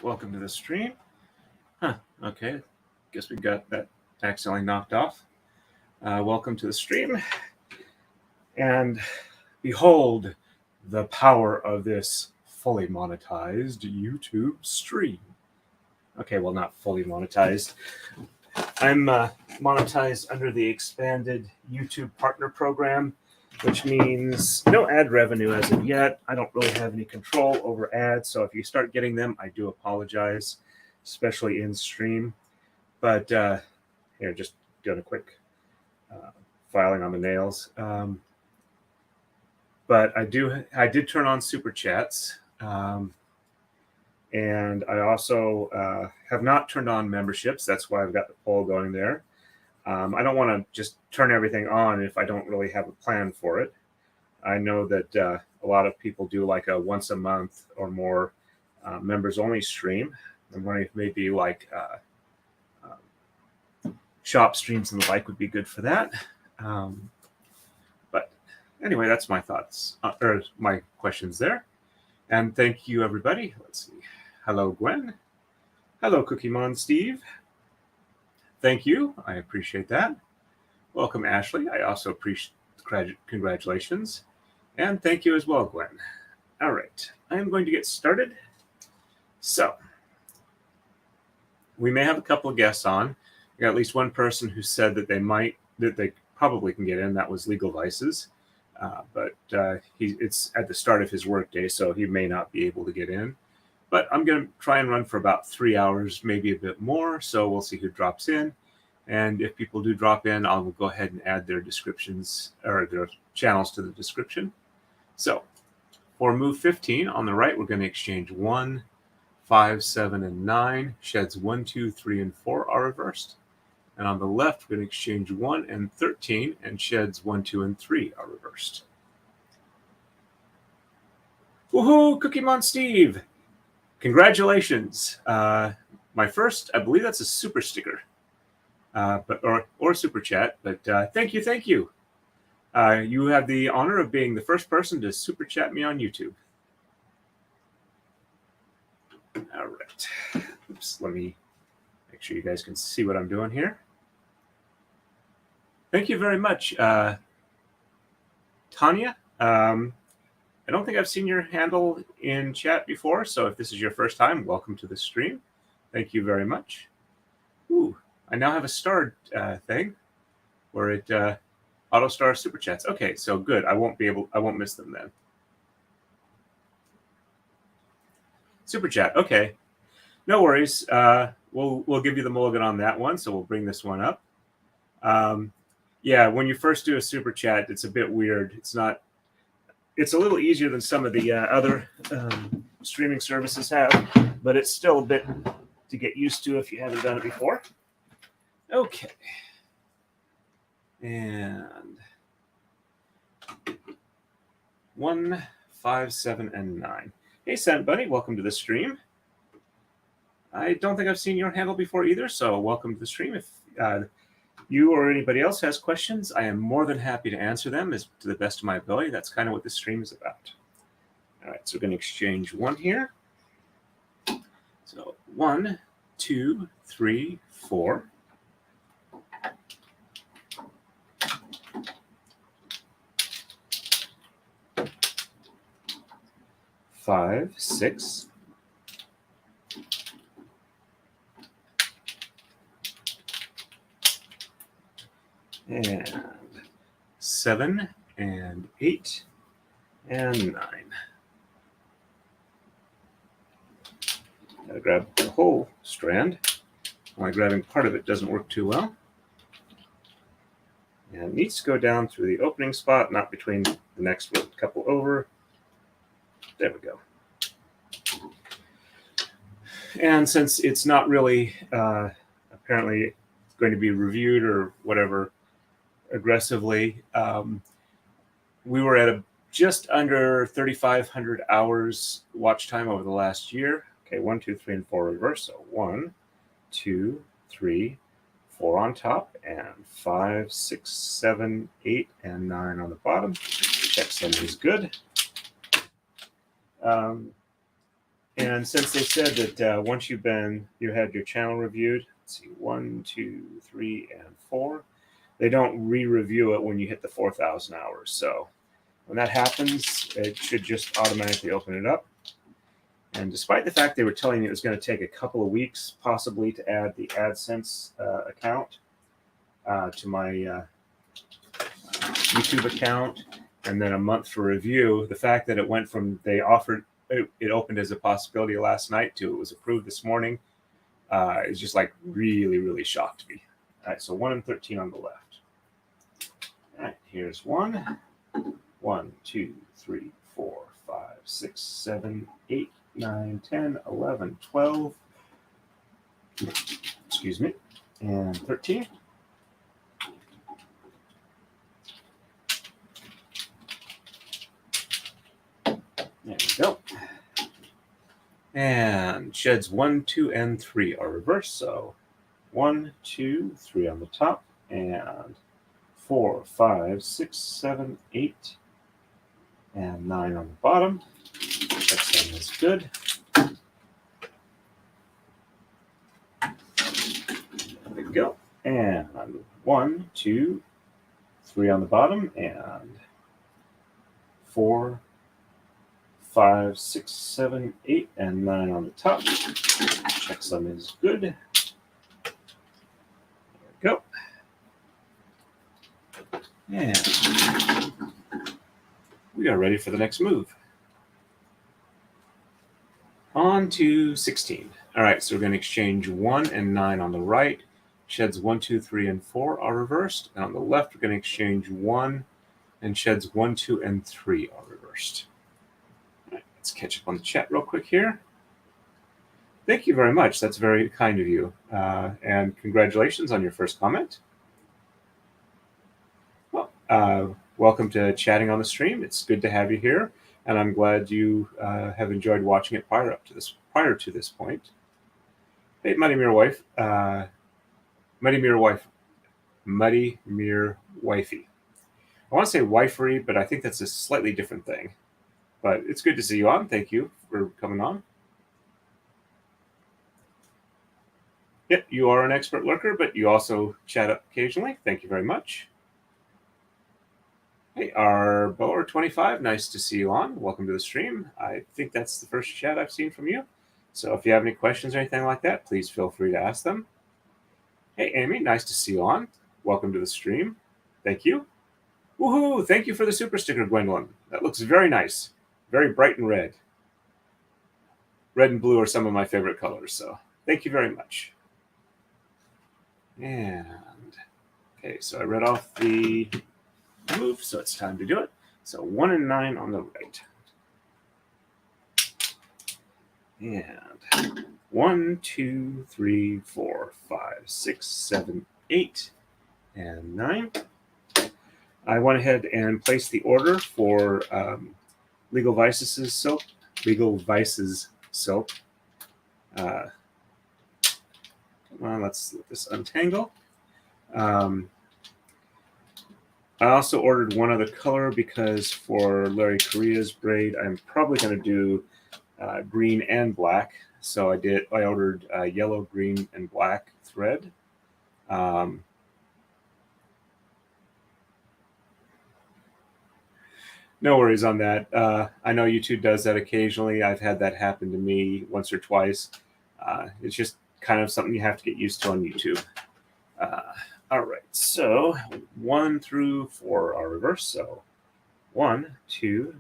welcome to the stream. Okay, guess we got that accidentally knocked off. Welcome to the stream. And behold the power of this fully monetized YouTube stream. Okay, well, not fully monetized. I'm monetized under the expanded YouTube partner program, which means no ad revenue as of yet. I don't really have any control over ads, so if you start getting them, I do apologize, especially in stream. But here, just doing a quick filing on the nails. But I did turn on super chats, and I also have not turned on memberships. That's why I've got the poll going there. I don't want to just turn everything on if I don't really have a plan for it. I know that a lot of people do like a once a month or more members only stream. I'm wondering if maybe like shop streams and the like would be good for that. But anyway, that's my thoughts or my questions there. And thank you, everybody. Let's see. Hello, Gwen. Hello, Kumihimo Steve. Thank you. I appreciate that. Welcome, Ashley. I also appreciate congratulations. And thank you as well, Gwen. All right. I am going to get started. So we may have a couple of guests on. We got at least one person who said that they probably can get in. That was Legal Vices. But it's at the start of his workday, so he may not be able to get in. But I'm going to try and run for about 3 hours, maybe a bit more. So we'll see who drops in. And if people do drop in, I'll go ahead and add their descriptions or their channels to the description. So for move 15 on the right, we're going to exchange 1, 5, 7, and 9. Sheds 1, 2, 3, and 4 are reversed. And on the left, we're going to exchange 1 and 13, and sheds 1, 2, and 3 are reversed. Woohoo, Kumihimo Steve! Congratulations. My first, I believe that's a super sticker, or super chat, but thank you. You have the honor of being the first person to super chat me on YouTube. All right. Oops, let me make sure you guys can see what I'm doing here. Thank you very much, Tanya. I don't think I've seen your handle in chat before, so if this is your first time, welcome to the stream. Thank you very much. Ooh, I now have a star thing where it auto star super chats. Okay, so good. I won't miss them then. Super chat. Okay, no worries. We'll give you the mulligan on that one, so we'll bring this one up. Yeah, when you first do a super chat, it's a bit weird. It's a little easier than some of the other streaming services have, but it's still a bit to get used to if you haven't done it before. Okay. And 1, 5, 7, and 9. Hey, Scent Bunny, welcome to the stream. I don't think I've seen your handle before either, so welcome to the stream. If you or anybody else has questions, I am more than happy to answer them to the best of my ability. That's kind of what this stream is about. All right, so we're going to exchange 1 here. So 1, 2, 3, 4. 5, 6. And 7, and 8, and 9. Gotta grab the whole strand. Only grabbing part of it doesn't work too well. And it needs to go down through the opening spot, not between the next couple over. There we go. And since it's not really apparently going to be reviewed or whatever aggressively, we were at just under 3,500 hours watch time over the last year. Okay, 1, 2, 3, and 4 reverse. So 1, 2, 3, 4 on top, and 5, 6, 7, 8, and 9 on the bottom. Checksum is good. And since they said that once you had your channel reviewed, let's see, 1, 2, 3, and 4, they don't re-review it when you hit the 4,000 hours. So when that happens, it should just automatically open it up. And despite the fact they were telling me it was going to take a couple of weeks, possibly, to add the AdSense account to my YouTube account, and then a month for review, the fact that it went from it opened as a possibility last night to it was approved this morning is just like really, really shocked me. All right, so 1 and 13 on the left. All right, here's 1. 1, 2, 3, 4, 5, 6, 7, 8, 9, 10, 11, 12. Excuse me. And 13. There we go. And sheds 1, 2, and 3 are reversed. So 1, 2, 3 on the top, and 4, 5, 6, 7, 8, and 9 on the bottom. Cutsom is good. There we go. And 1, 2, 3 on the bottom, and 4, 5, 6, 7, 8, and 9 on the top. Cutsom is good. There we go. And we are ready for the next move. On to 16. All right, so we're going to exchange 1 and 9 on the right. Sheds 1, 2, 3, and 4 are reversed. And on the left, we're going to exchange 1, and sheds 1, 2, and 3 are reversed. All right, let's catch up on the chat real quick here. Thank you very much. That's very kind of you. And congratulations on your first comment. Well, welcome to Chatting on the Stream. It's good to have you here, and I'm glad you have enjoyed watching it prior to this point. Hey, Muddy Mirror Wife. Muddy Mirror Wifey. I want to say wifery, but I think that's a slightly different thing. But it's good to see you on. Thank you for coming on. Yep, you are an expert lurker, but you also chat up occasionally. Thank you very much. Hey, Arbor 25, nice to see you on. Welcome to the stream. I think that's the first chat I've seen from you. So if you have any questions or anything like that, please feel free to ask them. Hey, Amy, nice to see you on. Welcome to the stream. Thank you. Woohoo! Thank you for the super sticker, Gwendolyn. That looks very nice. Very bright and red. Red and blue are some of my favorite colors, so thank you very much. And, okay, so I read off the move, so it's time to do it. So 1 and 9 on the right. And 1, 2, 3, 4, 5, 6, 7, 8, and 9. I went ahead and placed the order for Legal Vices soap. Well, let's let this untangle. I also ordered one other color because for Larry Correa's braid, I'm probably going to do green and black. So I ordered yellow, green, and black thread. No worries on that. I know YouTube does that occasionally. I've had that happen to me once or twice. It's just kind of something you have to get used to on YouTube. All right, so 1 through 4 are reversed. So 1, 2,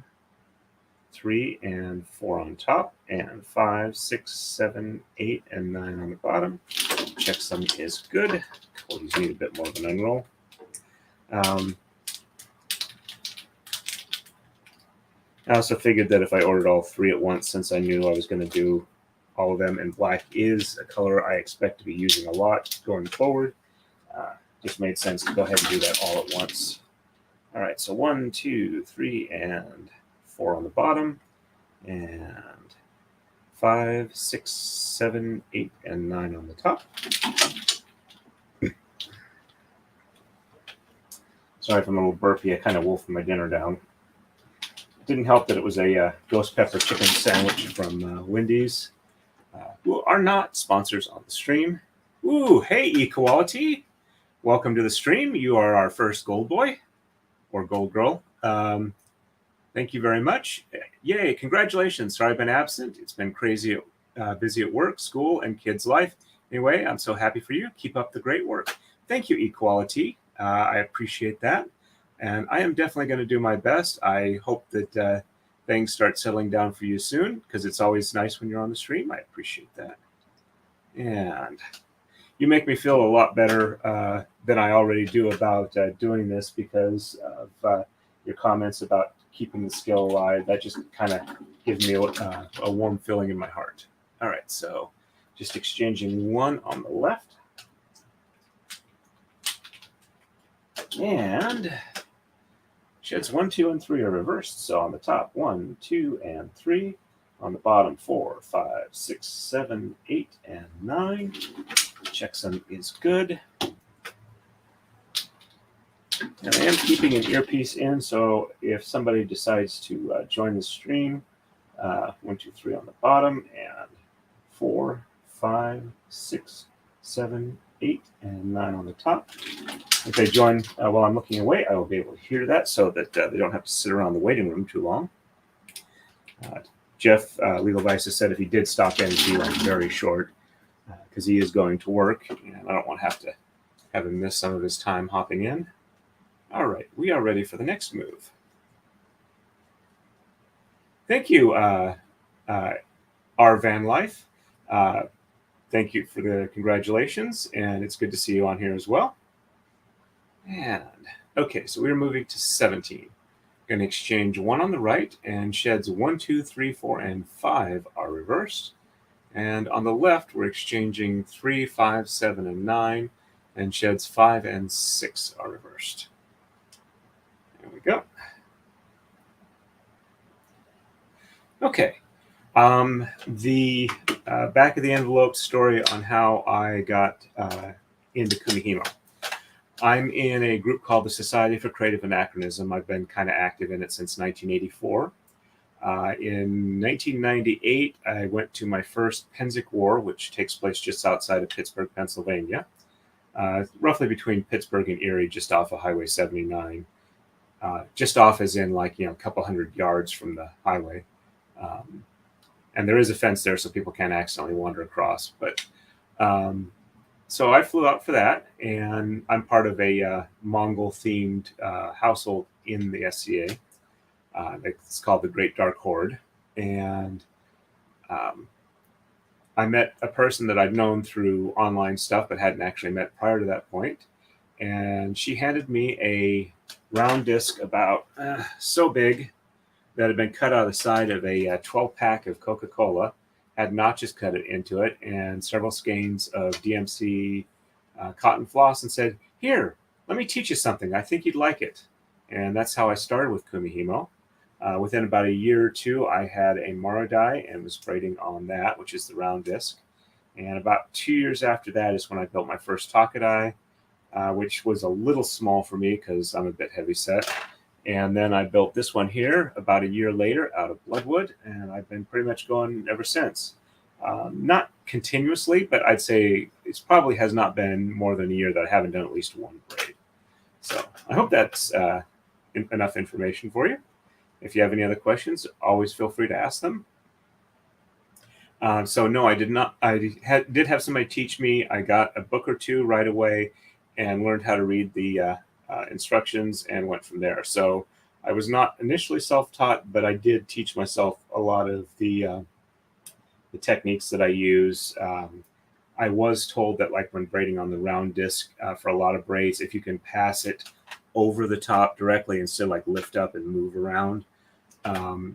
3, and 4 on top, and 5, 6, 7, 8, and 9 on the bottom. Cutsom is good. These need a bit more of an unroll. I also figured that if I ordered all 3 at once, since I knew I was going to do all of them, and black is a color I expect to be using a lot going forward, just made sense to go ahead and do that all at once. All right, so 1, 2, 3, and 4 on the bottom, and 5, 6, 7, 8, and 9 on the top. Sorry if I'm a little burpy. I kind of wolfed my dinner down. didn't help that it was a ghost pepper chicken sandwich from Wendy's, who are not sponsors on the stream. Ooh, hey, Equality. Welcome to the stream. You are our first gold boy or gold girl. Thank you very much. Yay, congratulations. Sorry I've been absent. It's been crazy, busy at work, school, and kids' life. Anyway, I'm so happy for you. Keep up the great work. Thank you, Equality. I appreciate that. And I am definitely going to do my best. I hope that things start settling down for you soon, because it's always nice when you're on the stream. I appreciate that. And you make me feel a lot better than I already do about doing this, because of your comments about keeping the skill alive. That just kind of gives me a warm feeling in my heart. All right, so just exchanging one on the left. And sheds 1, 2, and 3 are reversed. So on the top, 1, 2, and 3. On the bottom, 4, 5, 6, 7, 8, and 9. Checksum is good. And I am keeping an earpiece in, so if somebody decides to join the stream, 1, 2, 3 on the bottom, and 4, 5, 6, 7, 8, and 9 on the top. If they join while I'm looking away, I will be able to hear that, so that they don't have to sit around the waiting room too long. Jeff, Legal Vices, said if he did stop in, it'd be like very short, because he is going to work, and I don't want to have him miss some of his time hopping in. All right, we are ready for the next move. Thank you, R. Van Life. Thank you for the congratulations, and it's good to see you on here as well. And okay, so we're moving to 17. Going to exchange 1 on the right, and sheds 1, 2, 3, 4, and 5 are reversed. And on the left, we're exchanging 3, 5, 7, and 9, and sheds 5 and 6 are reversed. There we go. Okay. The back of the envelope story on how I got into Kumihimo. I'm in a group called the Society for Creative Anachronism. I've been kind of active in it since 1984. In 1998, I went to my first Penzic War, which takes place just outside of Pittsburgh, Pennsylvania, roughly between Pittsburgh and Erie, just off of Highway 79. Just off as in like, a couple hundred yards from the highway. And there is a fence there, so people can't accidentally wander across. But so I flew out for that, and I'm part of a Mongol-themed household in the SCA. It's called the Great Dark Horde. And I met a person that I'd known through online stuff, but hadn't actually met prior to that point. And she handed me a round disc about so big that had been cut out of the side of a 12-pack of Coca-Cola, had notches cut it into it, and several skeins of DMC cotton floss, and said, "Here, let me teach you something. I think you'd like it." And that's how I started with Kumihimo. Within about a year or two, I had a Marodai and was braiding on that, which is the round disc. And about 2 years after that is when I built my first Taka-Dai, which was a little small for me because I'm a bit heavy set. And then I built this one here about a year later out of Bloodwood, and I've been pretty much going ever since. Not continuously, but I'd say it probably has not been more than a year that I haven't done at least one braid. So I hope that's enough information for you. If you have any other questions, always feel free to ask them. So no, I did not. I did have somebody teach me. I got a book or two right away and learned how to read the instructions and went from there. So I was not initially self-taught, but I did teach myself a lot of the techniques that I use. I was told that, like when braiding on the round disc for a lot of braids, if you can pass it over the top directly instead of like lift up and move around,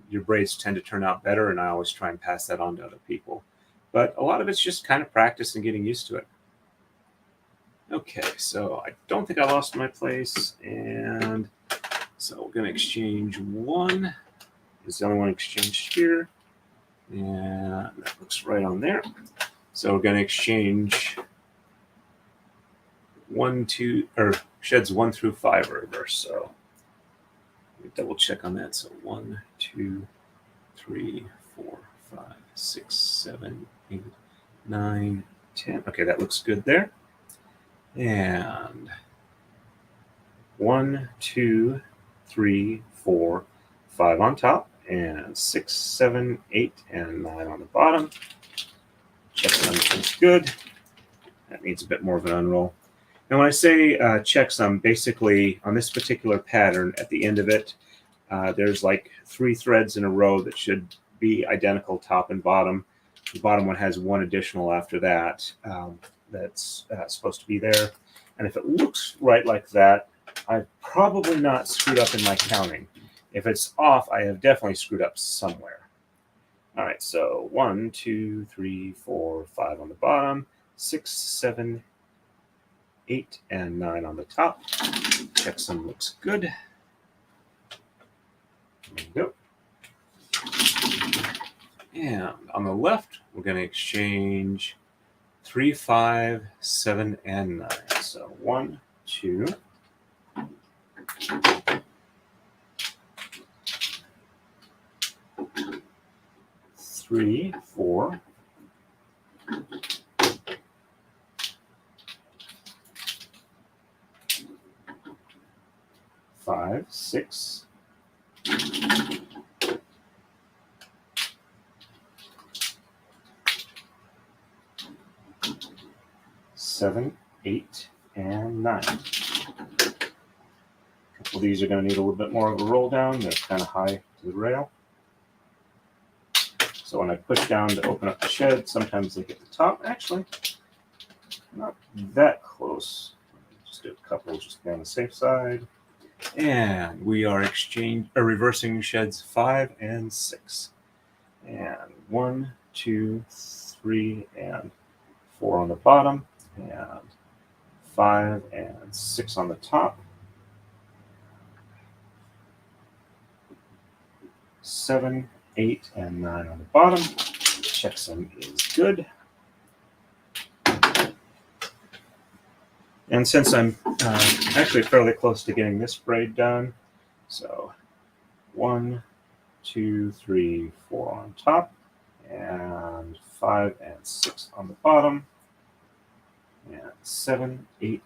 your braids tend to turn out better. And I always try and pass that on to other people. But a lot of it's just kind of practice and getting used to it. Okay, so I don't think I lost my place. And so we're going to exchange one. It's the only one exchanged here. And that looks right on there. So we're going to exchange 1, 2, or sheds 1 through 5 are reversed. So let me double check on that. So 1, 2, 3, 4, 5, 6, 7, 8, 9, 10. Okay, that looks good there. And 1, 2, 3, 4, 5 on top, and 6, 7, 8, and 9 on the bottom. Checksum is good. That needs a bit more of an unroll. And when I say checksum, basically on this particular pattern, at the end of it, there's like 3 threads in a row that should be identical top and bottom. The bottom one has 1 additional after that that's supposed to be there. And if it looks right like that, I've probably not screwed up in my counting. If it's off, I have definitely screwed up somewhere. All right, so 1, 2, 3, 4, 5 on the bottom, 6, 7, 8, and 9 on the top. Checksum looks good. There we go. And on the left, we're going to exchange 3, 5, 7, and 9. So 1, 2, 3, 4, 5, 6, 7, 8, and 9. A couple of these are going to need a little bit more of a roll down. They're kind of high to the rail. So when I push down to open up the shed, sometimes they hit the top. Actually, not that close. Just do a couple just to be on the safe side. And we are reversing sheds 5 and 6. And 1, 2, 3, and 4 on the bottom. And 5 and 6 on the top. 7, 8, and 9 on the bottom. Checksum is good. And since I'm actually fairly close to getting this braid done, so 1, 2, 3, 4 on top, and 5 and 6 on the bottom, and 7, 8,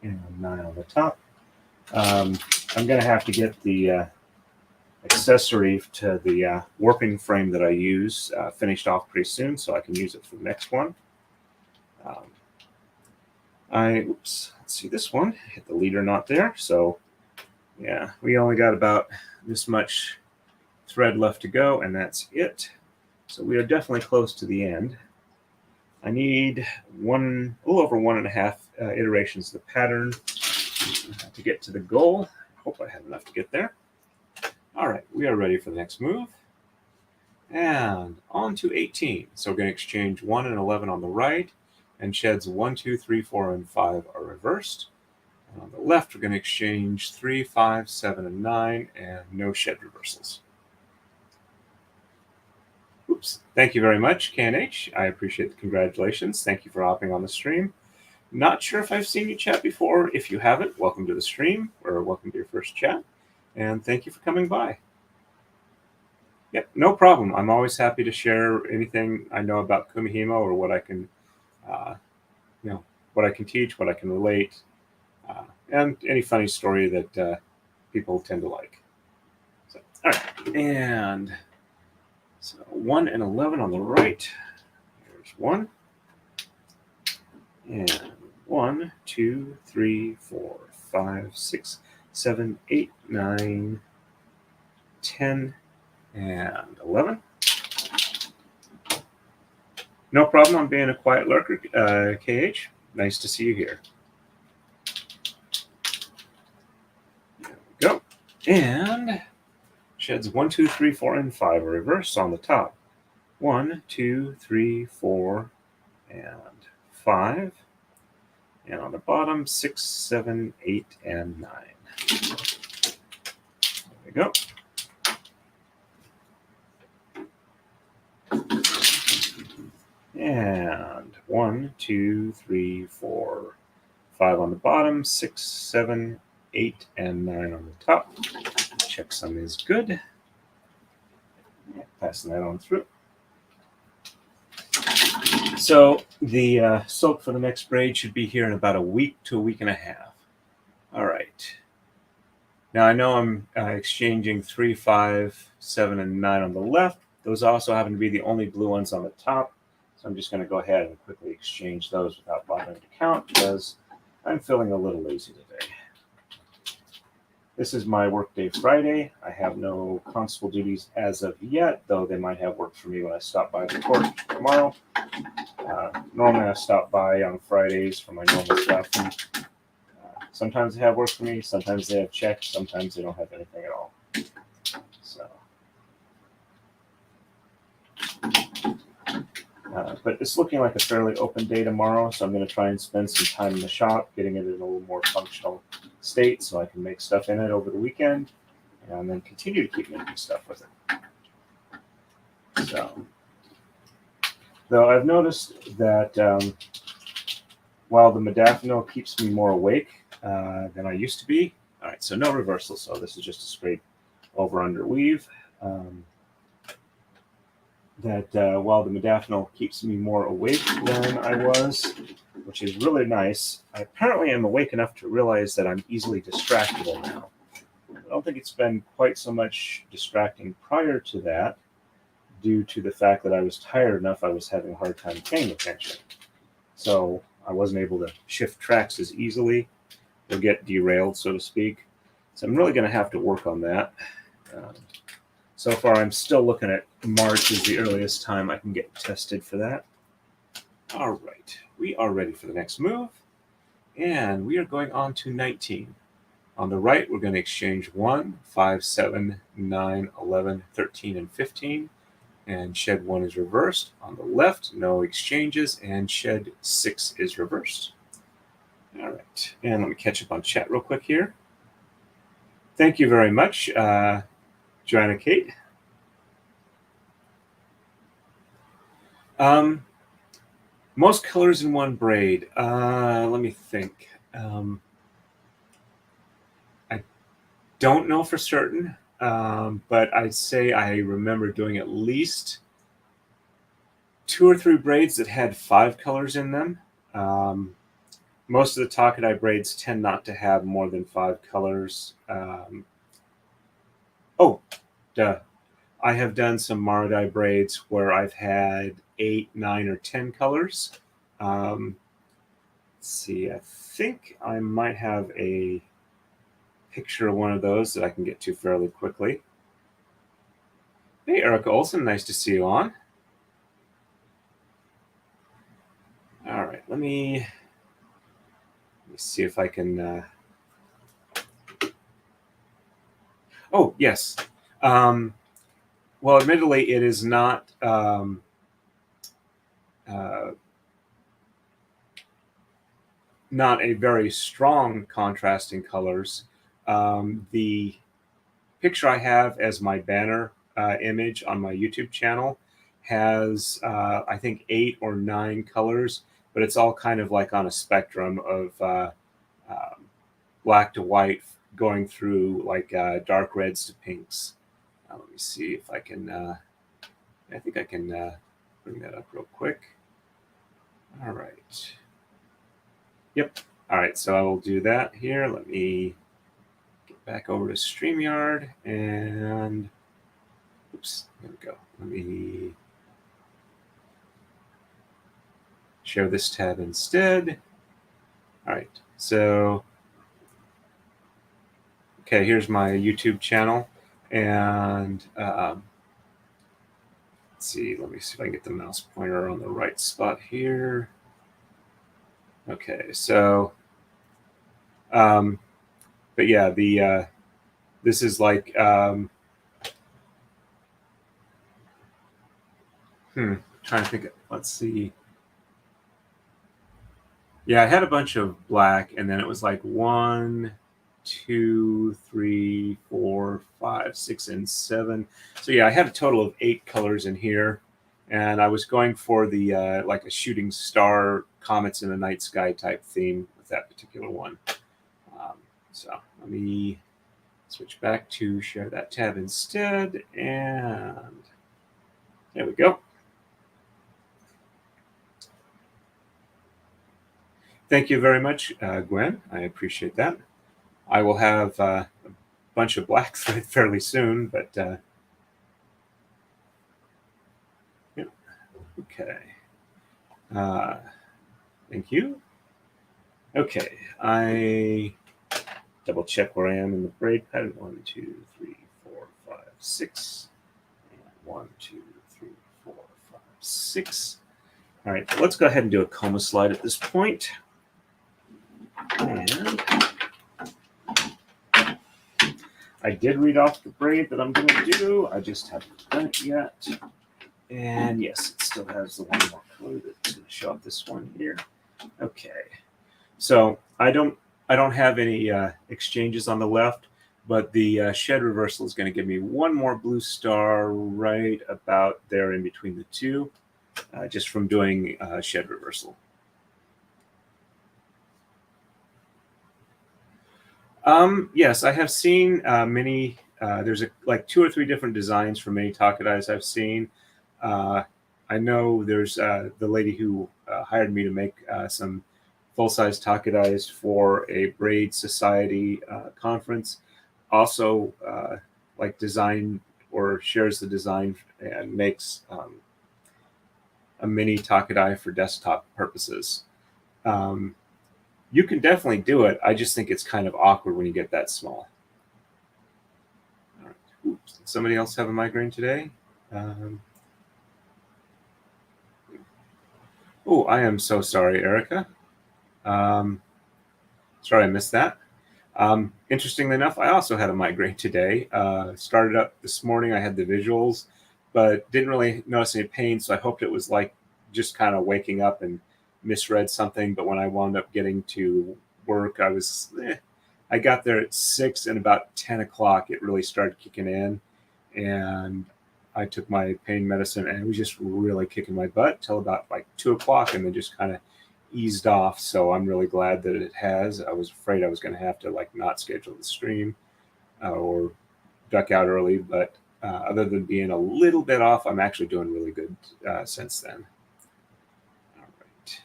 and 9 on the top. I'm going to have to get the accessory to the warping frame that I use finished off pretty soon, so I can use it for the next one. Let's see, this one hit the leader knot there, so yeah, we only got about this much thread left to go, and that's it. So we are definitely close to the end. I need a little over 1.5 iterations of the pattern to get to the goal. Hope I have enough to get there. All right, we are ready for the next move. And on to 18. So we're going to exchange 1 and 11 on the right, and sheds 1, 2, 3, 4, and 5 are reversed. And on the left, we're going to exchange 3, 5, 7, and 9, and no shed reversals. Oops. Thank you very much, KNH. I appreciate the congratulations. Thank you for hopping on the stream. Not sure if I've seen you chat before. If you haven't, welcome to the stream, or welcome to your first chat. And thank you for coming by. Yep, no problem. I'm always happy to share anything I know about Kumihimo or what I can, what I can teach, what I can relate, and any funny story that people tend to like. So, all right, and so 1 and 11 on the right. Here's 1, and 1, 2, 3, 4, 5, 6, 7, 8, 9, 10, and 11. No problem on being a quiet lurker, KH. Nice to see you here. There we go. And sheds 1, 2, 3, 4, and 5 are reversed on the top. 1, 2, 3, 4, and 5. And on the bottom, 6, 7, 8, and 9. There we go. And 1, 2, 3, 4, 5 on the bottom, 6, 7, 8, and 9 on the top. Checksum is good. Yeah, passing that on through. So the silk for the next braid should be here in about a week to a week and a half. All right. Now I know I'm exchanging 3, 5, 7, and 9 on the left. Those also happen to be the only blue ones on the top. So I'm just going to go ahead and quickly exchange those without bothering to count because I'm feeling a little lazy today. This is my workday Friday. I have no constable duties as of yet, though they might have work for me when I stop by the court tomorrow. Normally I stop by on Fridays for my normal stuff. And, sometimes they have work for me, sometimes they have checks, sometimes they don't have anything at all. So, but it's looking like a fairly open day tomorrow, so I'm going to try and spend some time in the shop, getting it in a little more functional state so I can make stuff in it over the weekend, and then continue to keep making stuff with it. So, though I've noticed that while the modafinil keeps me more awake than I used to be. All right, so no reversal, so this is just a straight over-under weave. While the modafinil keeps me more awake than I was, which is really nice, I apparently am awake enough to realize that I'm easily distractible now. I don't think it's been quite so much distracting prior to that, due to the fact that I was tired enough I was having a hard time paying attention. So I wasn't able to shift tracks as easily or get derailed, so to speak. So I'm really going to have to work on that. So far, I'm still looking at March as the earliest time I can get tested for that. All right, we are ready for the next move. And we are going on to 19. On the right, we're going to exchange 1, 5, 7, 9, 11, 13, and 15. And shed 1 is reversed. On the left, no exchanges, and shed 6 is reversed. All right, and let me catch up on chat real quick here. Thank you very much, Joanna Kate. Most colors in one braid. Let me think. I don't know for certain, but I'd say I remember doing at least 2 or 3 braids that had 5 colors in them. Most of the Taka-Dai braids tend not to have more than 5 colors. I have done some Maradai braids where I've had 8, 9, or 10 colors. Let's see, I think I might have a picture of one of those that I can get to fairly quickly. Hey, Erica Olson, nice to see you on. All right, let me see if I can. Oh, yes. Well, admittedly, it is not not a very strong contrast in colors. The picture I have as my banner image on my YouTube channel has, I think, 8 or 9 colors, but it's all kind of like on a spectrum of black to white, going through like dark reds to pinks. Let me see if I can. I think I can bring that up real quick. All right. Yep. All right. So I will do that here. Let me get back over to StreamYard and. Oops. There we go. Let me share this tab instead. All right. So. Okay. Here's my YouTube channel. And let's see. Let me see if I can get the mouse pointer on the right spot here. Okay, so, but yeah, this is like, trying to think, let's see. Yeah, I had a bunch of black, and then it was like 1, 2, 3, 4, 5, 6, and 7. So yeah, I had a total of 8 colors in here, and I was going for the like a shooting star, comets in the night sky type theme with that particular one. So let me switch back to share that tab instead, and There we go. Thank you very much, Gwen. I appreciate that. I will have a bunch of black thread fairly soon, but yeah. Okay. Thank you. Okay, I double check where I am in the braid pattern. 1, 2, 3, 4, 5, 6. And 1, 2, 3, 4, 5, 6. All right, let's go ahead and do a coma slide at this point. And I did read off the braid that I'm going to do. I just haven't done it yet. And yes, it still has the one more color that's going to show up this one here. Okay, so I don't have any exchanges on the left, but the shed reversal is going to give me one more blue star right about there in between the two, just from doing shed reversal. Yes, I have seen many. There's like 2 or 3 different designs for many Taka-Dais I've seen. I know there's the lady who hired me to make some full-size Taka-Dais for a Braid Society conference. Also, like design or shares the design and makes a mini Taka-Dai for desktop purposes. You can definitely do it. I just think it's kind of awkward when you get that small. All right. Oops. Somebody else have a migraine today? Oh, I am so sorry, Erica. Sorry I missed that. Interestingly enough, I also had a migraine today. Started up this morning. I had the visuals, but didn't really notice any pain, so I hoped it was like just kind of waking up and misread something. But when I wound up getting to work, I got there at 6, and about 10 o'clock it really started kicking in, and I took my pain medicine, and it was just really kicking my butt till about like 2 o'clock, and then just kind of eased off. So I'm really glad that it has. I was afraid I was going to have to like not schedule the stream or duck out early, but other than being a little bit off, I'm actually doing really good since then. All right.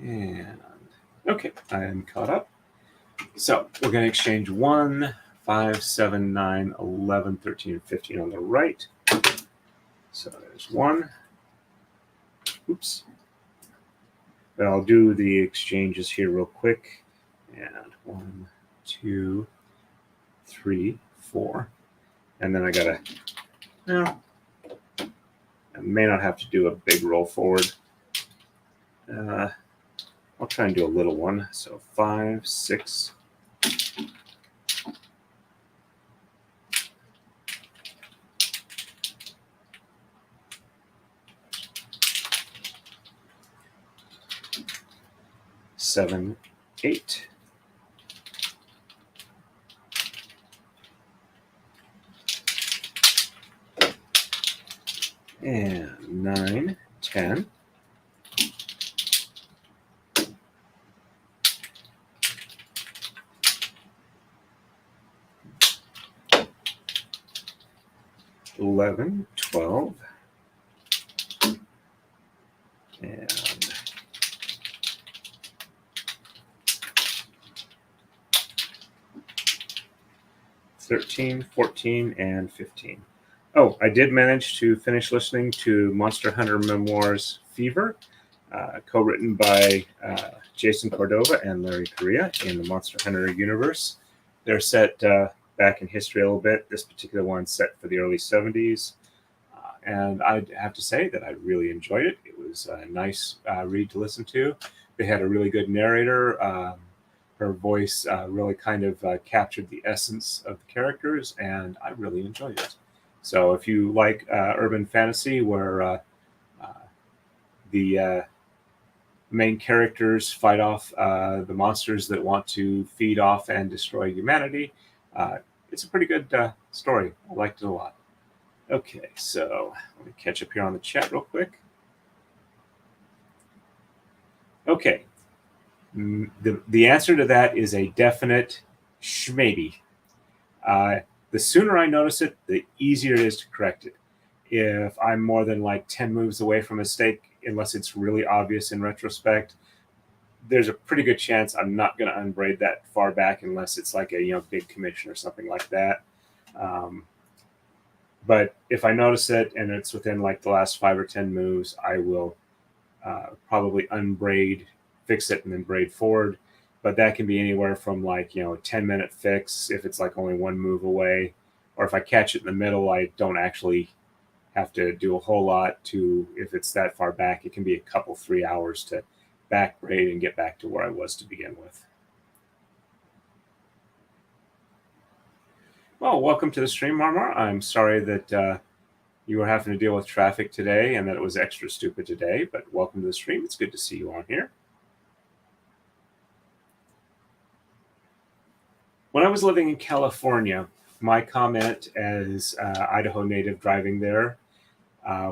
And okay, I am caught up. So we're going to exchange 1, 5, 7, 9, 11, 13, and 15 on the right. So there's 1. Oops. But I'll do the exchanges here real quick. And 1, 2, 3, 4. And then I gotta, well, I may not have to do a big roll forward. I'll try and do a little one. So 5, 6. Seven, 8. And 9, 10. $11, 12, and 13, 14, and 15. Oh, I did manage to finish listening to Monster Hunter Memoirs Fever, co-written by Jason Cordova and Larry Correia in the Monster Hunter universe. They're set back in history a little bit. This particular one's set for the early 70s. And I have to say that I really enjoyed it. It was a nice read to listen to. They had a really good narrator. Her voice really kind of captured the essence of the characters, and I really enjoyed it. So if you like urban fantasy where the main characters fight off the monsters that want to feed off and destroy humanity, it's a pretty good story. I liked it a lot. Okay, so let me catch up here on the chat real quick. Okay, the answer to that is a definite maybe. the sooner I notice it, the easier it is to correct it. If I'm more than like 10 moves away from a mistake, unless it's really obvious in retrospect, there's a pretty good chance I'm not going to unbraid that far back unless it's like a big commission or something like that. But if I notice it and it's within like the last 5 or 10 moves, I will probably unbraid, fix it, and then braid forward. But that can be anywhere from like, a 10-minute fix if it's like only one move away. Or if I catch it in the middle, I don't actually have to do a whole lot to, if it's that far back, it can be a couple, 3 hours to back braid and get back to where I was to begin with. Well, welcome to the stream, Marmar. I'm sorry that you were having to deal with traffic today and that it was extra stupid today, but welcome to the stream. It's good to see you on here. When I was living in California, my comment as Idaho native driving there,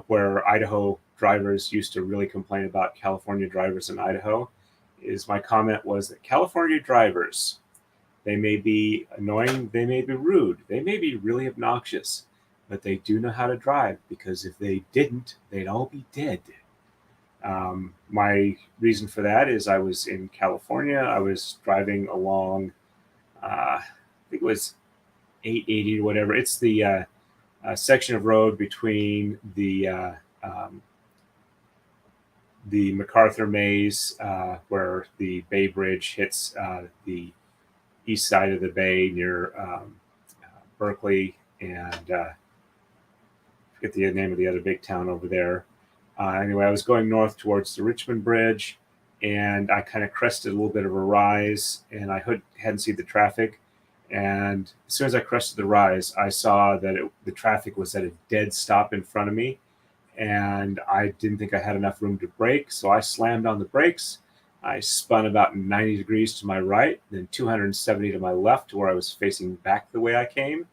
where Idaho drivers used to really complain about California drivers in Idaho, is my comment was that California drivers, they may be annoying, they may be rude, they may be really obnoxious, but they do know how to drive, because if they didn't, they'd all be dead. My reason for that is I was in California. I was driving along, I think it was 880 or whatever. It's the section of road between the MacArthur Maze, where the Bay Bridge hits the east side of the bay near Berkeley, and forget the name of the other big town over there. Anyway, I was going north towards the Richmond Bridge, and I kind of crested a little bit of a rise, and I hadn't seen the traffic. And as soon as I crested the rise, I saw that the traffic was at a dead stop in front of me, and I didn't think I had enough room to brake, so I slammed on the brakes. I spun about 90 degrees to my right, then 270 to my left to where I was facing back the way I came,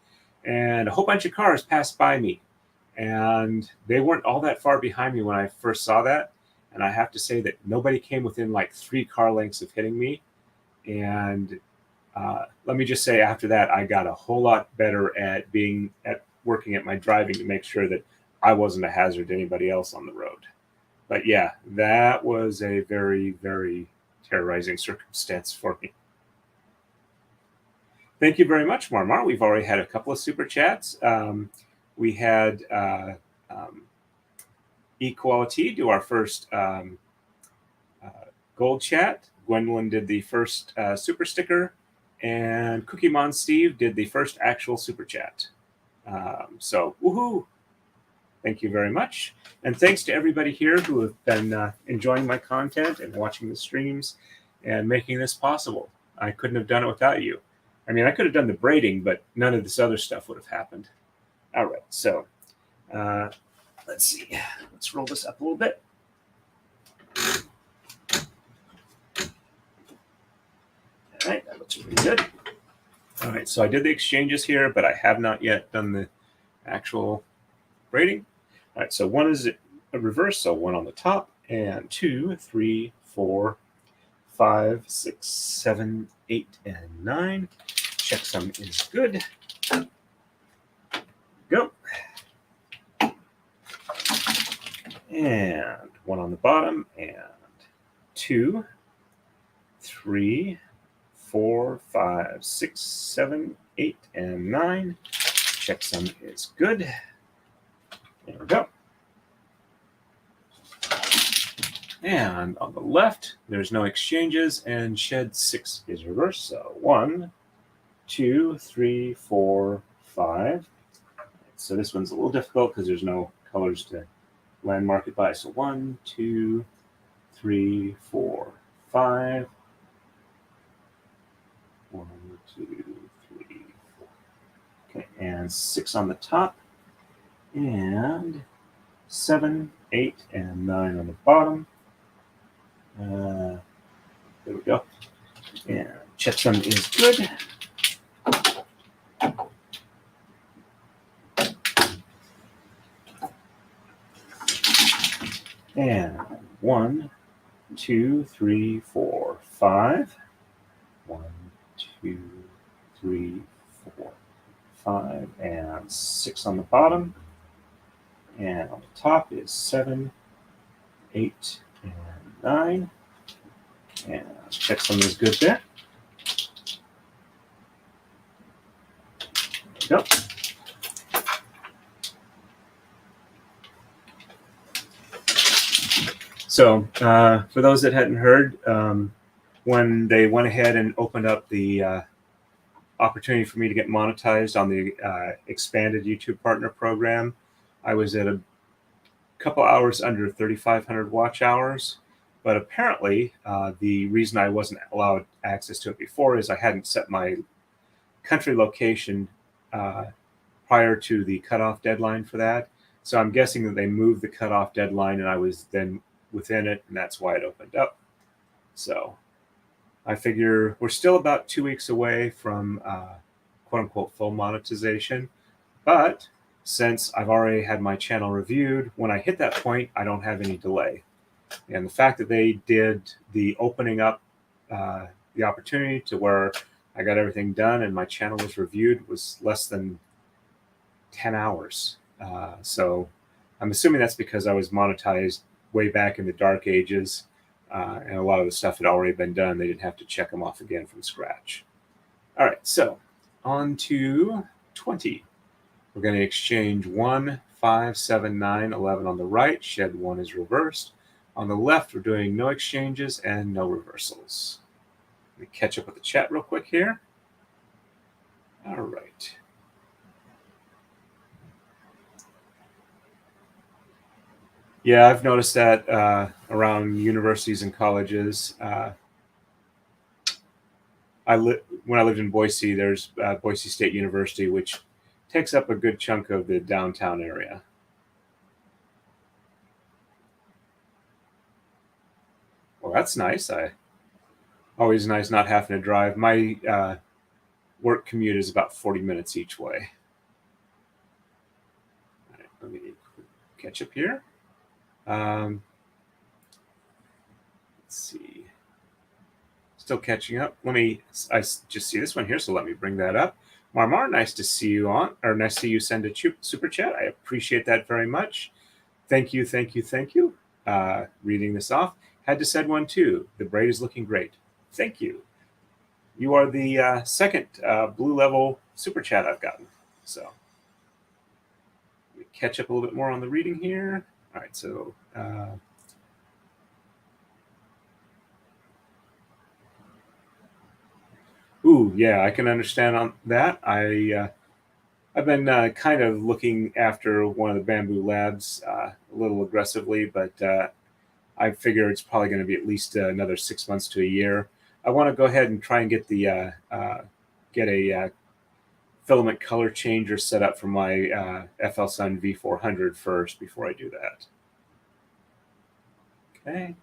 and a whole bunch of cars passed by me. And they weren't all that far behind me when I first saw that. And I have to say that nobody came within like 3 car lengths of hitting me. And let me just say, after that, I got a whole lot better at working at my driving to make sure that I wasn't a hazard to anybody else on the road. But yeah, that was a very, very terrorizing circumstance for me. Thank you very much, Marmar. We've already had a couple of super chats. We had Equality do our first gold chat. Gwendolyn did the first super sticker, and Cookie Mon Steve did the first actual super chat. So, woohoo! Thank you very much. And thanks to everybody here who have been enjoying my content and watching the streams and making this possible. I couldn't have done it without you. I mean, I could have done the braiding, but none of this other stuff would have happened. All right, so let's see. Let's roll this up a little bit. All right, that looks pretty good. All right, so I did the exchanges here, but I have not yet done the actual braiding. All right, so 1 is a reverse, so 1 on the top, and 2, 3, 4, 5, 6, 7, 8, and 9. Checksum is good. Go. And 1 on the bottom, and 2, 3, 4, 5, 6, 7, 8, and 9. Checksum is good. There we go. And on the left, there's no exchanges, and shed 6 is reverse. So 1, 2, 3, 4, 5. So this one's a little difficult because there's no colors to landmark it by. So 1, 2, 3, 4, 5. 1, 2, 3, 4. Okay, and 6 on the top, and 7, 8, and 9 on the bottom. There we go. And checksum is good. And 1, 2, 3, 4, 5. 1, 2, 3, 4, 5, and 6 on the bottom. And on the top is 7, 8, and 9. And checksum is good there. There we go. So for those that hadn't heard, when they went ahead and opened up the opportunity for me to get monetized on the expanded YouTube Partner Program, I was at a couple hours under 3,500 watch hours. But apparently, the reason I wasn't allowed access to it before is I hadn't set my country location prior to the cutoff deadline for that. So I'm guessing that they moved the cutoff deadline and I was then within it, and that's why it opened up. So I figure we're still about 2 weeks away from quote-unquote full monetization. But since I've already had my channel reviewed, when I hit that point, I don't have any delay. And the fact that they did the opening up the opportunity to where I got everything done and my channel was reviewed was less than 10 hours. So I'm assuming that's because I was monetized way back in the dark ages, and a lot of the stuff had already been done. They didn't have to check them off again from scratch. All right, so on to 20. We're going to exchange 1, 5, 7, 9, 11 on the right. Shed 1 is reversed. On the left, we're doing no exchanges and no reversals. Let me catch up with the chat real quick here. All right. Yeah, I've noticed that around universities and colleges. When I lived in Boise, there's Boise State University, which takes up a good chunk of the downtown area. Well, that's nice. Always nice not having to drive. My work commute is about 40 minutes each way. All right, let me catch up here. Let's see. Still catching up. I just see this one here, so let me bring that up. Marmar, nice to see you on, or nice to see you send a super chat. I appreciate that very much. Thank you, thank you, thank you. Reading this off. Had to said one too. The braid is looking great. Thank you. You are the second blue level super chat I've gotten. So let me catch up a little bit more on the reading here. All right, so ooh, yeah, I can understand on that. I've been kind of looking after one of the Bamboo Labs a little aggressively, but I figure it's probably going to be at least another 6 months to a year. I want to go ahead and try and get the get a filament color changer set up for my FL Sun V400 first before I do that. Okay.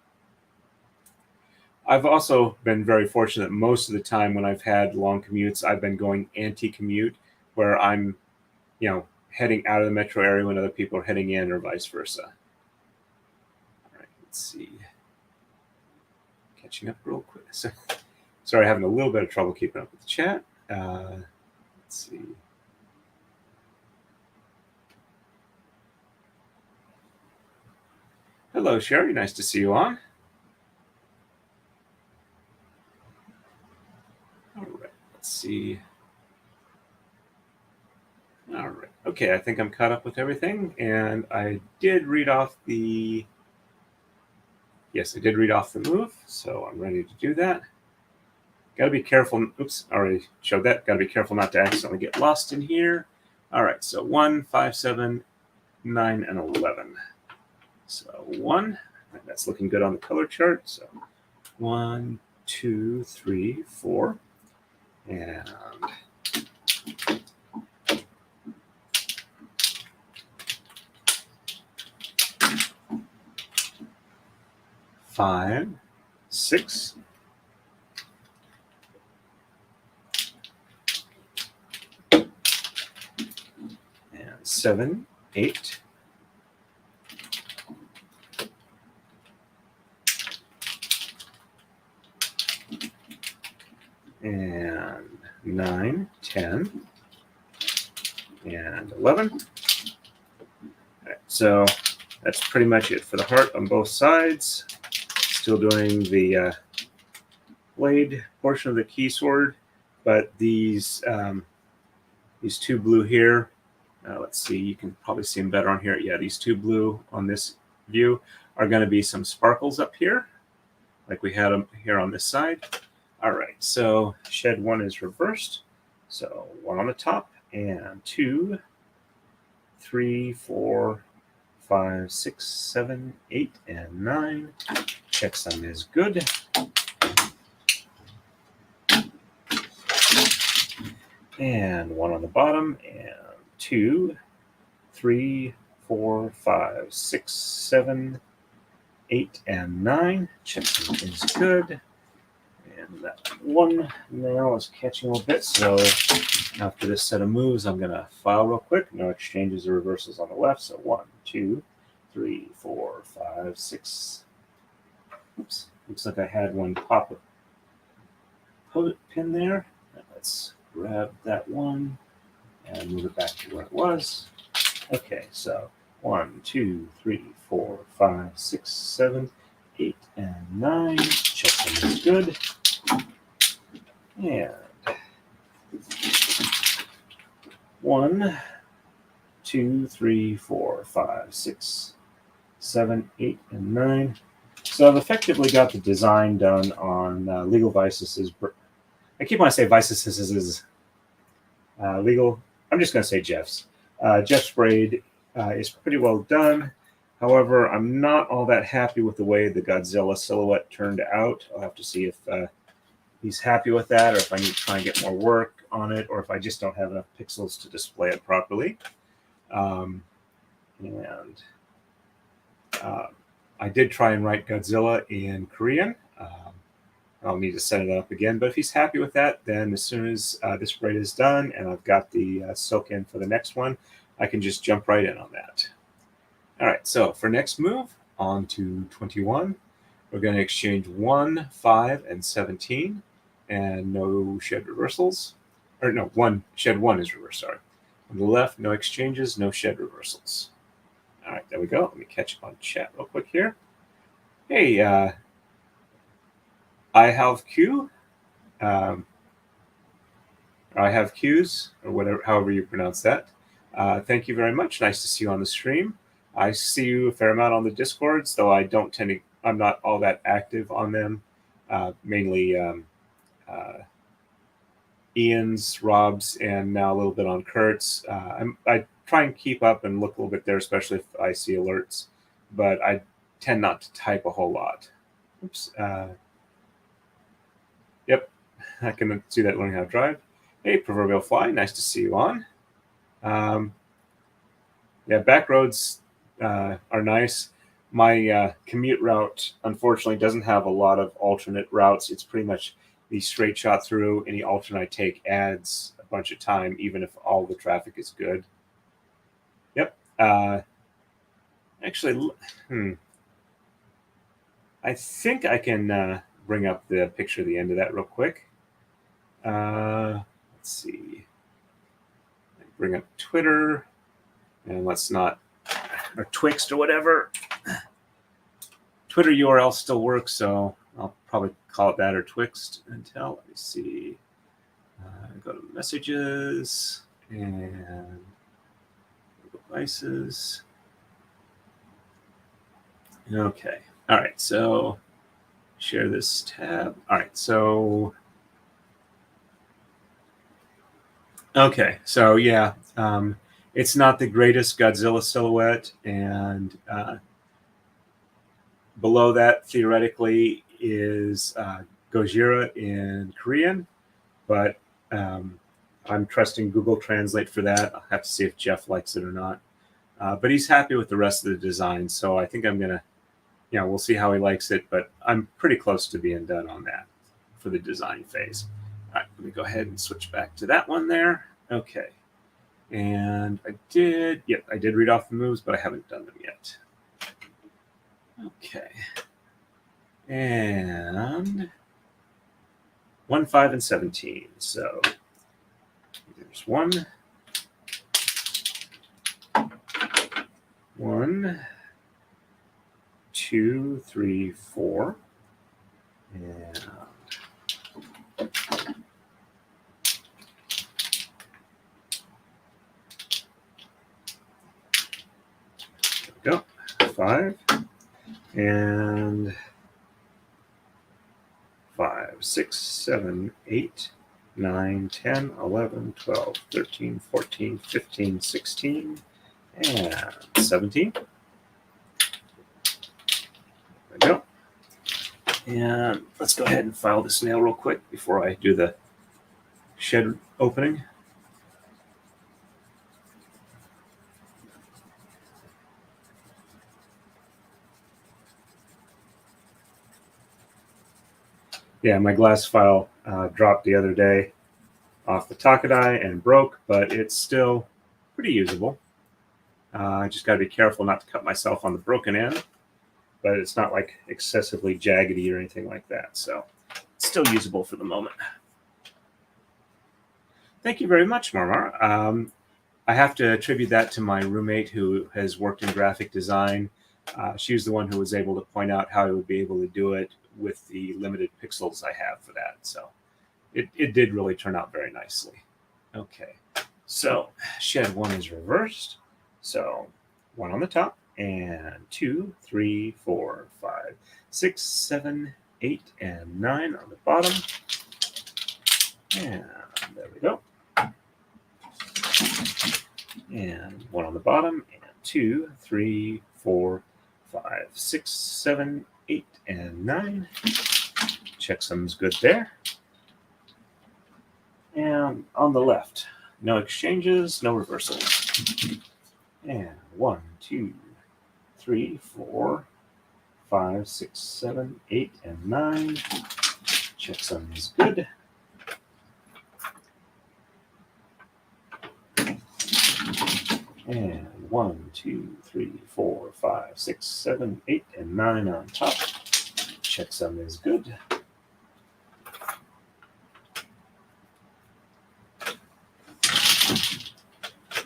I've also been very fortunate. Most of the time when I've had long commutes, I've been going anti-commute, where I'm, heading out of the metro area when other people are heading in, or vice versa. All right, let's see. Catching up real quick. Sorry, having a little bit of trouble keeping up with the chat. Let's see. Hello, Sherry. Nice to see you on. All right, let's see. All right. Okay, I think I'm caught up with everything, and I did read off the. Yes, I did read off the move, so I'm ready to do that. Got to be careful. Oops, already showed that. Got to be careful not to accidentally get lost in here. All right, so 1, 5, 7, 9, and 11. So 1, that's looking good on the color chart. So 1, 2, 3, 4, and 5, 6, and 7, 8, and 9, 10, and 11. All right, so that's pretty much it for the heart on both sides. Still doing the blade portion of the key sword, but these two blue here, let's see, you can probably see them better on here. Yeah, these two blue on this view are going to be some sparkles up here, like we had them here on this side. All right, so shed 1 is reversed. So 1 on the top, and 2, 3, 4, 5, 6, 7, 8, and 9. Checksum is good. And 1 on the bottom, and 2, 3, 4, 5, 6, 7, 8, and 9. Checksum is good. And that 1 now is catching a little bit. So after this set of moves, I'm going to file real quick. No exchanges or reversals on the left. So 1, 2, 3, 4, 5, 6. Oops. Looks like I had one pop a pin there. Let's grab that one and move it back to where it was. Okay, so 1, 2, 3, 4, 5, 6, 7, 8, and 9. Checksum is good. And 1, 2, 3, 4, 5, 6, 7, 8, and 9. So I've effectively got the design done on Legal Vices'. I keep wanting to say Vices' legal. I'm just going to say Jeff's. Jeff's braid is pretty well done. However, I'm not all that happy with the way the Godzilla silhouette turned out. I'll have to see if he's happy with that, or if I need to try and get more work on it, or if I just don't have enough pixels to display it properly. I did try and write Godzilla in Korean. I'll need to set it up again, but if he's happy with that, then as soon as this braid is done and I've got the silk in for the next one, I can just jump right in on that. All right, so for next move, on to 21. We're going to exchange 1, 5, and 17, and no shed reversals. Or no, shed 1 is reversed, sorry. On the left, no exchanges, no shed reversals. All right, there we go. Let me catch up on chat real quick here. Hey, I have Q. I have Q's, or whatever, however you pronounce that. Thank you very much. Nice to see you on the stream. I see you a fair amount on the Discords, though I don't tend to. I'm not all that active on them. Mainly Ian's, Rob's, and now a little bit on Kurt's. I try and keep up and look a little bit there, especially if I see alerts. But I tend not to type a whole lot. Oops. Yep, I can see that learning how to drive. Hey, Proverbial Fly, nice to see you on. Yeah, back roads are nice. My commute route, unfortunately, doesn't have a lot of alternate routes. It's pretty much the straight shot through. Any alternate I take adds a bunch of time, even if all the traffic is good. Yep. Actually, I think I can bring up the picture at the end of that real quick. Let's see. Bring up Twitter, and let's not, or Twixt or whatever. Twitter URL still works, so I'll probably call it that or Twixt until, let me see. Go to messages and devices. Okay. All right. So share this tab. All right. So, okay. So yeah, it's not the greatest Godzilla silhouette, and below that theoretically is Gojira in Korean, but I'm trusting Google Translate for that. I'll have to see if Jeff likes it or not. But he's happy with the rest of the design, so I think I'm going to, we'll see how he likes it, but I'm pretty close to being done on that for the design phase. All right, let me go ahead and switch back to that one there. Okay. And I did read off the moves, but I haven't done them yet. Okay. And 1, 5, and 17. So there's 1, 1, 2, 3, 4. And there we go. 5. And 5, 6, 7, 8, 9, 10, 11, 12, 13, 14, 15, 16, and 17. There we go. And let's go ahead and file this nail real quick before I do the shed opening. Yeah, my glass file dropped the other day off the Taka-Dai and broke, but it's still pretty usable. I just got to be careful not to cut myself on the broken end, but it's not like excessively jaggedy or anything like that. So it's still usable for the moment. Thank you very much, Marmar. I have to attribute that to my roommate who has worked in graphic design. She's the one who was able to point out how I would be able to do it with the limited pixels I have for that. So it did really turn out very nicely. Okay, so shed 1 is reversed. So 1 on the top, and 2, 3, 4, 5, 6, 7, 8, and 9 on the bottom. And there we go. And 1 on the bottom, and 2, 3, 4, 5, 6, 7, 8, and 9. Checksum's good there. And on the left, no exchanges, no reversals. And 1, 2, 3, 4, 5, 6, 7, 8, and 9. Checksum is good. And 1, 2, 3, 4, 5, 6, 7, 8, and 9 on top. Checksum is good.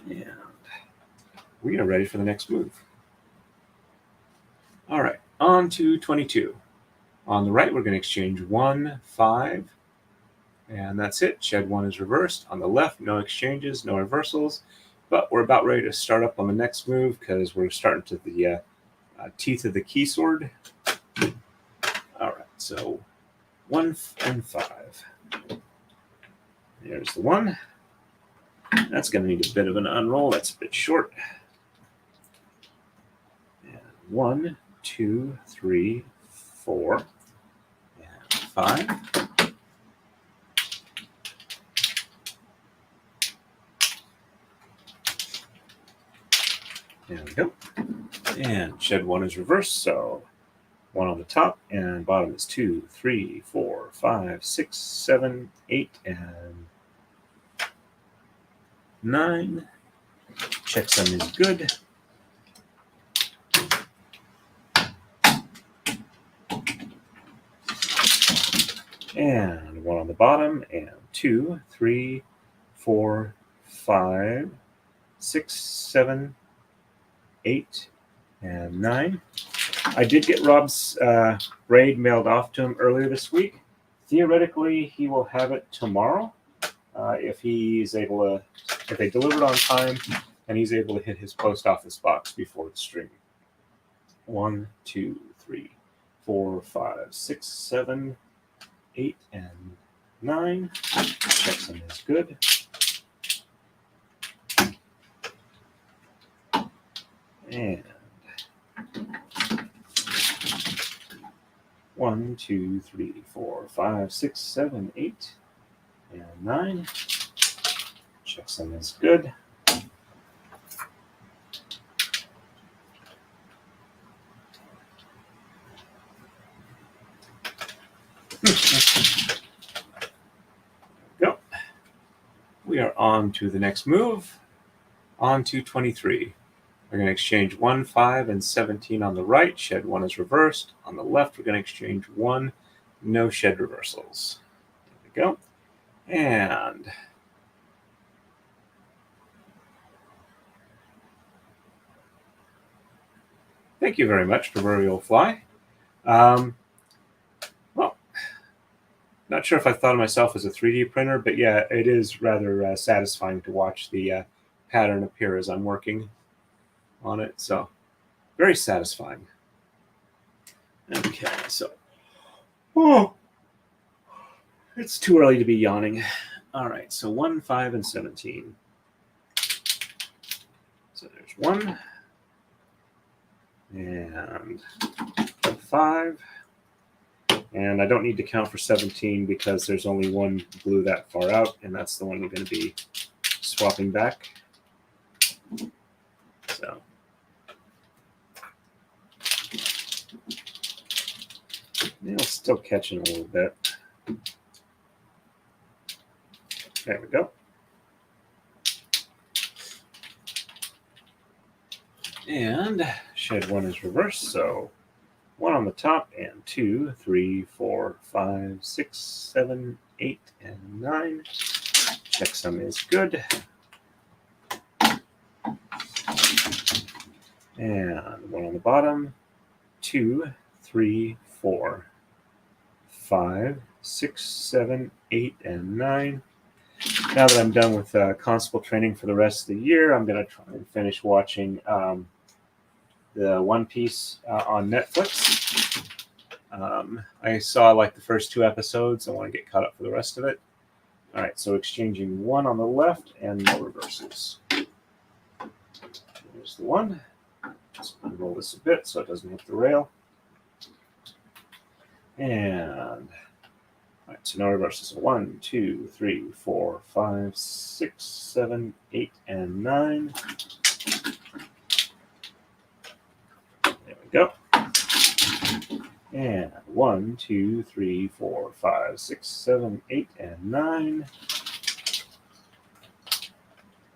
And we are ready for the next move. All right, on to 22. On the right, we're going to exchange 1, 5, and that's it. Shed 1 is reversed. On the left, no exchanges, no reversals, but we're about ready to start up on the next move because we're starting to the teeth of the key sword. All right, so 1 and 5. There's the 1. That's going to need a bit of an unroll. That's a bit short. And 1, 2, 3, 4, and 5. There we go. And shed 1 is reversed, so 1 on the top, and bottom is 2, 3, 4, 5, 6, 7, 8, and 9. Checksum is good. And 1 on the bottom, and 2, 3, 4, 5, 6, 7, 8, and 9. I did get Rob's braid mailed off to him earlier this week. Theoretically, he will have it tomorrow if he's able to, if they deliver it on time and he's able to hit his post office box before the stream. 1, 2, 3, 4, 5, 6, 7, 8, and 9. Checksum is good. And 1, 2, 3, 4, 5, 6, 7, 8, and 9. Checksum is good. Go. We are on to the next move. On to 23. We're going to exchange 1, 5, and 17 on the right. Shed 1 is reversed. On the left, we're going to exchange 1. No shed reversals. There we go. And Thank you very much, Proverbial Fly. Well, not sure if I thought of myself as a 3D printer, but yeah, it is rather satisfying to watch the pattern appear as I'm working on it. So very satisfying. Okay, so it's too early to be yawning. All right, so 1, 5, and 17. So there's 1 and 5. And I don't need to count for 17 because there's only one glue that far out, and that's the one we're going to be swapping back. So nail's still catching a little bit. There we go. And shed 1 is reversed, so 1 on the top, and 2, 3, 4, 5, 6, 7, 8, and 9. Checksum is good. And 1 on the bottom, 2, 3, 4, 5, 6, 7, 8, and 9. Now that I'm done with constable training for the rest of the year, I'm going to try and finish watching the One Piece on Netflix. I saw like the first 2 episodes. I want to get caught up for the rest of it. All right, so exchanging 1 on the left and no reverses. There's the 1. Let's unroll this a bit so it doesn't hit the rail. And all right, so no reverses. 1, 2, 3, 4, 5, 6, 7, 8, and 9. There we go. And 1, 2, 3, 4, 5, 6, 7, 8, and 9.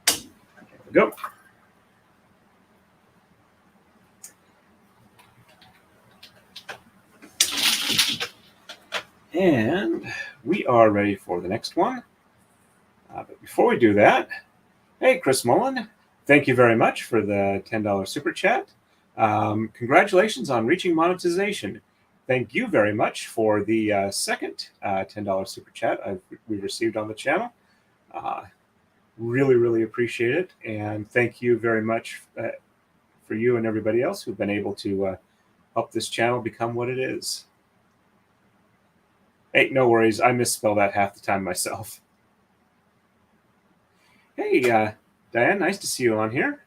There we go. And we are ready for the next one. But before we do that, hey, Chris Mullen, thank you very much for the $10 super chat. Congratulations on reaching monetization. Thank you very much for the second $10 super chat we received on the channel. Really, really appreciate it. And thank you very much for you and everybody else who've been able to help this channel become what it is. Hey, no worries. I misspell that half the time myself. Hey, Diane, nice to see you on here.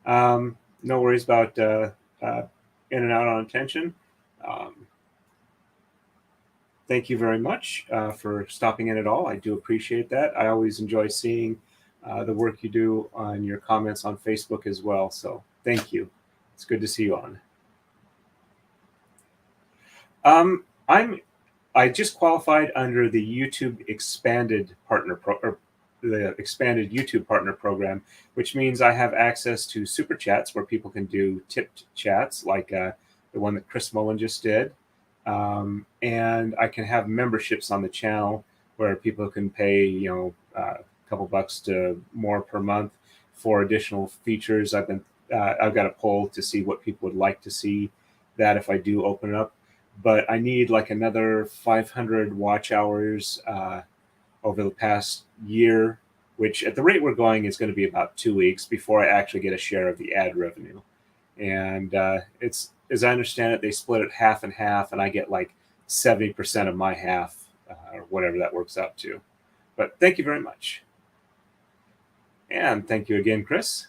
No worries about in and out on attention. Thank you very much for stopping in at all. I do appreciate that. I always enjoy seeing the work you do on your comments on Facebook as well. So thank you. It's good to see you on. I just qualified under the YouTube expanded partner the expanded YouTube partner program, which means I have access to super chats where people can do tipped chats like the one that Chris Mullen just did. And I can have memberships on the channel where people can pay, a couple bucks to more per month for additional features. I've got a poll to see what people would like to see that if I do open it up. But I need like another 500 watch hours over the past year, which at the rate we're going is going to be about 2 weeks before I actually get a share of the ad revenue. And it's, as I understand it, they split it half and half, and I get like 70% of my half, or whatever that works out to. But thank you very much. And thank you again, Chris.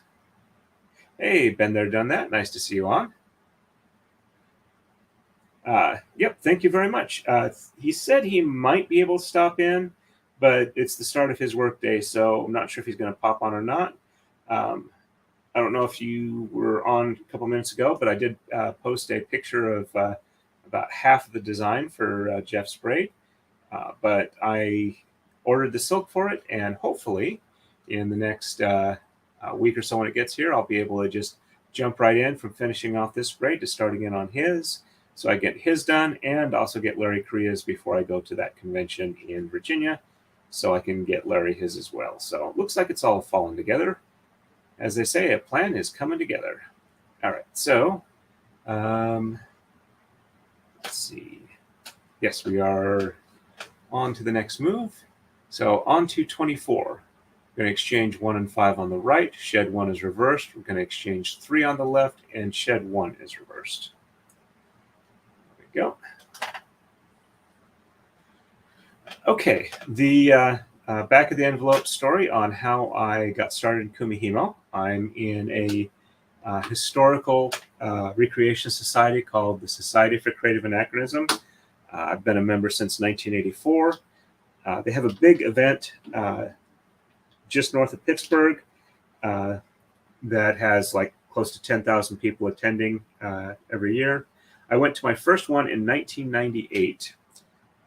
Hey, been there, done that. Nice to see you on. Yep, thank you very much. He said he might be able to stop in, but it's the start of his workday, so I'm not sure if he's going to pop on or not. I don't know if you were on a couple minutes ago, but I did post a picture of about half of the design for Jeff's braid. But I ordered the silk for it, and hopefully in the next week or so when it gets here, I'll be able to just jump right in from finishing off this braid to starting in on his. So I get his done and also get Larry Korea's before I go to that convention in Virginia, so I can get Larry his as well. So it looks like it's all falling together. As they say, a plan is coming together. All right, so Let's see. Yes, we are on to the next move. So on to 24. We're going to exchange 1 and 5 on the right. Shed 1 is reversed. We're going to exchange 3 on the left, and shed 1 is reversed. There we go. Okay, the back of the envelope story on how I got started in Kumihimo. I'm in a historical recreation society called the Society for Creative Anachronism. I've been a member since 1984. They have a big event just north of Pittsburgh that has like close to 10,000 people attending every year. I went to my first one in 1998.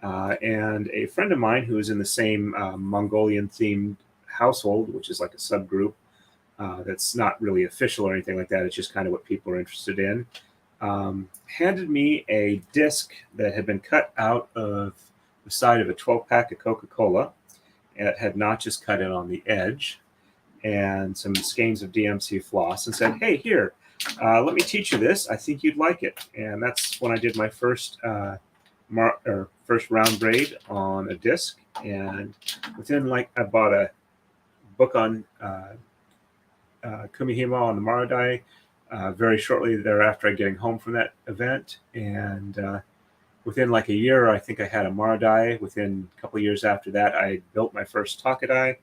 And a friend of mine who is in the same Mongolian-themed household, which is like a subgroup that's not really official or anything like that, it's just kind of what people are interested in, handed me a disc that had been cut out of the side of a 12-pack of Coca-Cola. It had notches cut in on the edge and some skeins of DMC floss, and said, hey, here, let me teach you this. I think you'd like it. And that's when I did my first round braid on a disc, and within I bought a book on Kumihimo on the Maradai very shortly thereafter getting home from that event, and within like a year I think I had a Maradai. Within a couple of years after that I built my first Taka-Dai,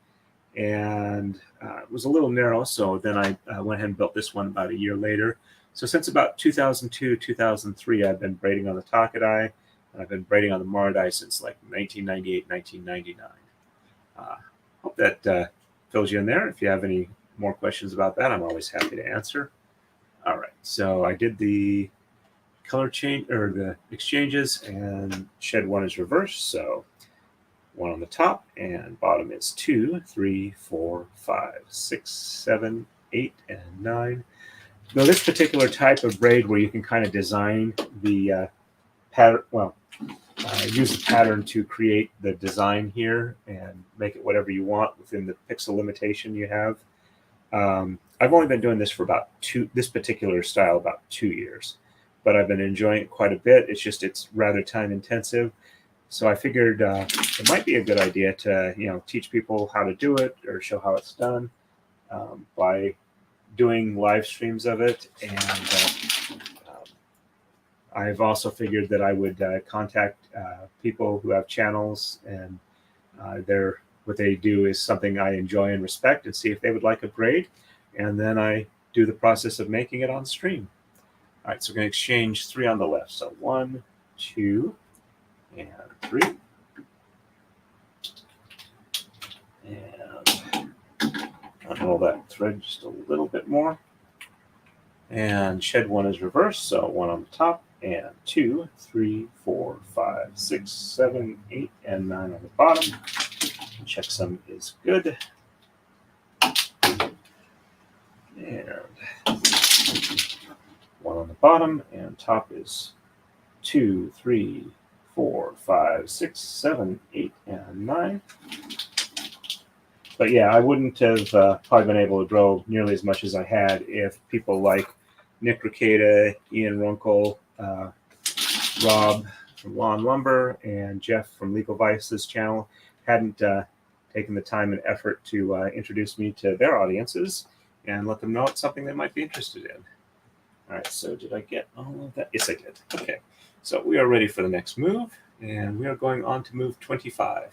and it was a little narrow, so then I went ahead and built this one about a year later. So since about 2002, 2003 I've been braiding on the Taka-Dai. I've been braiding on the Maradai since like 1998, 1999. Hope that fills you in there. If you have any more questions about that, I'm always happy to answer. All right, so I did the color change or the exchanges, and shed 1 is reversed. So 1 on the top, and bottom is 2, 3, 4, 5, 6, 7, 8, and 9. Now this particular type of braid where you can kind of design the pattern, use the pattern to create the design here and make it whatever you want within the pixel limitation you have. I've only been doing this for about this particular style about 2 years, but I've been enjoying it quite a bit. It's rather time intensive, so I figured it might be a good idea to teach people how to do it or show how it's done by doing live streams of it. And I've also figured that I would contact people who have channels, and what they do is something I enjoy and respect, and see if they would like a braid, and then I do the process of making it on stream. All right, so we're going to exchange 3 on the left. So 1, 2, and 3. And unroll that thread just a little bit more. And shed 1 is reversed, so 1 on the top, and 2, 3, 4, 5, 6, 7, 8, and 9 on the bottom. Checksum is good. And 1 on the bottom, and top is 2, 3, 4, 5, 6, 7, 8, and 9. But yeah, I wouldn't have probably been able to grow nearly as much as I had if people like Nick Ricada, Ian Runkle, Rob from Lawn Lumber, and Jeff from Legal Vice's channel hadn't taken the time and effort to introduce me to their audiences and let them know it's something they might be interested in. All right, so did I get all of that? Yes, I did. Okay, so we are ready for the next move, and we are going on to move 25.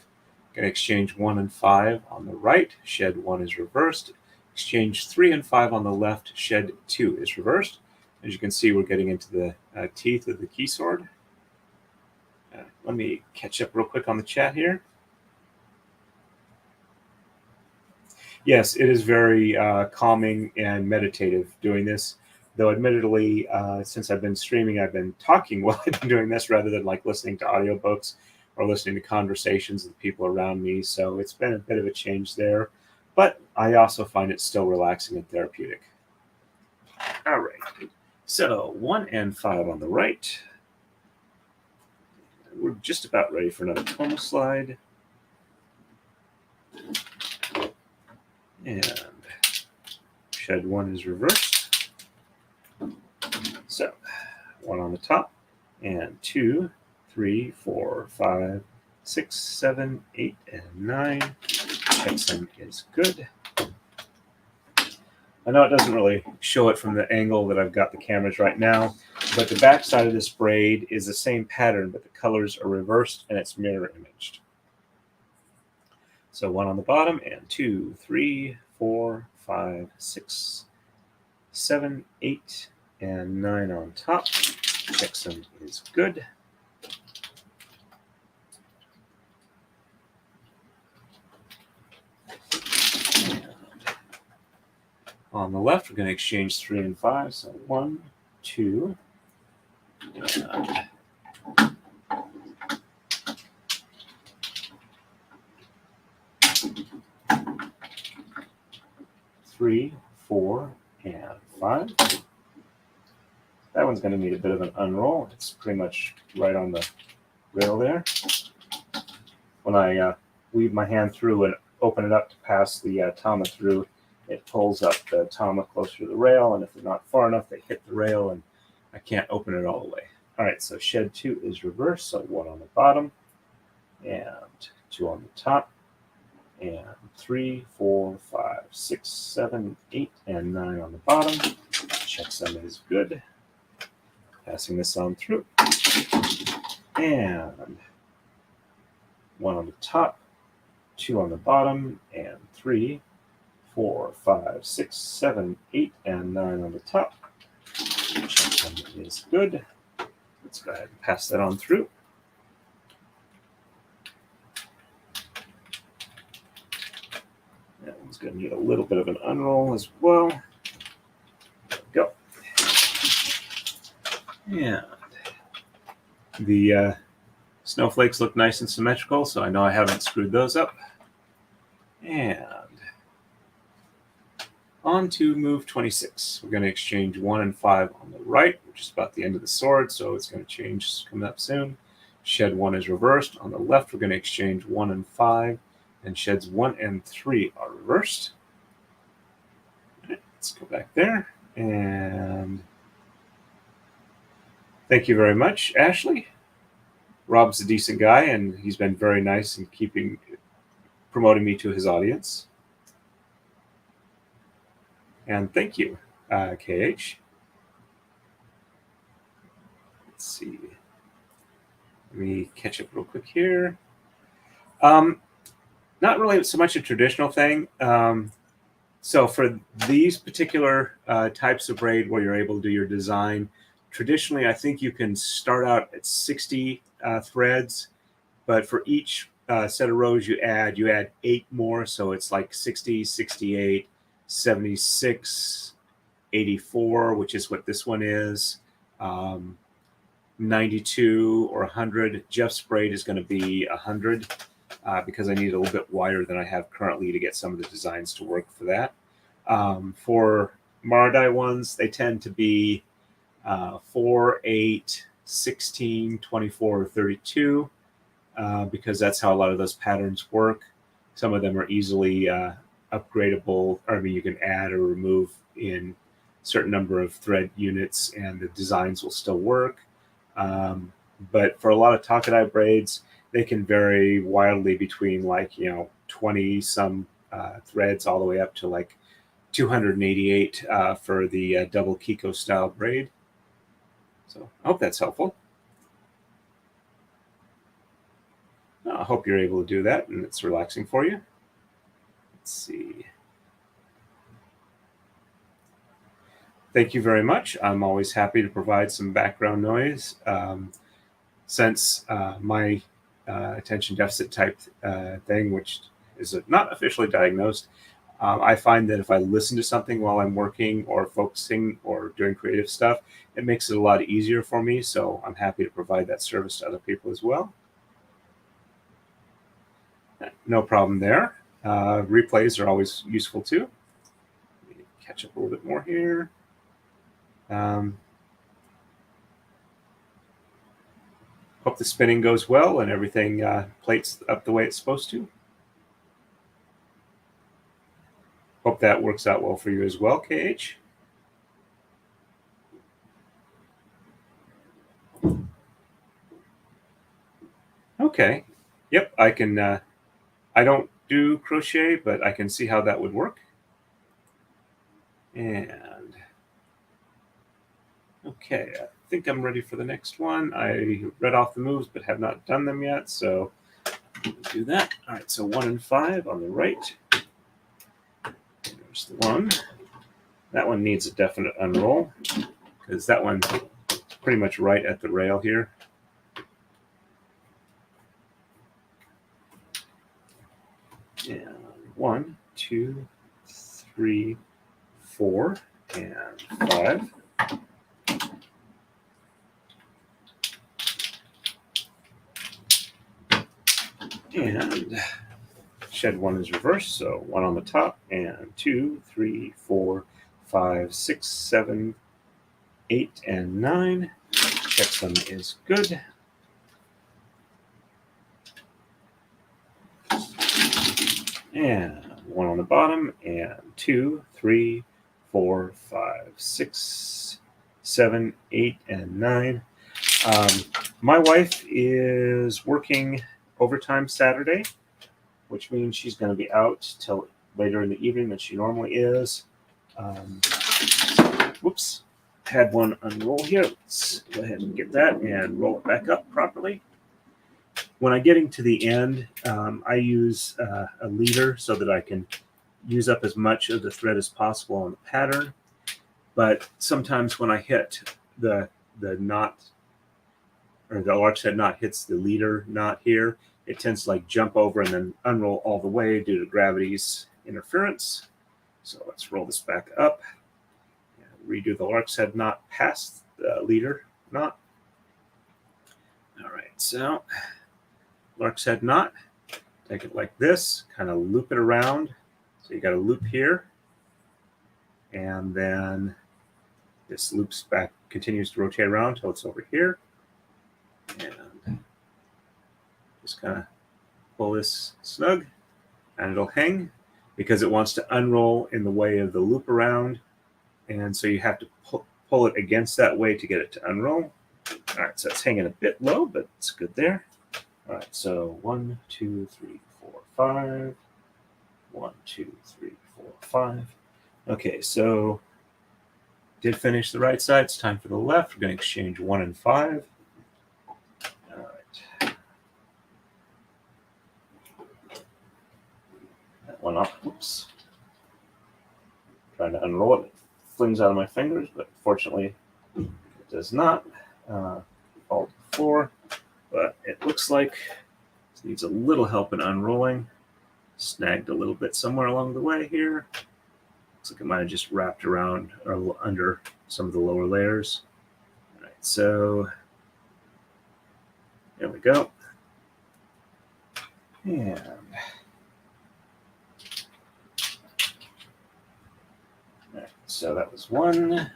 Going to exchange 1 and 5 on the right. Shed 1 is reversed. Exchange 3 and 5 on the left. Shed 2 is reversed. As you can see, we're getting into the teeth of the key sword. Let me catch up real quick on the chat here. Yes, it is very calming and meditative doing this. Though admittedly, since I've been streaming, I've been talking while I've been doing this rather than like listening to audiobooks or listening to conversations with people around me. So it's been a bit of a change there. But I also find it still relaxing and therapeutic. All right. So 1 and 5 on the right. We're just about ready for another tonal slide. And shed 1 is reversed. So one on the top, and 2, 3, 4, 5, 6, 7, 8, and 9. Checksum is good. I know it doesn't really show it from the angle that I've got the cameras right now, but the back side of this braid is the same pattern, but the colors are reversed and it's mirror imaged. So 1 on the bottom, and 2, 3, 4, 5, 6, 7, 8, and 9 on top. Checksum is good. On the left, we're going to exchange 3 and 5. So 1, 2, and 3, 4, and 5. That one's going to need a bit of an unroll. It's pretty much right on the rail there. When I weave my hand through and open it up to pass the tama through, it pulls up the tama closer to the rail, and if they're not far enough, they hit the rail, and I can't open it all the way. All right, so shed 2 is reversed, so 1 on the bottom, and 2 on the top, and 3, 4, 5, 6, 7, 8, and 9 on the bottom. Checksum is good. Passing this on through, and 1 on the top, 2 on the bottom, and 3, 4, 5, 6, 7, 8, and 9 on the top. Checksum is good. Let's go ahead and pass that on through. That one's going to need a little bit of an unroll as well. There we go. And the snowflakes look nice and symmetrical, so I know I haven't screwed those up. And on to move 26. We're going to exchange 1 and 5 on the right, which is about the end of the sword, so it's going to change coming up soon. Shed 1 is reversed. On the left, we're going to exchange 1 and 5, and sheds 1 and 3 are reversed. Right, let's go back there. And thank you very much, Ashley. Rob's a decent guy, and he's been very nice in promoting me to his audience. And thank you, KH. Let's see. Let me catch up real quick here. Not really so much a traditional thing. So for these particular types of braid where you're able to do your design, traditionally, I think you can start out at 60 threads, but for each set of rows you add 8 more. So it's like 60, 68, 76, 84, which is what this one is, 92 or 100. Jeff's braid is going to be 100 because I need a little bit wider than I have currently to get some of the designs to work for that. For Maradai ones, they tend to be 4, 8, 16, 24, or 32 because that's how a lot of those patterns work. Some of them are easily upgradable, or I mean, you can add or remove in a certain number of thread units and the designs will still work. But for a lot of Taka-Dai braids, they can vary wildly between 20 some threads all the way up to like 288 for the double Kiko style braid. So I hope that's helpful. I hope you're able to do that and it's relaxing for you. Let's see. Thank you very much. I'm always happy to provide some background noise. Since my attention deficit type thing, which is not officially diagnosed, I find that if I listen to something while I'm working or focusing or doing creative stuff, it makes it a lot easier for me. So I'm happy to provide that service to other people as well. No problem there. Replays are always useful too. Let me catch up a little bit more here. Hope the spinning goes well and everything plates up the way it's supposed to. Hope that works out well for you as well, KH. Okay. Yep, I can, I don't do crochet, but I can see how that would work. And okay, I think I'm ready for the next one. I read off the moves, but have not done them yet, so do that. All right, so 1 and 5 on the right. There's the one. That one needs a definite unroll because that one's pretty much right at the rail here. And 1, 2, 3, 4, and 5. And shed 1 is reversed, so 1 on the top, and 2, 3, 4, 5, 6, 7, 8, and 9. Checksum is good. And 1 on the bottom, and 2, 3, 4, 5, 6, 7, 8, and 9. My wife is working overtime Saturday, which means she's going to be out till later in the evening than she normally is. Whoops, had one unroll here. Let's go ahead and get that and roll it back up properly. When I'm getting to the end, I use a leader so that I can use up as much of the thread as possible on the pattern. But sometimes when I hit the knot, or the lark's head knot hits the leader knot here, it tends to like jump over and then unroll all the way due to gravity's interference. So let's roll this back up and redo the lark's head knot past the leader knot. All right, so lark's head knot, take it like this, kind of loop it around. So you got a loop here, and then this loops back, continues to rotate around until it's over here. And just kind of pull this snug, and it'll hang because it wants to unroll in the way of the loop around. And so you have to pull it against that way to get it to unroll. All right, so it's hanging a bit low, but it's good there. All right, so 1, 2, 3, 4, 5. 1, 2, 3, 4, 5. Okay, so did finish the right side. It's time for the left. We're going to exchange 1 and 5. All right. That one off. Oops. Trying to unroll it. It flings out of my fingers, but fortunately it does not. Fall to the floor. But it looks like it needs a little help in unrolling. Snagged a little bit somewhere along the way here. Looks like it might have just wrapped around or under some of the lower layers. All right, so there we go. And all right, so that was 1,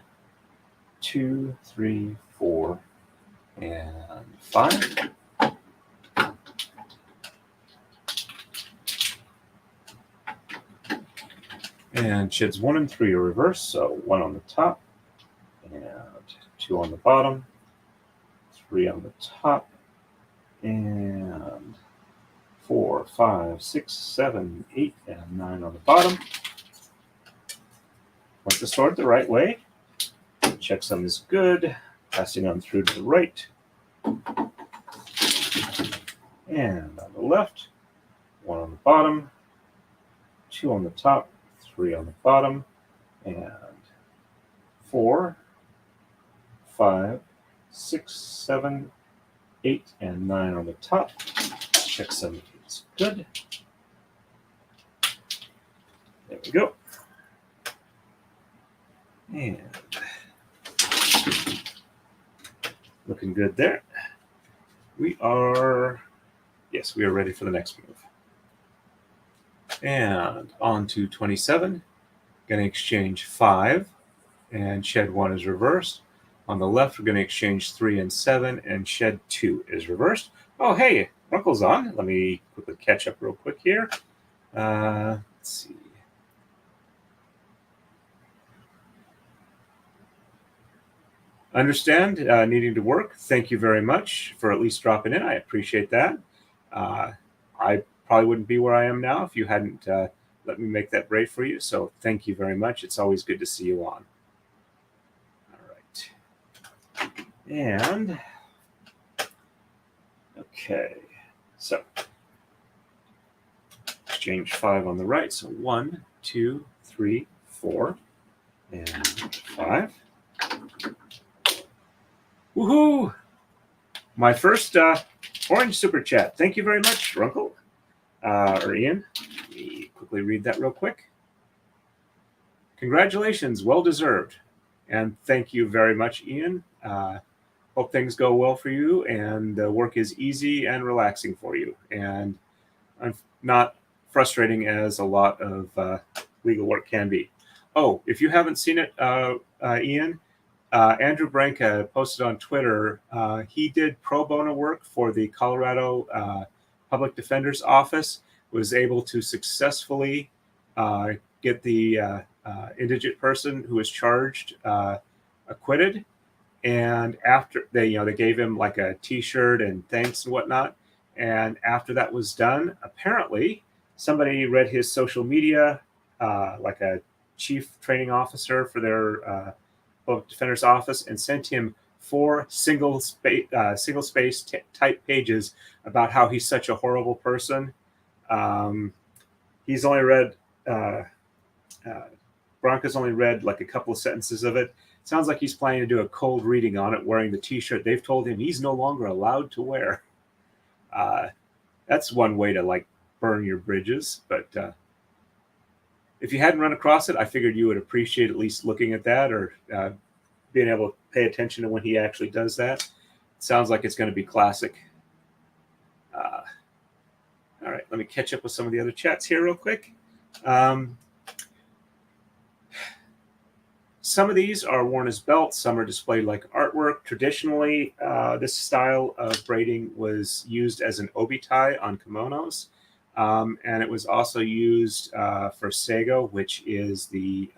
2, 3, 4, and 5. And sheds 1 and 3 are reversed, so 1 on the top, and 2 on the bottom, 3 on the top, and 4, 5, 6, 7, 8, and 9 on the bottom. Point the sword the right way. Checksum is good. Passing on through to the right. And on the left, 1 on the bottom, 2 on the top, 3 on the bottom, and 4, 5, 6, 7, 8, and 9 on the top. Checksum is good. There we go. And looking good there. We are ready for the next move. And on to 27. Going to exchange 5, and shed 1 is reversed. On the left, we're going to exchange 3 and 7, and shed 2 is reversed. Oh, hey, Runkle's on. Let me quickly catch up real quick here. Let's see. Understand needing to work. Thank you very much for at least dropping in. I appreciate that. I probably wouldn't be where I am now if you hadn't let me make that braid for you. So thank you very much. It's always good to see you on. All right. And okay, so exchange 5 on the right. So 1, 2, 3, 4, and 5. Woohoo! My first orange super chat. Thank you very much, Runkle. Or Ian. Let me quickly read that real quick. Congratulations, well deserved. And thank you very much, Ian. Hope things go well for you and the work is easy and relaxing for you. And not frustrating as a lot of legal work can be. Oh, if you haven't seen it, Ian, Andrew Branca posted on Twitter, he did pro bono work for the Colorado Public Defender's Office, was able to successfully get the indigent person who was charged acquitted. And after they gave him like a T-shirt and thanks and whatnot. And after that was done, apparently somebody read his social media, like a chief training officer for their Public Defender's Office, and sent him 4 single space type pages about how he's such a horrible person. He's only read Bronca's only read like a couple of sentences of it. Sounds like he's planning to do a cold reading on it, wearing the T-shirt they've told him he's no longer allowed to wear. That's one way to like burn your bridges. But if you hadn't run across it, I figured you would appreciate at least looking at that or being able to pay attention to when he actually does that. It sounds like it's going to be classic. All right, let me catch up with some of the other chats here real quick. Some of these are worn as belts. Some are displayed like artwork. Traditionally, this style of braiding was used as an obi tie on kimonos. And it was also used for seigo, which is the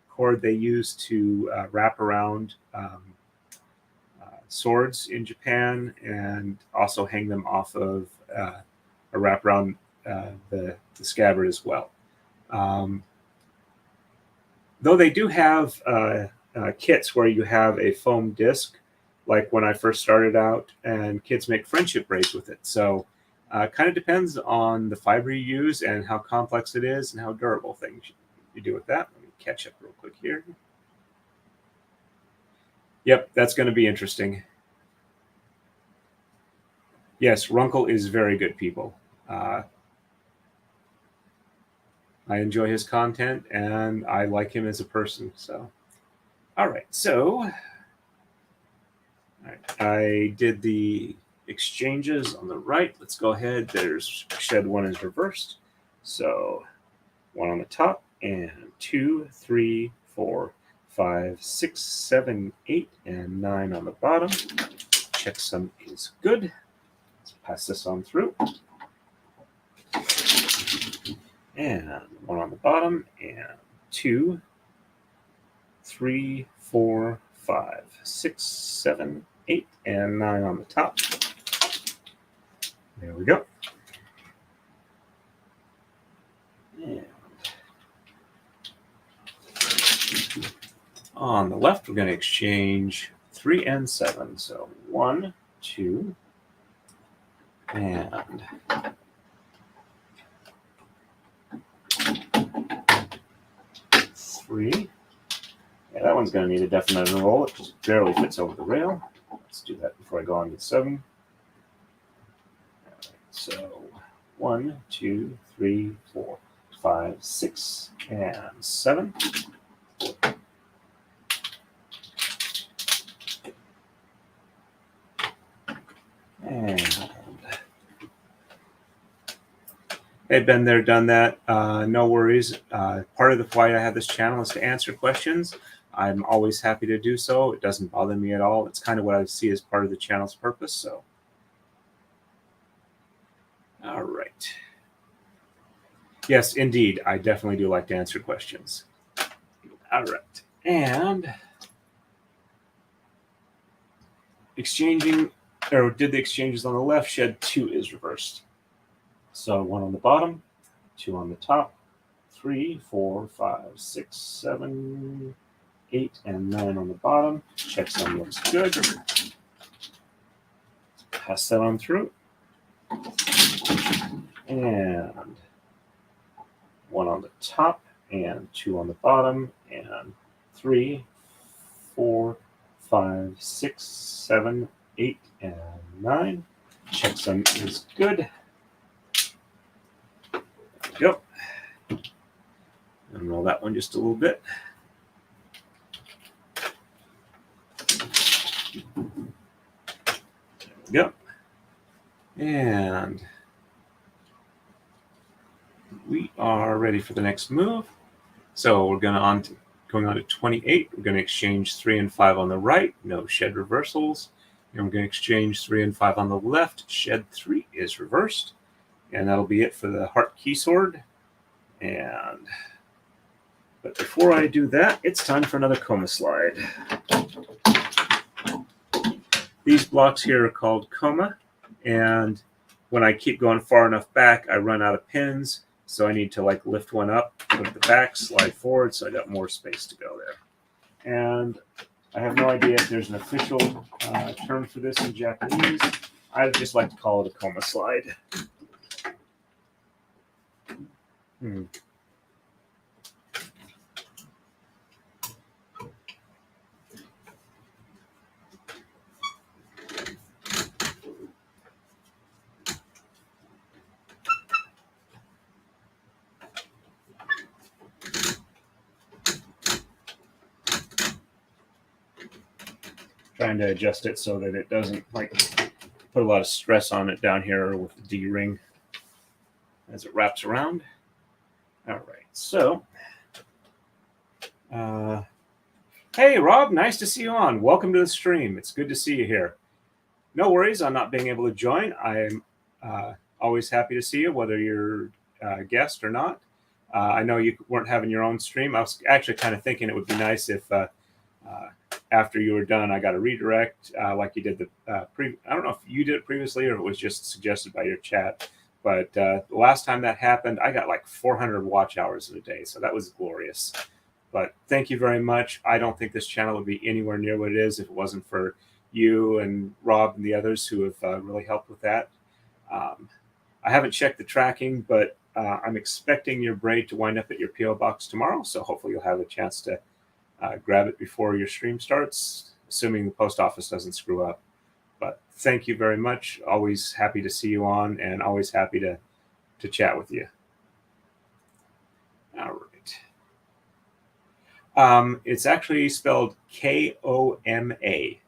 cord they use to wrap around swords in Japan and also hang them off of or wrap around the scabbard as well. Though they do have kits where you have a foam disc, like when I first started out, and kids make friendship braids with it. So kind of depends on the fiber you use and how complex it is and how durable things you do with that. Let me catch up real quick here. Yep, that's going to be interesting. Yes, Runkle is very good, people. I enjoy his content, and I like him as a person. So, all right. So, all right, I did the exchanges on the right. Let's go ahead. There's shed 1 is reversed. So 1 on the top and 2, 3, 4, 5, 6, 7, 8, and 9 on the bottom. Checksum is good. Let's pass this on through. And 1 on the bottom, and 2, 3, 4, 5, 6, 7, 8, and 9 on the top. There we go. And on the left, we're going to exchange 3 and 7. So 1, 2, and 3. Yeah, that one's going to need a definite roll. It just barely fits over the rail. Let's do that before I go on to 7. All right, so 1, 2, 3, 4, 5, 6, and 7. And I've been there, done that. No worries. Part of the why I have this channel is to answer questions. I'm always happy to do so. It doesn't bother me at all. It's kind of what I see as part of the channel's purpose. So, all right. Yes, indeed. I definitely do like to answer questions. All right. And exchanging or did the exchanges on the left, shed 2 is reversed. So 1 on the bottom, 2 on the top, 3, 4, 5, 6, 7, 8, and 9 on the bottom. Checksum looks good. Pass that on through. And 1 on the top, and 2 on the bottom, and 3, 4, 5, 6, 7, 8, and 9. Checksum is good. There we go. And roll that one just a little bit. There we go. And we are ready for the next move. So we're going on to 28. We're going to exchange 3 and 5 on the right, no shed reversals. And we're going to exchange 3 and 5 on the left. Shed 3 is reversed. And that'll be it for the heart key sword. But before I do that, it's time for another Koma slide. These blocks here are called Koma, and when I keep going far enough back, I run out of pins, so I need to like lift one up, put it back, slide forward, so I got more space to go there. And I have no idea if there's an official term for this in Japanese. I just like to call it a Koma slide. Trying to adjust it so that it doesn't like put a lot of stress on it down here with the D-ring as it wraps around. All right, so hey Rob, nice to see you on. Welcome to the stream. It's good to see you here. No worries on not being able to join. I'm always happy to see you, whether you're a guest or not. I know you weren't having your own stream. I was actually kind of thinking it would be nice if after you were done, I got a redirect like you did I don't know if you did it previously or it was just suggested by your chat. But the last time that happened, I got like 400 watch hours in a day. So that was glorious. But thank you very much. I don't think this channel would be anywhere near what it is if it wasn't for you and Rob and the others who have really helped with that. I haven't checked the tracking, but I'm expecting your braid to wind up at your PO box tomorrow. So hopefully you'll have a chance to grab it before your stream starts, assuming the post office doesn't screw up. But thank you very much. Always happy to see you on and always happy to chat with you. All right. It's actually spelled K-O-M-A.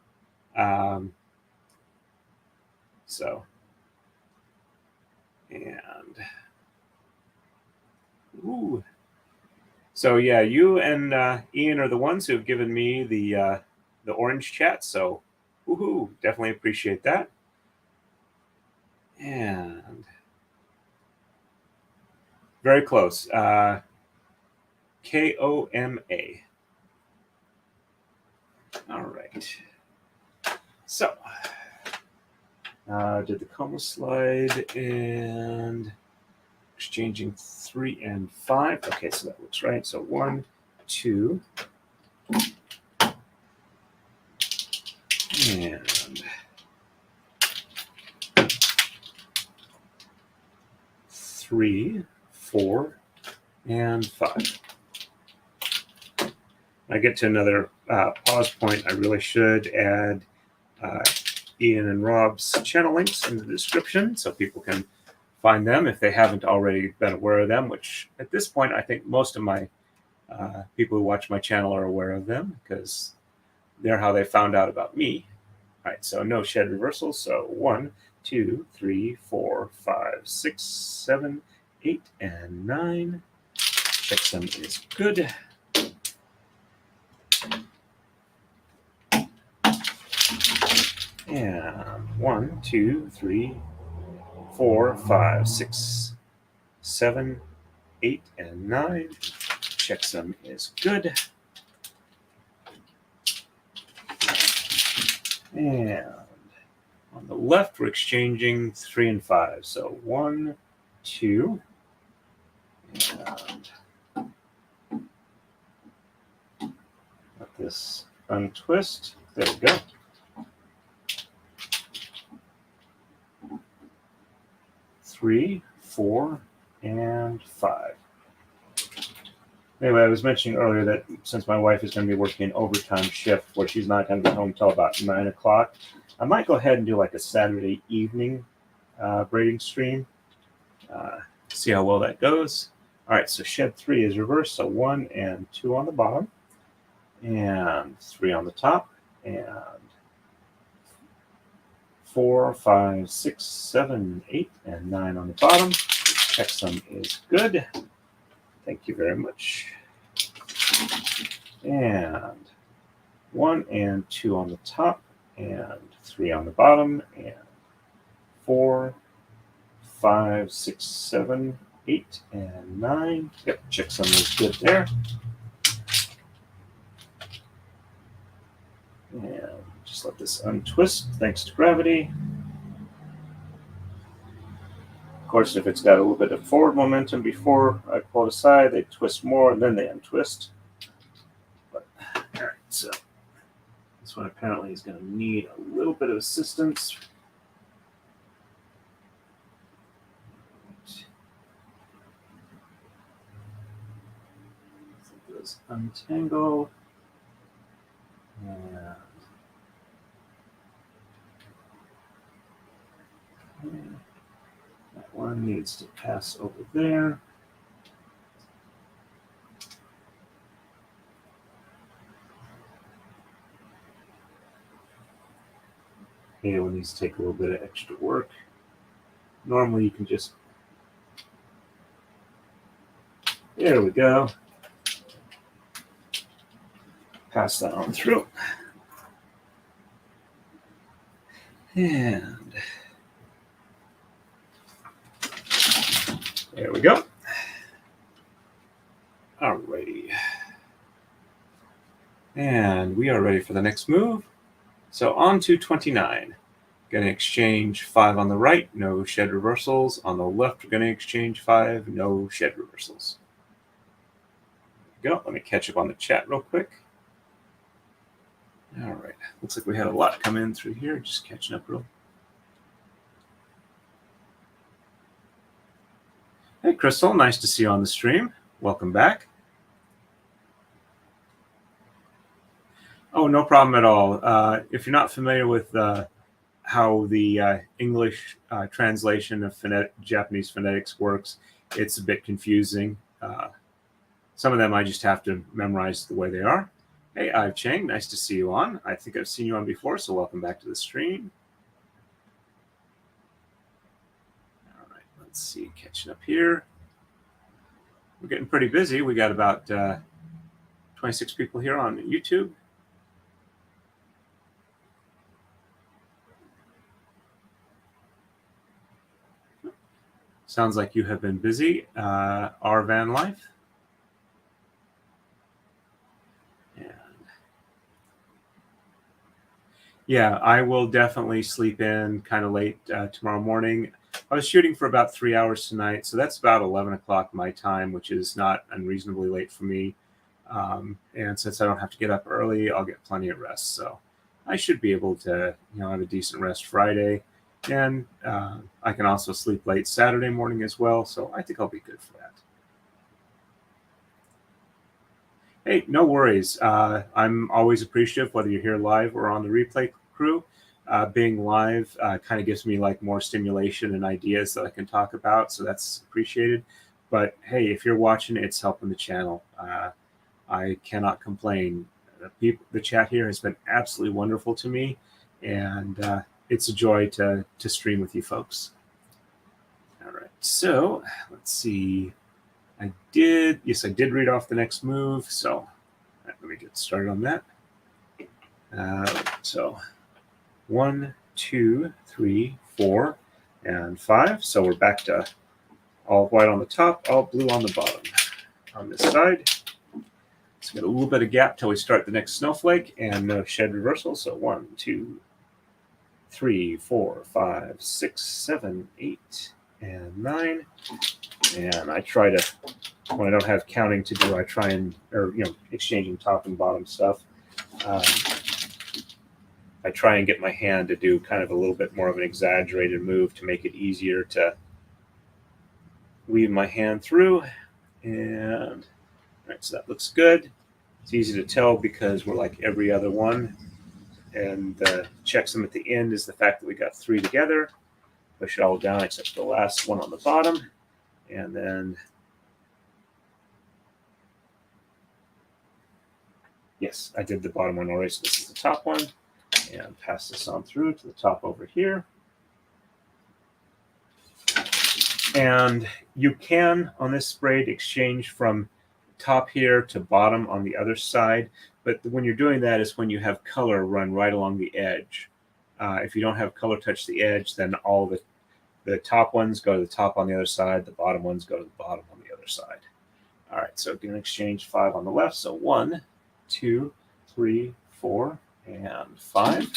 So yeah, you and Ian are the ones who have given me the orange chat. So woohoo, definitely appreciate that. And very close. K-O-M-A. All right. So did the Koma slide and exchanging 3 and 5. Okay, so that looks right. So 1, 2, and 3, 4, and 5. When I get to another pause point, I really should add Ian and Rob's channel links in the description so people can find them if they haven't already been aware of them, which at this point, I think most of my people who watch my channel are aware of them because they're how they found out about me. All right, so no shed reversals. So 1, 2, 3, 4, 5, 6, 7, 8, and 9. Checksum is good. And 1, 2, 3, 4, 5, 6, 7, 8, and 9. Checksum is good. And On the left, we're exchanging 3 and 5. So 1, 2, and let this untwist. There we go. Three, 4, and 5. Anyway, I was mentioning earlier that since my wife is going to be working an overtime shift where she's not going to be home until about 9 o'clock, I might go ahead and do like a Saturday evening braiding stream. See how well that goes. All right, so shed 3 is reversed. So 1 and 2 on the bottom, and 3 on the top, and 4, 5, 6, 7, 8, and 9 on the bottom. Checksum is good. Thank you very much. And 1 and 2 on the top, and 3 on the bottom, and 4, 5, 6, 7, 8, and 9. Yep, checksum is good there. And just let this untwist thanks to gravity. Of course, if it's got a little bit of forward momentum before I pull it aside, they twist more and then they untwist. But, all right, so this one apparently is going to need a little bit of assistance. So those untangle. And that one needs to pass over there. It needs to take a little bit of extra work. Normally you can just, there we go. Pass that on through. And there we go. Alrighty. And we are ready for the next move. So on to 29. Going to exchange 5 on the right, no shed reversals. On the left, we're going to exchange 5, no shed reversals. There we go. Let me catch up on the chat real quick. All right. Looks like we had a lot come in through here. Just catching up real. Hey, Crystal. Nice to see you on the stream. Welcome back. Oh, no problem at all. If you're not familiar with how the English translation of Japanese phonetics works, it's a bit confusing. Some of them I just have to memorize the way they are. Hey, Ive Chang, nice to see you on. I think I've seen you on before, so welcome back to the stream. All right, let's see, catching up here. We're getting pretty busy. We got about 26 people here on YouTube. Sounds like you have been busy. R Van Life. And yeah, I will definitely sleep in kind of late tomorrow morning. I was shooting for about 3 hours tonight, so that's about 11 o'clock my time, which is not unreasonably late for me. And since I don't have to get up early, I'll get plenty of rest. So I should be able to, have a decent rest Friday. And I can also sleep late Saturday morning as well. So I think I'll be good for that. Hey, no worries. I'm always appreciative whether you're here live or on the replay crew. Being live kind of gives me like more stimulation and ideas that I can talk about. So that's appreciated. But hey, if you're watching, it's helping the channel. I cannot complain. The chat here has been absolutely wonderful to me. And it's a joy to stream with you folks. All right, so let's see. I did read off the next move. So let me get started on that. So 1, 2, 3, 4, and 5. So we're back to all white on the top, all blue on the bottom. On this side, let's get a little bit of gap till we start the next snowflake and no shed reversal. So 1, 2, 3, 4, 5, 6, 7, 8, and 9. And I try to, when I don't have counting to do, I try and, or exchanging top and bottom stuff. I try and get my hand to do kind of a little bit more of an exaggerated move to make it easier to weave my hand through. And all right, so that looks good. It's easy to tell because we're like every other one. And the checksum at the end is the fact that we got 3 together. Push it all down except the last one on the bottom. And then, yes, I did the bottom one already, so this is the top one. And pass this on through to the top over here. And you can, on this braid, exchange from top here to bottom on the other side. But when you're doing that is when you have color run right along the edge. If you don't have color touch the edge, then all the top ones go to the top on the other side. The bottom ones go to the bottom on the other side. All right, so going to exchange 5 on the left. So 1, 2, 3, 4, and 5.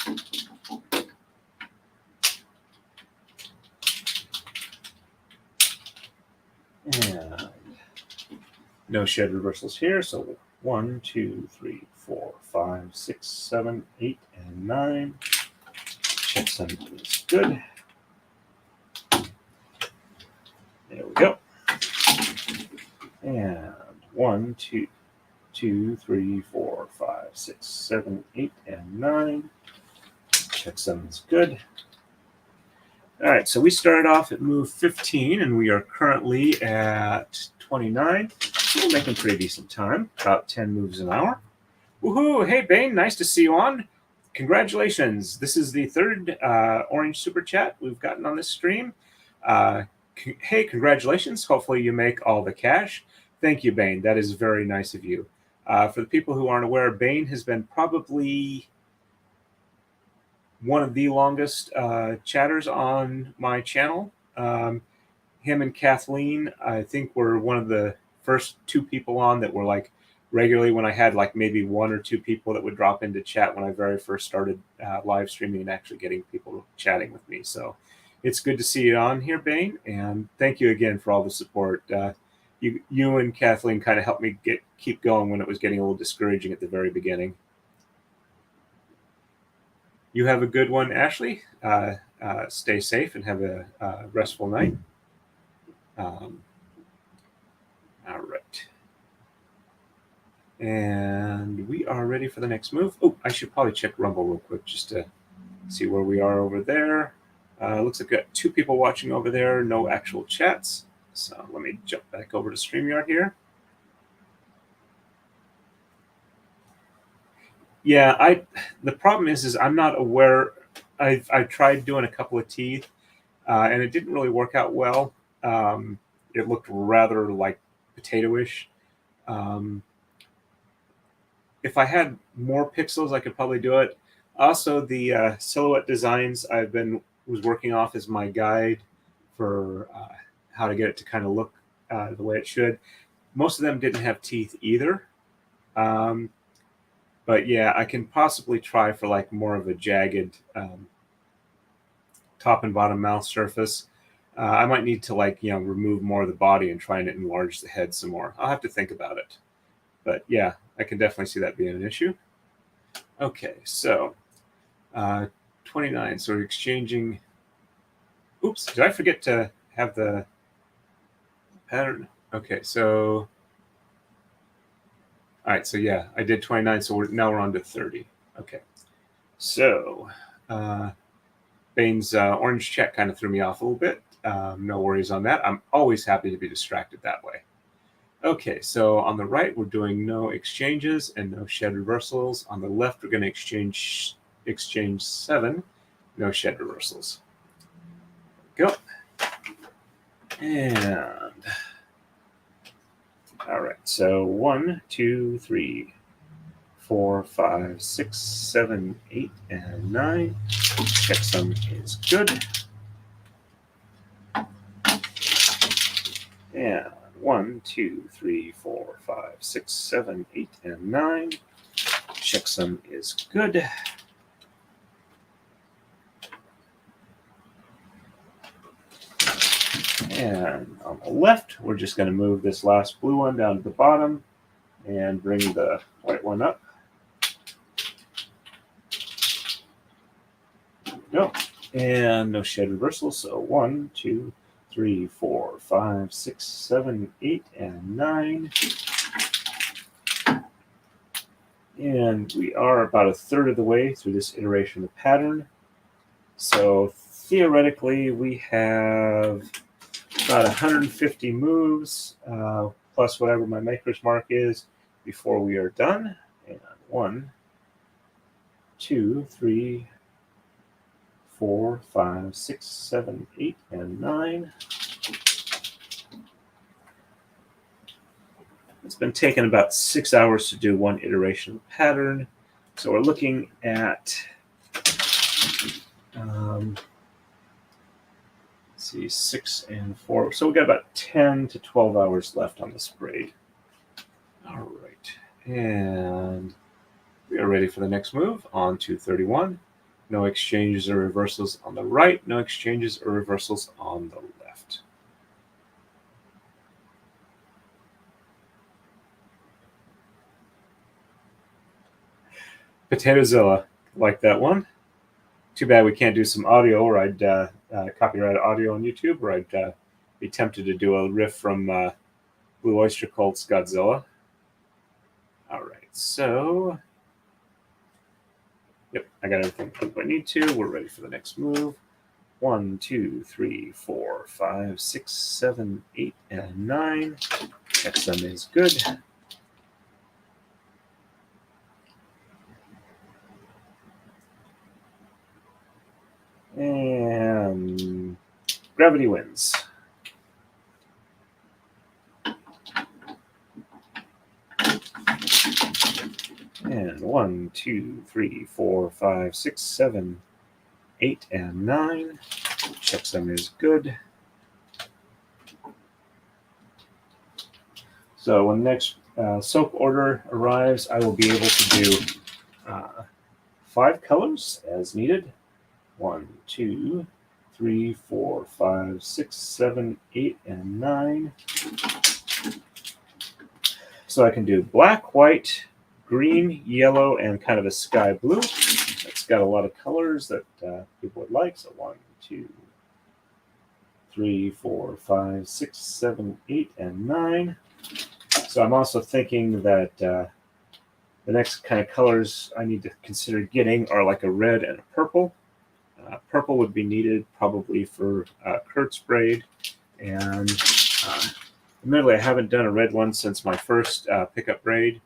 And no shed reversals here. So 1, 2, 3, 4, 5, 6, 7, 8, and 9. Checksum is good. There we go. And 1, 2, 2, 3, 4, 5, 6, 7, 8, and 9. Checksum is good. All right, so we started off at move 15, and we are currently at 29. We're making pretty decent time, about 10 moves an hour. Woohoo! Hey, Bane, nice to see you on. Congratulations. This is the 3rd Orange Super Chat we've gotten on this stream. Hey, congratulations. Hopefully you make all the cash. Thank you, Bane. That is very nice of you. For the people who aren't aware, Bane has been probably one of the longest chatters on my channel. Him and Kathleen, I think, were one of the first 2 people on that were like regularly when I had like maybe 1 or 2 people that would drop into chat when I very first started live streaming and actually getting people chatting with me. So it's good to see you on here, Bane, and thank you again for all the support. You and Kathleen kind of helped me keep going when it was getting a little discouraging at the very beginning. You have a good one, Ashley. Stay safe and have a restful night. All right. And we are ready for the next move. Oh, I should probably check Rumble real quick just to see where we are over there. Looks like we've got 2 people watching over there, no actual chats. So let me jump back over to StreamYard here. Yeah, the problem is I'm not aware. I've tried doing a couple of teeth, and it didn't really work out well. It looked rather like potato-ish. If I had more pixels, I could probably do it. Also, the silhouette designs was working off as my guide for how to get it to kind of look the way it should. Most of them didn't have teeth either. But yeah, I can possibly try for like more of a jagged top and bottom mouth surface. I might need to remove more of the body and try and enlarge the head some more. I'll have to think about it. But yeah, I can definitely see that being an issue. Okay, so 29. So we're exchanging. Oops, did I forget to have the pattern? Okay, so. All right, so yeah, I did 29, so now we're on to 30. Okay, so Bane's orange check kind of threw me off a little bit. No worries on that. I'm always happy to be distracted that way. Okay, so on the right, we're doing no exchanges and no shed reversals. On the left, we're going to exchange 7, no shed reversals. Go. And all right, so 1, 2, 3, 4, 5, 6, 7, 8, and 9. Checksum is good. And 1, 2, 3, 4, 5, 6, 7, 8, and 9. Checksum is good. And on the left, we're just going to move this last blue one down to the bottom and bring the white one up. No, and no shed reversal. So 1, 2, 3, 4, 5, 6, 7, 8, and 9. And we are about a third of the way through this iteration of the pattern. So theoretically, we have about 150 moves, plus whatever my maker's mark is, before we are done. And 1, 2, 3, 4, 5, 6, 7, 8, and 9. It's been taking about 6 hours to do one iteration of the pattern. So we're looking at, let's see, 6 and 4. So we got about 10 to 12 hours left on this braid. All right. And we are ready for the next move on 231. No exchanges or reversals on the right. No exchanges or reversals on the left. Potatoezilla, like that one. Too bad we can't do some audio, or I'd copyright audio on YouTube, or I'd be tempted to do a riff from Blue Oyster Cult's Godzilla. All right, so yep, I got everything I need to. We're ready for the next move. 1, 2, 3, 4, 5, 6, 7, 8, and 9. Cutsom is good. And gravity wins. And 1, 2, 3, 4, 5, 6, 7, 8, and 9. Cutsom is good. So when the next soap order arrives, I will be able to do 5 colors as needed. 1, 2, 3, 4, 5, 6, 7, 8, and 9. So I can do black, white, green, yellow, and kind of a sky blue. It's got a lot of colors that people would like. So 1, 2, 3, 4, 5, 6, 7, 8, and 9. So I'm also thinking that the next kind of colors I need to consider getting are like a red and a purple. Purple would be needed probably for Kurt's braid. And admittedly, I haven't done a red one since my first pickup braid,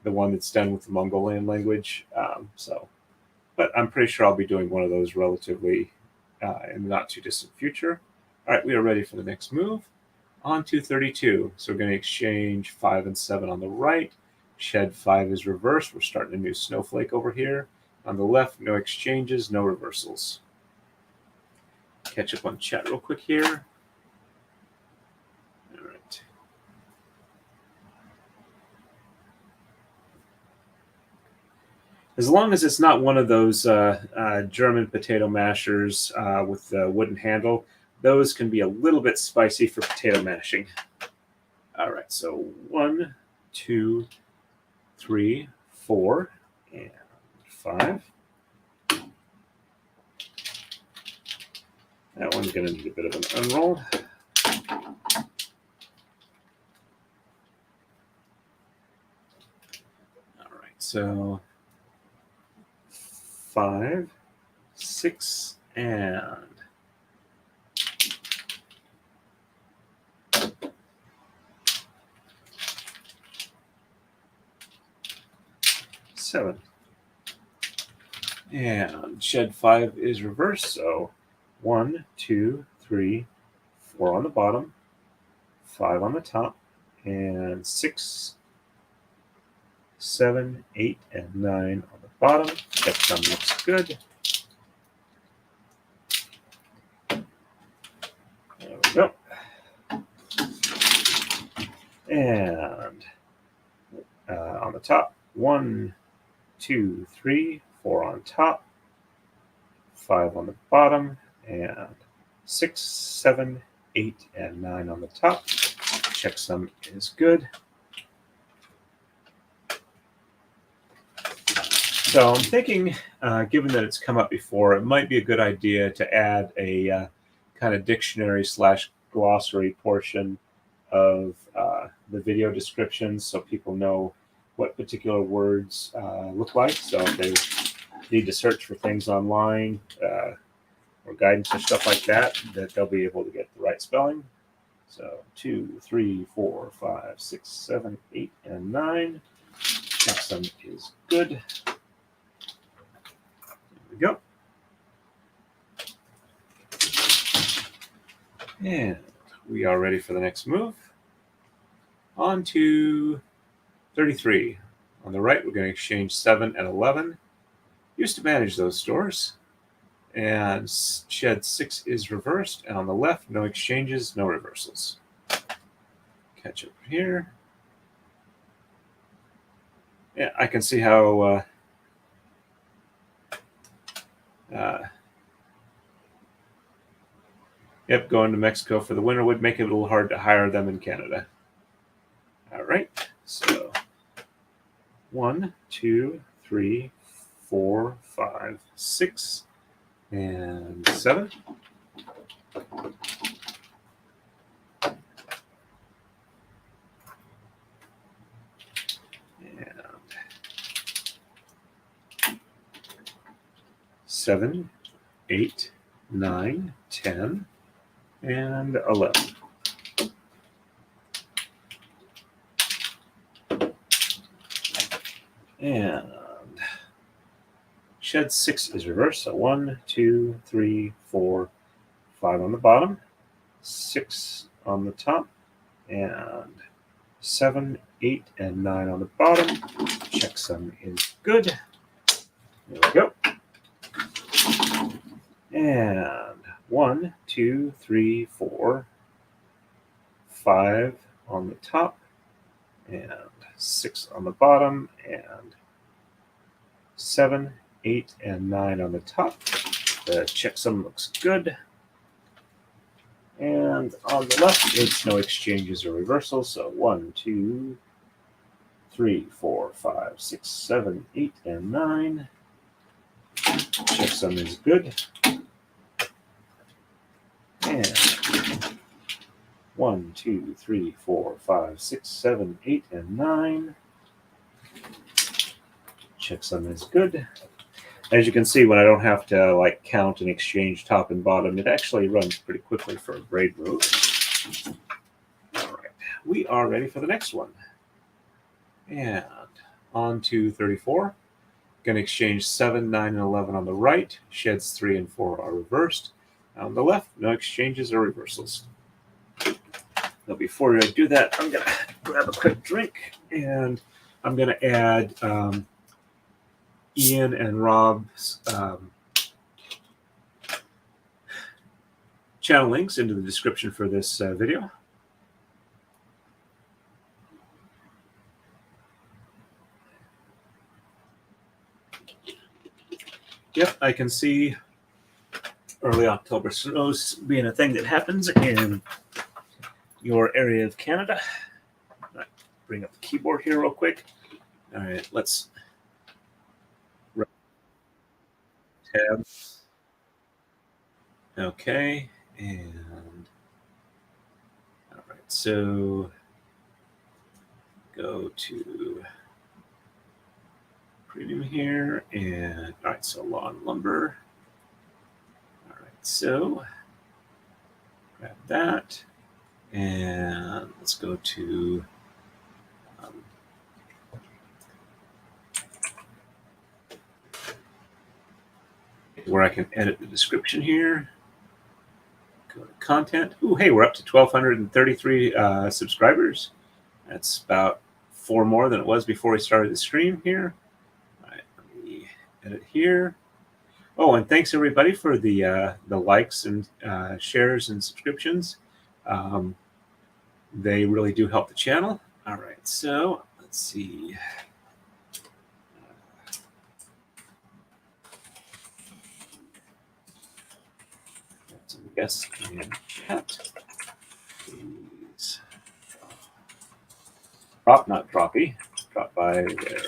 the one that's done with the Mongolian language. But I'm pretty sure I'll be doing one of those relatively in the not too distant future. All right, we are ready for the next move. On 232. So we're going to exchange 5 and 7 on the right. Shed 5 is reversed. We're starting a new snowflake over here. On the left, no exchanges, no reversals. Catch up on chat real quick here. All right. As long as it's not one of those German potato mashers with the wooden handle, those can be a little bit spicy for potato mashing. All right, so 1, 2, 3, 4, and 5. That one's going to need a bit of an unroll. All right, so 5, 6, and 7. And shed 5 is reversed, so 1, 2, 3, 4 on the bottom, 5 on the top, and 6, 7, 8, and 9 on the bottom. That sum looks good. There we go. And on the top, 1, 2, 3, 4 on top, 5 on the bottom, and 6, 7, 8, and 9 on the top. Checksum is good. So I'm thinking, given that it's come up before, it might be a good idea to add a kind of dictionary / glossary portion of the video descriptions so people know what particular words look like. So if they need to search for things online or guidance or stuff like that, that they'll be able to get the right spelling. So 2, 3, 4, 5, 6, 7, 8, and 9. Checksum is good. There we go. And we are ready for the next move. On to 33. On the right, we're going to exchange 7 and 11. Used to manage those stores. And shed 6 is reversed. And on the left, no exchanges, no reversals. Catch up here. Yeah, I can see how yep, going to Mexico for the winter would make it a little hard to hire them in Canada. All right, so 1, 2, 3, 4, 5, 6, and 7. And 7, 8, 9, 10, and 11. And shed 6 is reversed. So 1, 2, 3, 4, 5 on the bottom, 6 on the top, and 7, 8, and 9 on the bottom. Checksum is good. There we go. And 1, 2, 3, 4, 5 on the top, and 6 on the bottom, and 7, 8, and 9 on the top. The checksum looks good. And on the left, it's no exchanges or reversals. So 1, 2, 3, 4, 5, 6, 7, 8, and 9. Checksum is good. And 1, 2, 3, 4, 5, 6, 7, 8, and 9. Checksum is good. As you can see, when I don't have to like count and exchange top and bottom, it actually runs pretty quickly for a braid move. All right, we are ready for the next one. And on to 34. Going to exchange 7, 9, and 11 on the right. Sheds 3 and 4 are reversed. On the left, no exchanges or reversals. Now, before I do that, I'm going to grab a quick drink, and I'm going to add Ian and Rob's channel links into the description for this video. Yep, I can see early October snows being a thing that happens in your area of Canada. Right, bring up the keyboard here real quick. All right, let's tab. Okay, and all right, so go to premium here, and all right, so lawn lumber. All right, so grab that, and let's go to where I can edit the description here. Go to content. Ooh, hey, we're up to 1,233 subscribers. That's about 4 more than it was before we started the stream here. All right, let me edit here. Oh, and thanks everybody for the likes and shares and subscriptions. They really do help the channel. All right, so let's see. Some guests in chat. Please drop, not droppy. Drop by their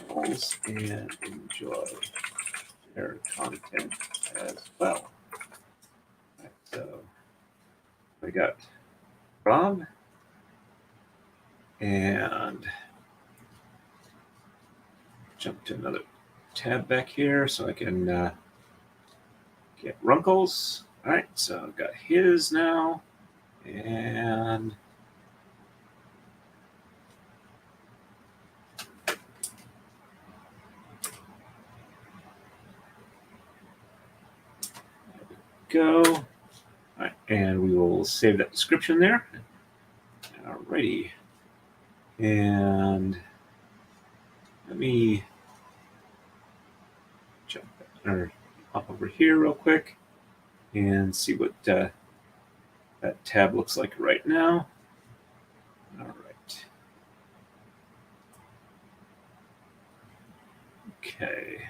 channels and enjoy their content as well. Right, so we got Rob and jump to another tab back here so I can get Runkles. All right, so I've got his now, and go. All right, and we will save that description there. Alrighty, and let me jump or hop over here real quick and see what that tab looks like right now. All right. Okay.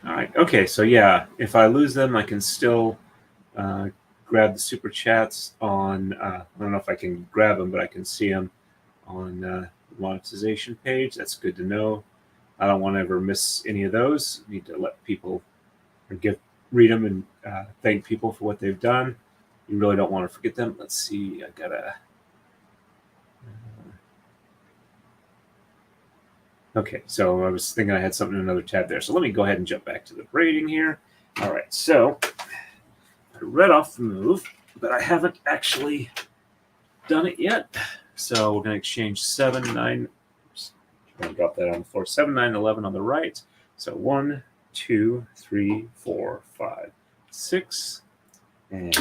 All right. Okay. So yeah, if I lose them, I can still grab the super chats on. I don't know if I can grab them, but I can see them on the monetization page. That's good to know. I don't want to ever miss any of those. I need to let people read them and thank people for what they've done. You really don't want to forget them. Let's see. I gotta. Okay, so I was thinking I had something in another tab there. So let me go ahead and jump back to the braiding here. All right, so I read off the move, but I haven't actually done it yet. So we're going to exchange 7, 9. I'm going to drop that on the floor. 7, 9, 11 on the right. So 1, 2, 3, 4, 5, 6, and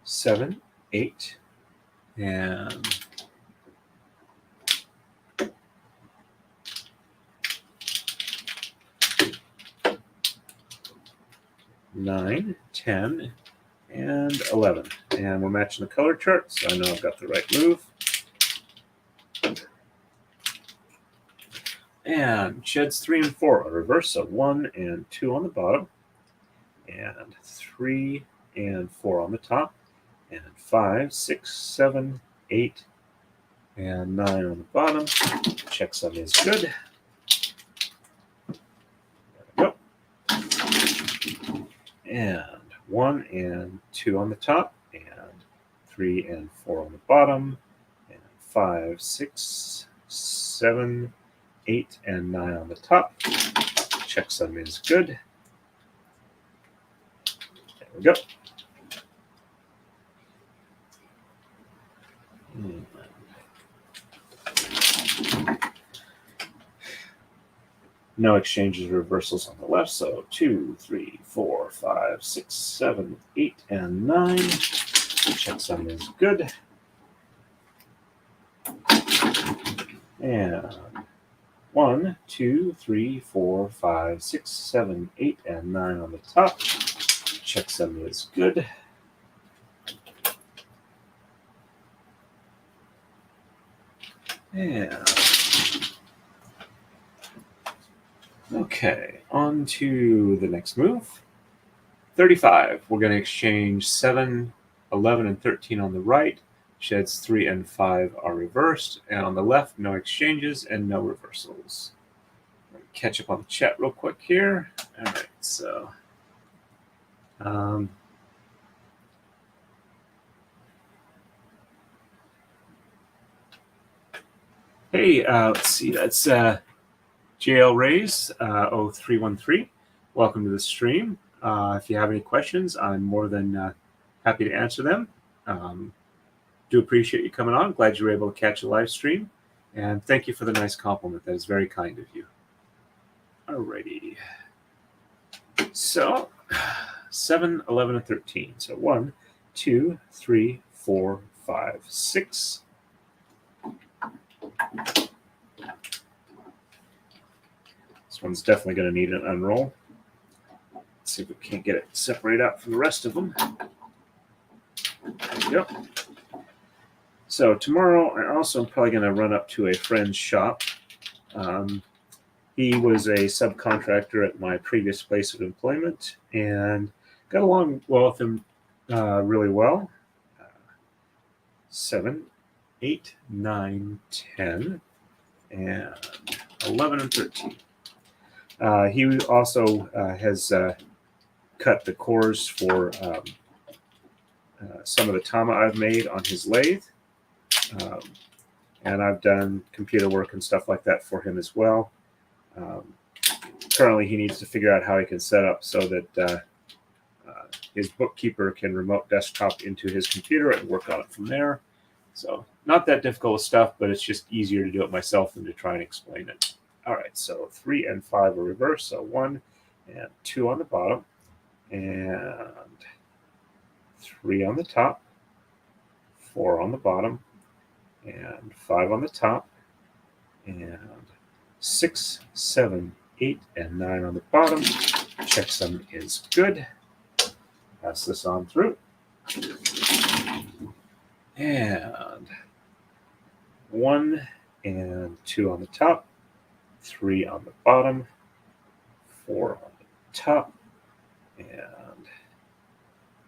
7, 8, and 9, 10, and 11. And we're matching the color chart, so I know I've got the right move. And sheds 3 and 4 are reverse, so 1 and 2 on the bottom, and 3 and 4 on the top, and 5, 6, 7, 8, and 9 on the bottom. Checksum is good. There we go. And 1 and 2 on the top, and 3 and 4 on the bottom, and 5, 6, 7, 8, and 9 on the top. Checksum is good. There we go. No exchanges or reversals on the left, so 2, 3, 4, 5, 6, 7, 8, and 9. Checksum is good. And 1, 2, 3, 4, 5, 6, 7, 8, and 9 on the top. Checksum is good. And okay, on to the next move. 35. We're going to exchange 7, 11, and 13 on the right. Sheds 3 and 5 are reversed. And on the left, no exchanges and no reversals. Catch up on the chat real quick here. All right, so hey, let's see, that's JL Rays 0313. Welcome to the stream. If you have any questions, I'm more than happy to answer them. Do appreciate you coming on. Glad you were able to catch a live stream. And thank you for the nice compliment. That is very kind of you. Alrighty. So 7, 11, and 13. So 1, 2, 3, 4, 5, 6. This one's definitely going to need an unroll. Let's see if we can't get it separated out from the rest of them. There we go. So tomorrow, I also am probably going to run up to a friend's shop. He was a subcontractor at my previous place of employment and got along well with him really well. 7, 8, 9, 10, and 11 and 13. He also has cut the cores for some of the tama I've made on his lathe. And I've done computer work and stuff like that for him as well. Currently, he needs to figure out how he can set up so that his bookkeeper can remote desktop into his computer and work on it from there. So not that difficult stuff, but it's just easier to do it myself than to try and explain it. All right, so 3 and 5 are reversed. So 1 and 2 on the bottom, and 3 on the top, 4 on the bottom, and 5 on the top, and 6, 7, 8, and 9 on the bottom. Checksum is good. Pass this on through. And 1 and 2 on the top, 3 on the bottom, 4 on the top, and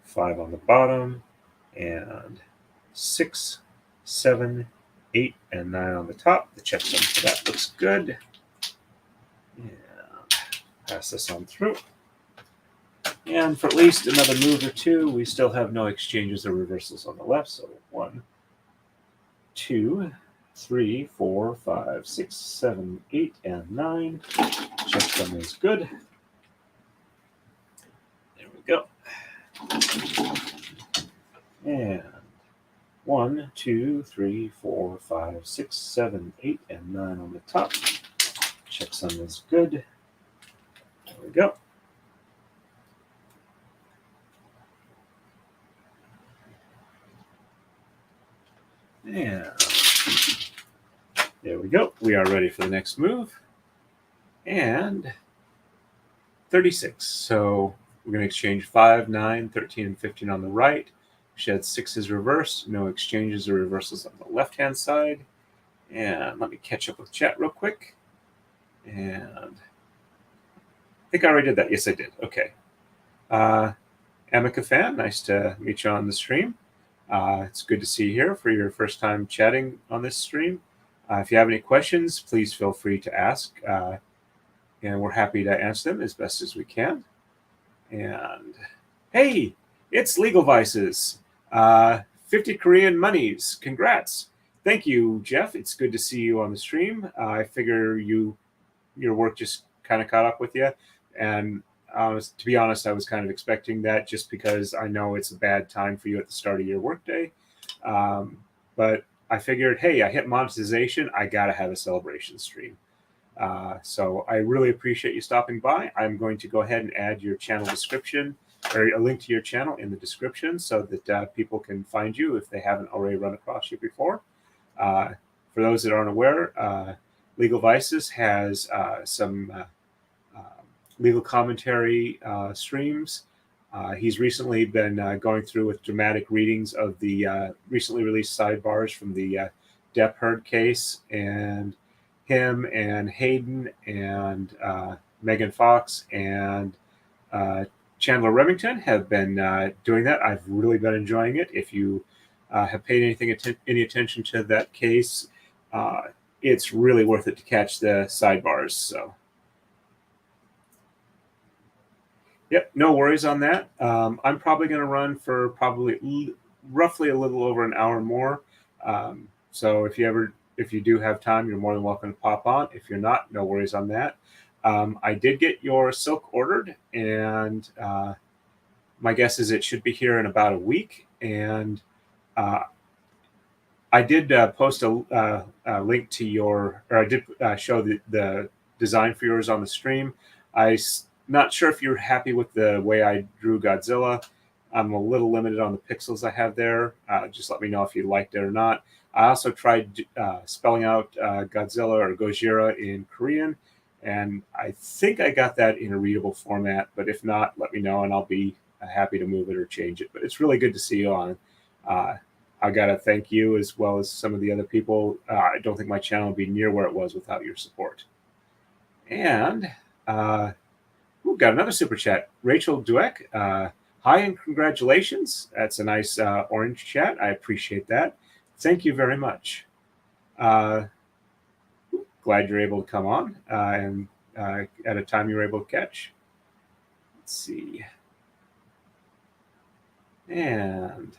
5 on the bottom, and 6, 7, 8, and 9 on the top. The checksum for that looks good. And pass this on through. And for at least another move or two, we still have no exchanges or reversals on the left. So 1, 2, 3, 4, 5, 6, 7, 8, and 9. Checksum is good. There we go. And 1, 2, 3, 4, 5, 6, 7, 8, and 9 on the top. Checksum is good. There we go. And there we go. We are ready for the next move. And 36. So we're going to exchange 5, 9, 13, and 15 on the right. Shed 6 is reversed. No exchanges or reversals on the left-hand side. And let me catch up with chat real quick. And I think I already did that. Yes, I did. Okay. Amika fan, nice to meet you on the stream. It's good to see you here for your first time chatting on this stream. If you have any questions, please feel free to ask. And we're happy to answer them as best as we can. And hey, it's Legal Vices. 50 Korean monies. Congrats. Thank you, Jeff. It's good to see you on the stream. I figure your work just kind of caught up with you. And to be honest, I was kind of expecting that just because I know it's a bad time for you at the start of your workday. But I figured, hey, I hit monetization. I got to have a celebration stream. So I really appreciate you stopping by. I'm going to go ahead and add your channel description or a link to your channel in the description so that people can find you if they haven't already run across you before. For those that aren't aware, Legal Vices has some legal commentary streams. He's recently been going through with dramatic readings of the recently released sidebars from the Depp Heard case, and him and Hayden and Megan Fox and Chandler Remington have been doing that. I've really been enjoying it. If you have paid any attention to that case, it's really worth it to catch the sidebars. So, yep, no worries on that. I'm probably going to run for roughly a little over an hour more. So if you do have time, you're more than welcome to pop on. If you're not, no worries on that. I did get your silk ordered, and my guess is it should be here in about a week. And I did post a link to I did show the design for yours on the stream. I'm not sure if you're happy with the way I drew Godzilla. I'm a little limited on the pixels I have there. Just let me know if you liked it or not. I also tried spelling out Godzilla or Gojira in Korean, and I think I got that in a readable format. But if not, let me know, and I'll be happy to move it or change it. But it's really good to see you on. I got to thank you as well as some of the other people. I don't think my channel would be near where it was without your support. And we've got another super chat. Rachel Dweck. Hi and congratulations. That's a nice orange chat. I appreciate that. Thank you very much. Glad you're able to come on and at a time you were able to catch. Let's see. And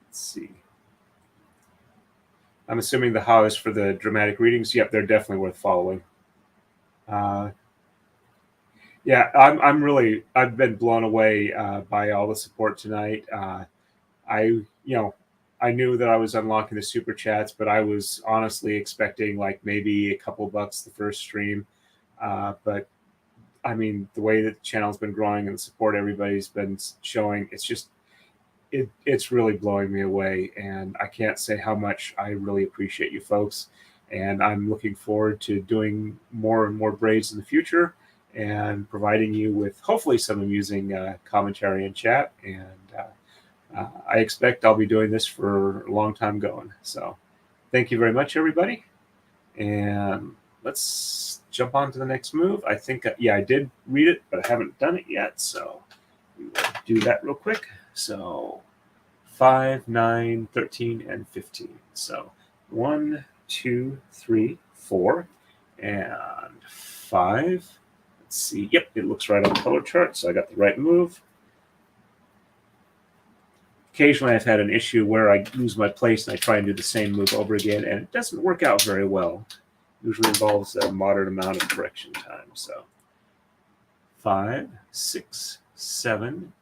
let's see. I'm assuming the how is for the dramatic readings. Yep, they're definitely worth following. Yeah, I've been blown away by all the support tonight. I knew that I was unlocking the super chats, but I was honestly expecting like maybe a couple bucks the first stream. But I mean, the way that the channel's been growing and the support everybody's been showing, it's really blowing me away. And I can't say how much I really appreciate you folks. And I'm looking forward to doing more and more braids in the future and providing you with hopefully some amusing commentary and chat. And I expect I'll be doing this for a long time going. So thank you very much, everybody. And let's jump on to the next move. I think, I did read it, but I haven't done it yet. So we will do that real quick. So 5, 9, 13, and 15. So 1, 2, 3, 4, and 5. Let's see. Yep, it looks right on the color chart, so I got the right move. Occasionally, I've had an issue where I lose my place and I try and do the same move over again, and it doesn't work out very well. It usually involves a moderate amount of correction time. So 5, 6, 7,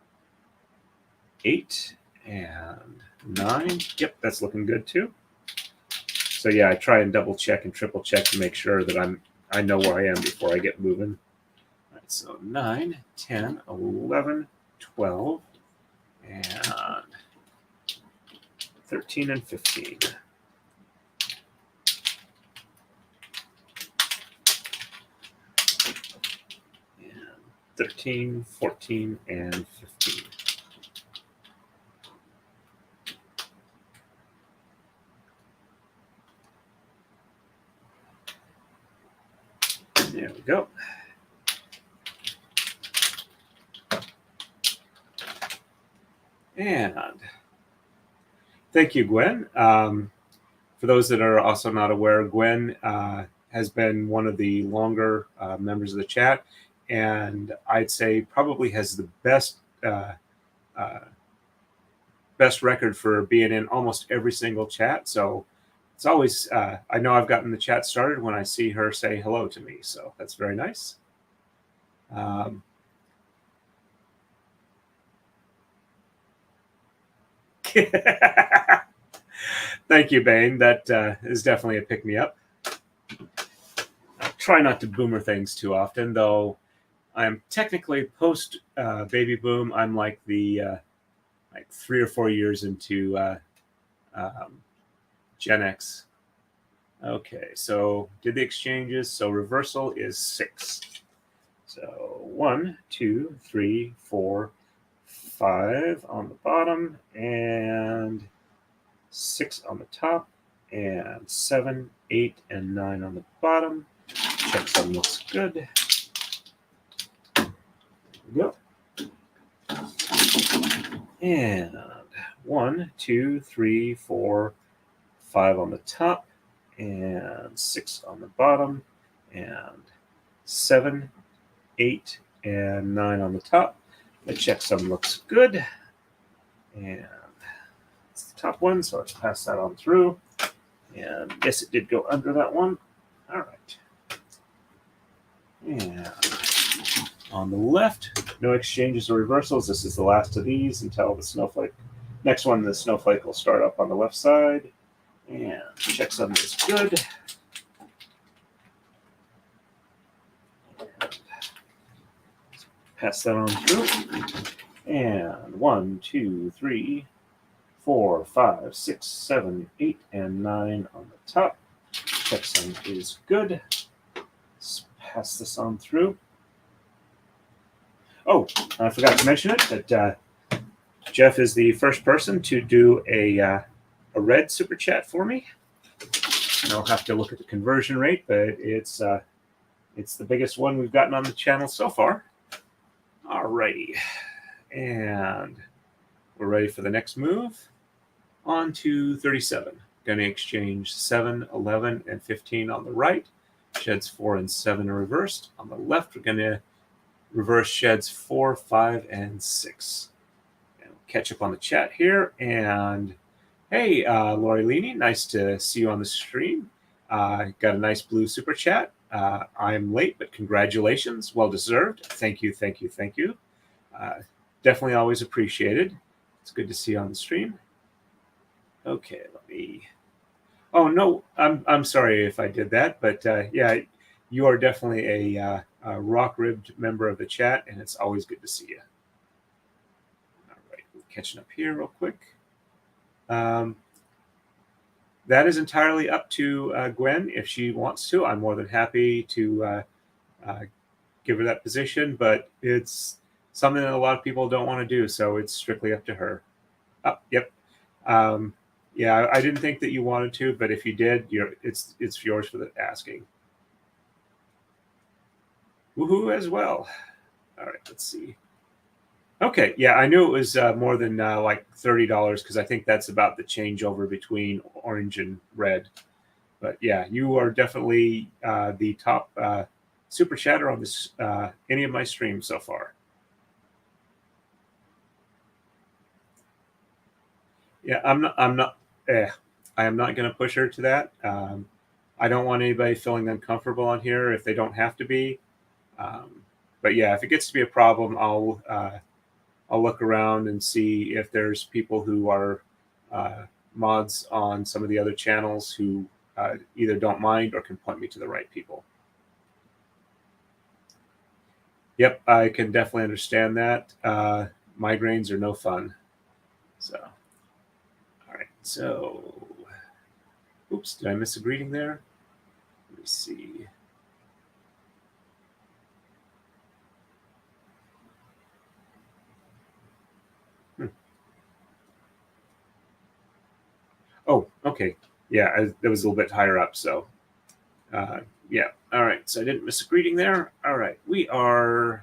8, and 9. Yep, that's looking good too. So yeah, I try and double check and triple check to make sure that I know where I am before I get moving. All right, so 9, 10, 11, 12, and 13 and 15. And 13, 14, and 15. There we go. And thank you, Gwen. For those that are also not aware, Gwen has been one of the longer members of the chat, and I'd say probably has the best record for being in almost every single chat. So it's always, I know I've gotten the chat started when I see her say hello to me. So that's very nice. Thank you, Bane. That is definitely a pick-me-up. I try not to boomer things too often, though I'm technically post-baby boom. I'm like the 3 or 4 years into Gen X. Okay, so did the exchanges. So reversal is 6. So 1, 2, 3, 4, 5 on the bottom, and 6 on the top, and 7, 8, and 9 on the bottom. Checksum looks good. There we go. And 1, 2, 3, 4, 5 on the top, and 6 on the bottom, and 7, 8, and 9 on the top. The checksum looks good. And it's the top one, so let's pass that on through. And yes, it did go under that one. All right. And on the left, no exchanges or reversals. This is the last of these until the snowflake. Next one, the snowflake will start up on the left side. And checksum is good. Pass that on through. And 1, 2, 3, 4, 5, 6, 7, 8, and 9 on the top. Checksum is good. Let's pass this on through. Oh, I forgot to mention it, that Jeff is the first person to do a red super chat for me. And I'll have to look at the conversion rate, but it's the biggest one we've gotten on the channel so far. Alrighty, and we're ready for the next move. On to 37. Going to exchange 7, 11, and 15 on the right. Sheds 4 and 7 are reversed. On the left, we're going to reverse sheds 4, 5, and 6. And we'll catch up on the chat here. And hey, Lori Leaney, nice to see you on the stream. Got a nice blue super chat. I'm late, but congratulations. Well deserved. Thank you, thank you, thank you. Definitely always appreciated. It's good to see you on the stream. Okay, let me. Oh no, I'm sorry if I did that, but yeah, you are definitely a rock-ribbed member of the chat, and it's always good to see you. All right, catching up here real quick. That is entirely up to Gwen if she wants to. I'm more than happy to give her that position, but it's something that a lot of people don't want to do, so it's strictly up to her. Oh, yep. Yeah, I didn't think that you wanted to, but if you did, it's yours for the asking. Woohoo as well. All right, let's see. Okay, yeah, I knew it was more than like $30 because I think that's about the changeover between orange and red. But yeah, you are definitely the top super chatter on this any of my streams so far. Yeah, I am not going to push her to that. I don't want anybody feeling uncomfortable on here if they don't have to be. But yeah, if it gets to be a problem, I'll look around and see if there's people who are mods on some of the other channels who either don't mind or can point me to the right people. Yep, I can definitely understand that. Migraines are no fun. So, all right. So, oops, did I miss a greeting there? Let me see. Oh, okay. Yeah, that was a little bit higher up. So, yeah. All right. So I didn't miss a greeting there. All right. I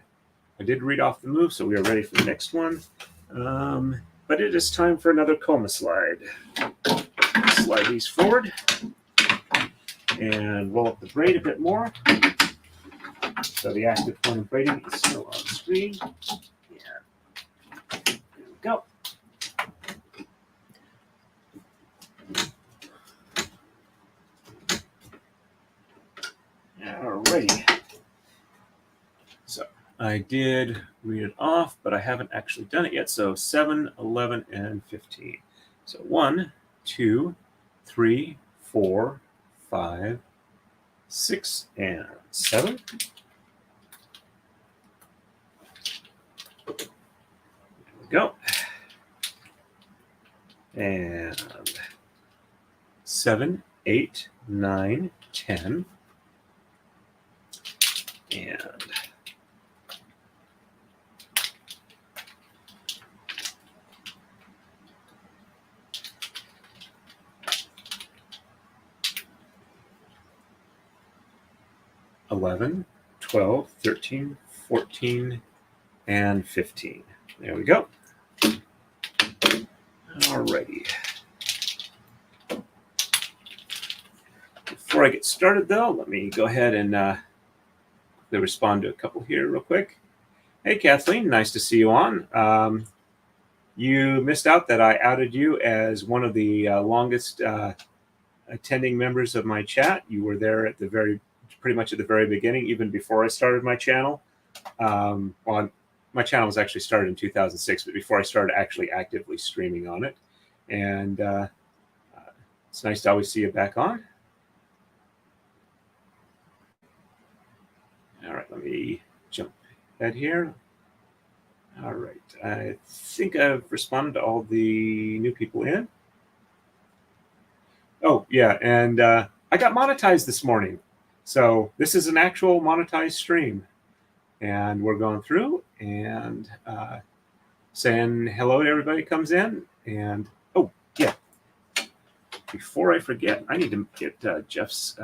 did read off the move, so we are ready for the next one. But it is time for another coma slide. Slide these forward and roll up the braid a bit more. So the active point of braiding is still on the screen. Yeah. There we go. Alrighty. So I did read it off, but I haven't actually done it yet. So 7, 11, and 15. So 1, 2, 3, 4, 5, 6, and 7. There we go. And 7, 8, 9, 10. And 11, 12, 13, 14, and 15. There we go. Alrighty. Before I get started, though, let me go ahead and respond to a couple here real quick. Hey, Kathleen, nice to see you on. You missed out that I outed you as one of the longest attending members of my chat. You were there at pretty much at the very beginning, even before I started my channel. Well, my channel was actually started in 2006, but before I started actually actively streaming on it. And it's nice to always see you back on. All right, let me jump ahead here. All right, I think I've responded to all the new people in. Oh, yeah, and I got monetized this morning. So this is an actual monetized stream. And we're going through, and saying hello to everybody who comes in. And, oh, yeah, before I forget, I need to get Jeff's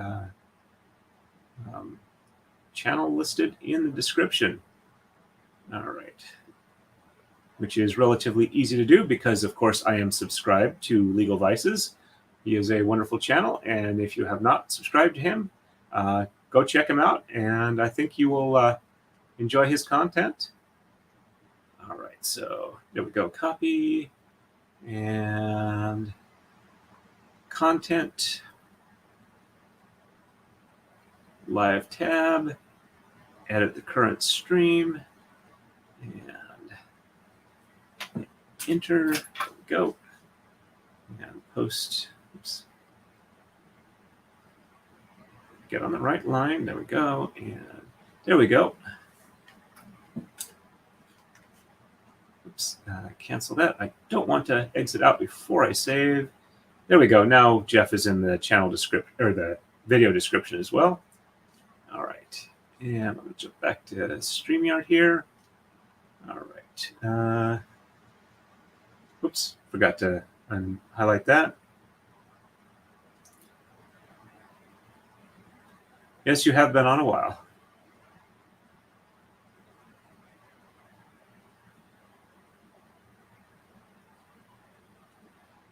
channel listed in the description. All right. Which is relatively easy to do because, of course, I am subscribed to Legal Vices. He is a wonderful channel, and if you have not subscribed to him, go check him out, and I think you will enjoy his content. All right, so there we go. Copy and content, live tab, edit the current stream, and enter, go, and post. Oops. Get on the right line. There we go. And there we go. Oops. Cancel that. I don't want to exit out before I save. There we go. Now Jeff is in the channel description or the video description as well. All right. And I'm going to jump back to StreamYard here. All right. Oops. Forgot to highlight that. Yes, you have been on a while.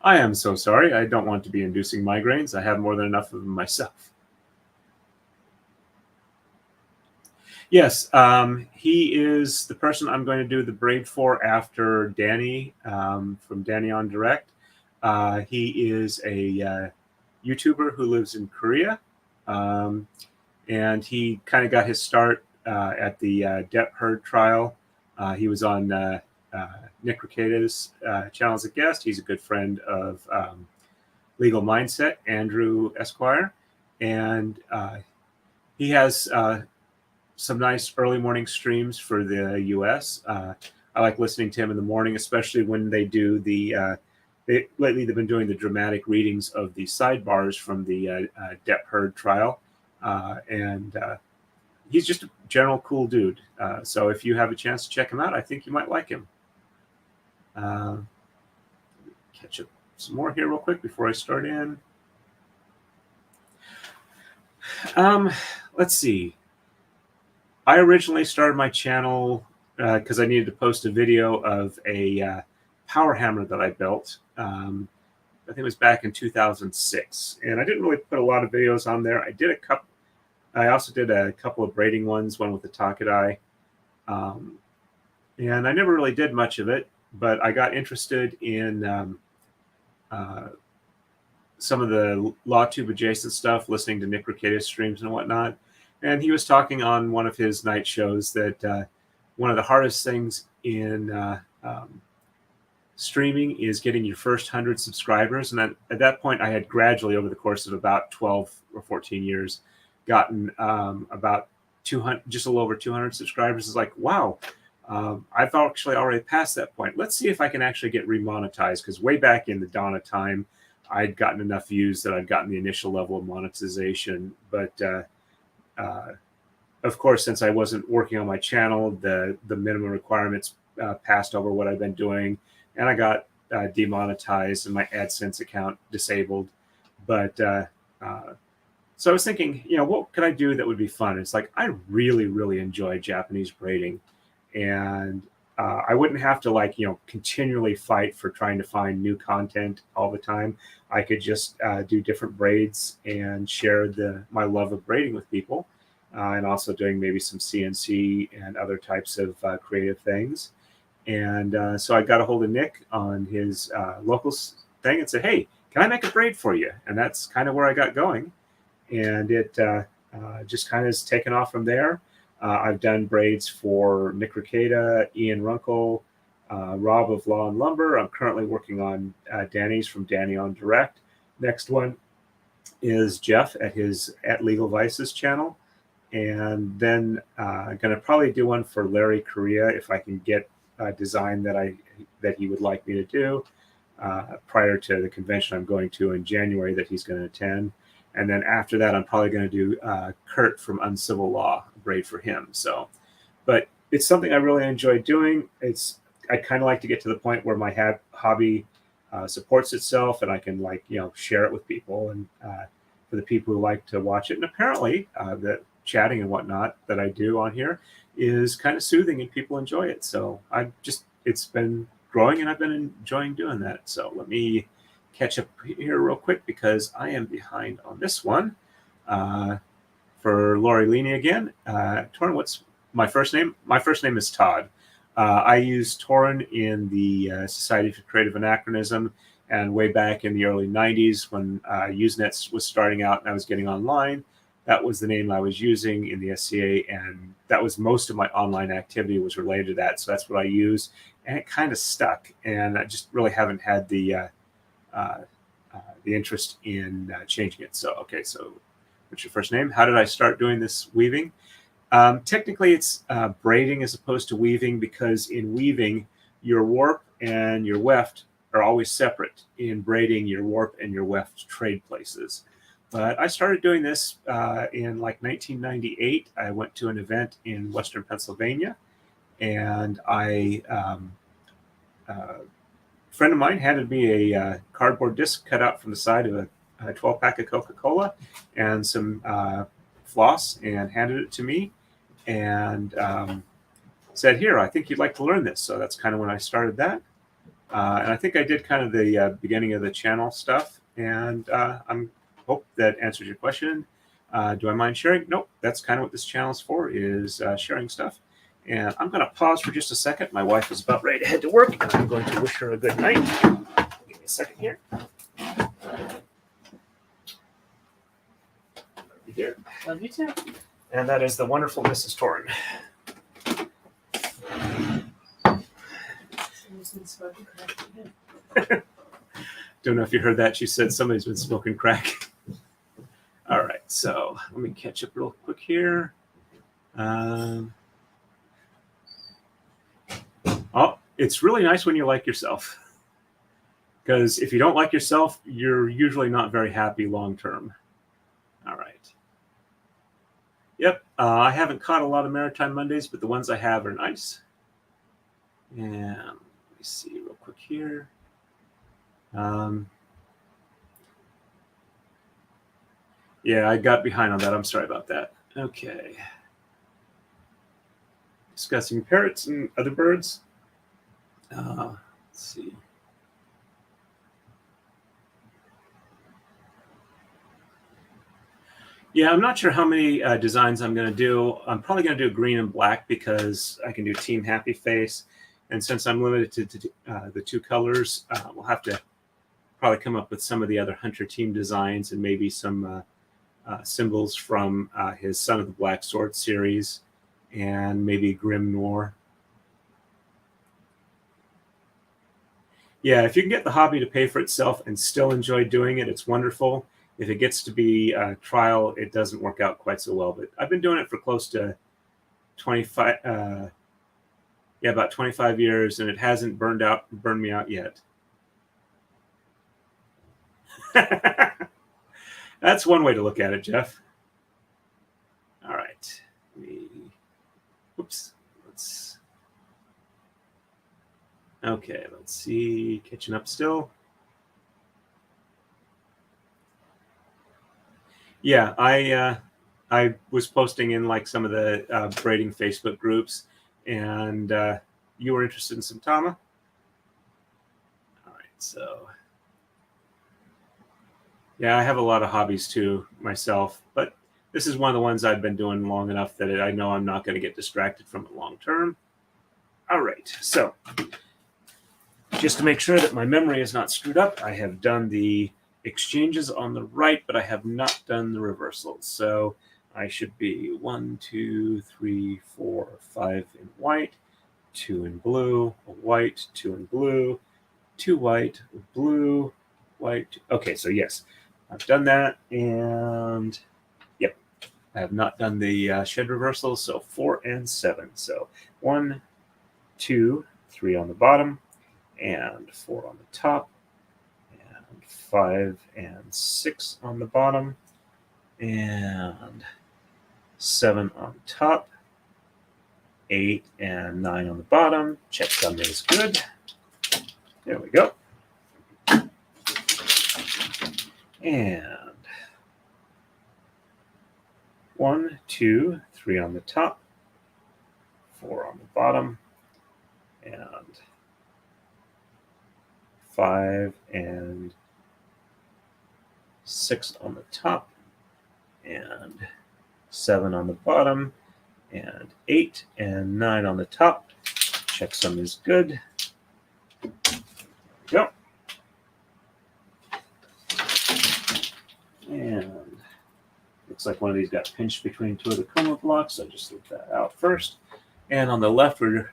I am so sorry. I don't want to be inducing migraines. I have more than enough of them myself. Yes, he is the person I'm going to do the braid for after Dani from Dani on Direct. He is a YouTuber who lives in Korea, and he kind of got his start at the Depp Heard trial. He was on Nick Ricada's channel as a guest. He's a good friend of Legal Mindset, Andrew Esquire, and he has some nice early morning streams for the US. I like listening to him in the morning, especially when they do the lately they've been doing the dramatic readings of the sidebars from the Depp Heard trial. And he's just a general cool dude. So if you have a chance to check him out, I think you might like him. Catch up some more here real quick before I start in. Let's see. I originally started my channel because I needed to post a video of a power hammer that I built. I think it was back in 2006, and I didn't really put a lot of videos on there. I also did a couple of braiding ones, one with the Taka-Dai, and I never really did much of it. But I got interested in some of the LawTube adjacent stuff, listening to Nick Ricada's streams and whatnot. And he was talking on one of his night shows that one of the hardest things in streaming is getting your first 100 subscribers. And at that point, I had gradually, over the course of about 12 or 14 years, gotten about 200, just a little over 200 subscribers. It's like, wow, I've actually already passed that point. Let's see if I can actually get remonetized, because way back in the dawn of time, I'd gotten enough views that I'd gotten the initial level of monetization. But of course, since I wasn't working on my channel, the minimum requirements passed over what I've been doing, and I got demonetized and my AdSense account disabled. But so I was thinking, what could I do that would be fun? It's like, I really, really enjoy Japanese braiding, and I wouldn't have to continually fight for trying to find new content all the time. I could just do different braids and share my love of braiding with people, and also doing maybe some CNC and other types of creative things. And so I got a hold of Nick on his local thing and said, hey, can I make a braid for you? And that's kind of where I got going. And it just kind of has taken off from there. I've done braids for Nick Ricada, Ian Runkle, Rob of Law and Lumber. I'm currently working on Dani's from Dani on Direct. Next one is Jeff at Legal Vices channel. And then I'm going to probably do one for Larry Korea if I can get a design that he would like me to do prior to the convention I'm going to in January that he's going to attend. And then after that, I'm probably going to do Kurt from Uncivil Law, braid for him. So, but it's something I really enjoy doing. It's I kind of like to get to the point where my hobby supports itself, and I can share it with people, and for the people who like to watch it. And apparently, the chatting and whatnot that I do on here is kind of soothing, and people enjoy it. So it's been growing, and I've been enjoying doing that. So let me catch up here real quick because I am behind on this one. For Lori Leaney again, Torin, what's my first name? My first name is Todd. I used Torin in the Society for Creative Anachronism, and way back in the early 90s when Usenet was starting out and I was getting online, that was the name I was using in the SCA, and that was most of my online activity was related to that. So that's what I use, and it kind of stuck, and I just really haven't had the interest in changing it. So, okay, so what's your first name? How did I start doing this weaving? Technically, it's braiding as opposed to weaving, because in weaving, your warp and your weft are always separate. In braiding, your warp and your weft trade places. But I started doing this in like 1998. I went to an event in Western Pennsylvania, and a friend of mine handed me a cardboard disc cut out from the side of a 12-pack of Coca-Cola and some floss, and handed it to me, and said, "Here, I think you'd like to learn this." So that's kind of when I started that. And I think I did kind of the beginning of the channel stuff, and I'm hope that answers your question. Do I mind sharing? Nope. That's kind of what this channel is for, is sharing stuff. And I'm going to pause for just a second. My wife is about ready to head to work, and I'm going to wish her a good night. Give me a second here. You here. Love you too. And that is the wonderful Mrs. Torin. Don't know if you heard that. She said somebody's been smoking crack. All right, so let me catch up real quick here. Oh, it's really nice when you like yourself, because if you don't like yourself, you're usually not very happy long term. All right. Yep, I haven't caught a lot of Maritime Mondays, but the ones I have are nice. And let me see real quick here. Yeah, I got behind on that. I'm sorry about that. Okay. Discussing parrots and other birds. Let's see. Yeah, I'm not sure how many designs I'm going to do. I'm probably going to do green and black because I can do Team Happy Face. And since I'm limited to the two colors, we'll have to probably come up with some of the other Hunter Team designs and maybe some symbols from his Son of the Black Sword series, and maybe Grim Noir. Yeah, if you can get the hobby to pay for itself and still enjoy doing it, it's wonderful. If it gets to be a trial, it doesn't work out quite so well. But I've been doing it for close to 25, about 25 years, and it hasn't burned me out yet. That's one way to look at it, Jeff. All right. Oops. Okay, let's see. Catching up still. Yeah, I was posting in like some of the braiding Facebook groups, and you were interested in some Tama. All right, so yeah, I have a lot of hobbies too myself, but this is one of the ones I've been doing long enough that I know I'm not going to get distracted from it long term. All right, so just to make sure that my memory is not screwed up, I have done the exchanges on the right, but I have not done the reversals. So I should be 1, 2, 3, 4, 5 in white, 2 in blue, a white, 2 in blue, 2 white, blue, white. Okay, so yes, I've done that, and yep, I have not done the shed reversals. So 4 and 7. So 1, 2, 3 on the bottom, and 4 on the top, and 5 and 6 on the bottom, and 7 on top, 8, and 9 on the bottom. Checksum is good. There we go. And 1, 2, 3 on the top, 4 on the bottom, and 5 and 6 on the top, and 7 on the bottom, and 8 and 9 on the top. Checksum is good. There we go. And looks like one of these got pinched between two of the coma blocks. So just leave that out first. And on the left, we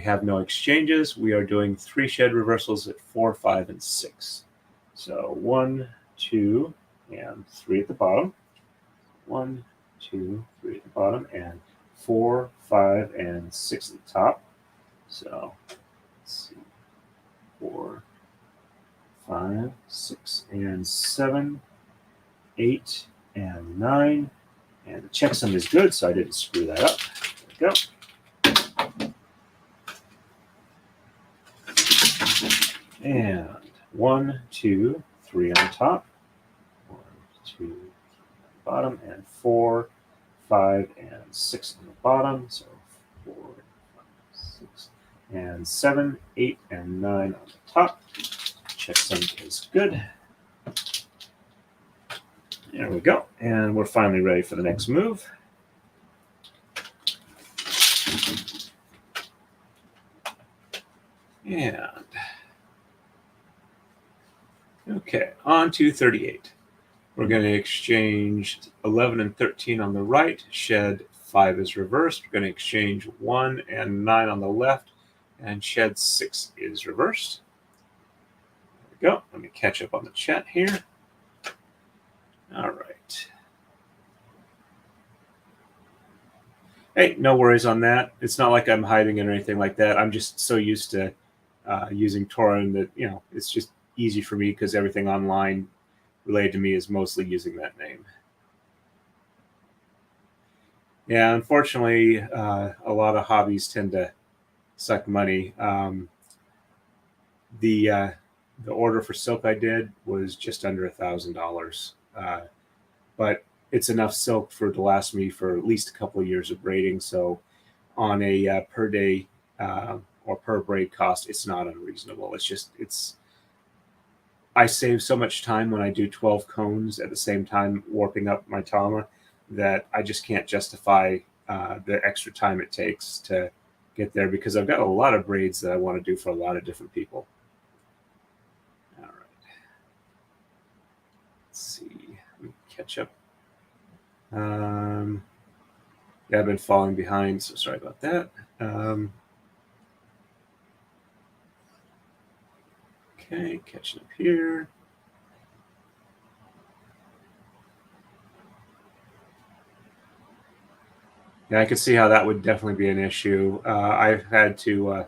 have no exchanges. We are doing 3 shed reversals at 4, 5, and 6. So 1, 2, and 3 at the bottom. 1, 2, 3 at the bottom, and 4, 5, and 6 at the top. So let's see, 4, 5, 6, and 7, 8, and 9. And the checksum is good, so I didn't screw that up. There we go. And 1, 2, 3 on top. 1, 2, 3 on the bottom, and 4, 5, and 6 on the bottom. So 4, 5, 6, and 7, 8, and 9 on the top. Checksum is good. There we go. And we're finally ready for the next move. And okay, on to 38. We're going to exchange 11 and 13 on the right. Shed 5 is reversed. We're going to exchange 1 and 9 on the left. And shed 6 is reversed. There we go. Let me catch up on the chat here. All right. Hey, no worries on that. It's not like I'm hiding it or anything like that. I'm just so used to using Torin that, it's just easy for me because everything online related to me is mostly using that name. Yeah, unfortunately, a lot of hobbies tend to suck money. The order for silk I did was just under $1,000. But it's enough silk to last me for at least a couple of years of braiding. So on a per day or per braid cost, it's not unreasonable. I save so much time when I do 12 cones at the same time warping up my tama that I just can't justify the extra time it takes to get there because I've got a lot of braids that I want to do for a lot of different people. All right. Let's see. Let me catch up. Yeah, I've been falling behind, so sorry about that. Okay, catching up here. Yeah, I could see how that would definitely be an issue. I've had to,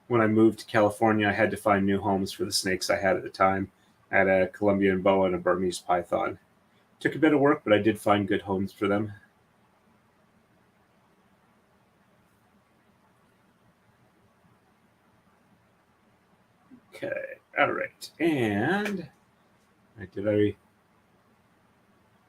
when I moved to California, I had to find new homes for the snakes I had at the time. I had a Colombian boa and a Burmese python. Took a bit of work, but I did find good homes for them. Okay, all right. And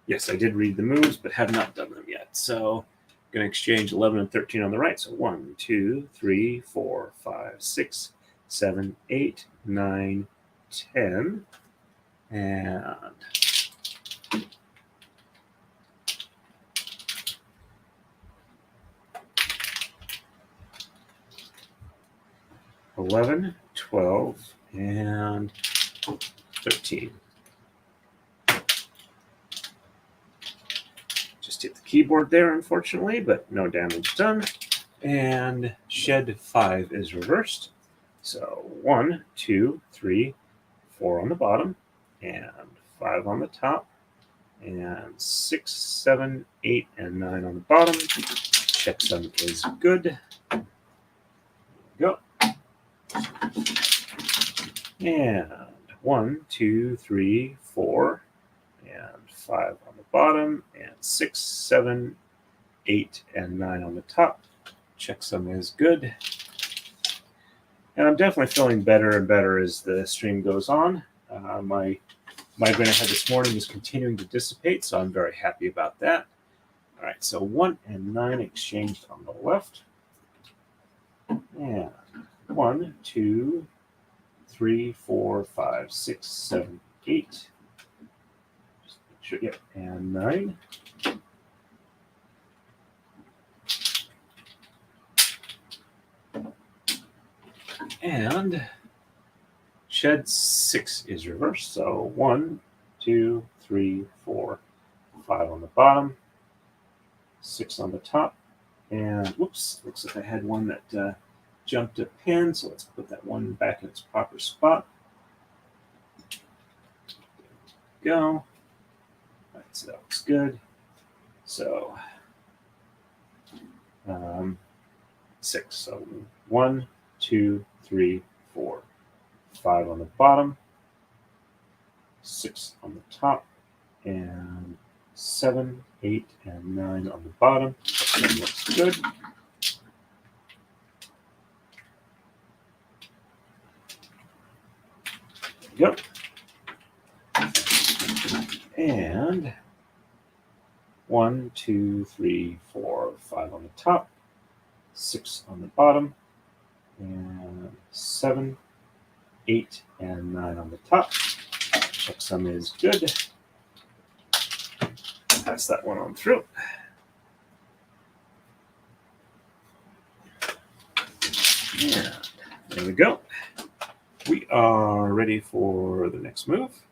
yes, I did read the moves, but have not done them yet. So I'm going to exchange 11 and 13 on the right. So 1, 2, 3, 4, 5, 6, 7, 8, 9, 10. And 11, 12, and 13. Just hit the keyboard there, unfortunately, but no damage done. And shed 5 is reversed. So 1, 2, 3, 4 on the bottom, and 5 on the top, and 6, 7, 8, and 9 on the bottom. Checksum is good. There we go. And 1, 2, 3, 4, and 5 on the bottom, and 6, 7, 8, and 9 on the top. Checksum is good. And I'm definitely feeling better and better as the stream goes on. My migraine I had this morning is continuing to dissipate, so I'm very happy about that. All right, so 1 and 9 exchanged on the left. And 1, 2, 3, 4, 5, 6, 7, 8. Just make sure, yep, and 9. And shed 6 is reversed. So 1, 2, 3, 4, 5 on the bottom, 6 on the top. And whoops, looks like I had one that jumped a pin. So let's put that one back in its proper spot. There we go. All right, so that looks good. So 6. So 1, 2, 3, 4, 5 on the bottom, 6 on the top, and 7, 8, and 9 on the bottom. That looks good. There we go. And 1, 2, 3, 4, 5 on the top, 6 on the bottom, and 7, 8, and 9 on the top. Checksum is good. Pass that one on through. And there we go. We are ready for the next move.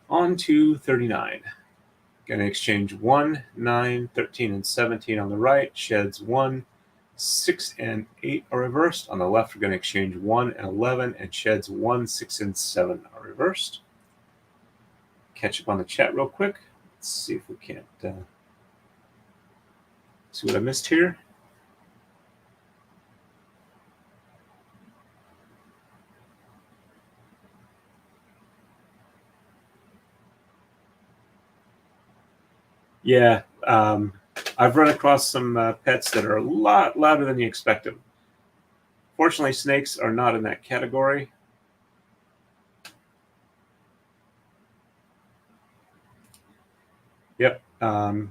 On to 39. Going to exchange 1, 9, 13, and 17 on the right. Sheds 1, 6, and 8 are reversed. On the left, we're going to exchange 1 and 11, and sheds 1, 6, and 7 are reversed. Catch up on the chat real quick. Let's see if we can't see what I missed here. Yeah, I've run across some pets that are a lot louder than you expect them. Fortunately, snakes are not in that category. Yep.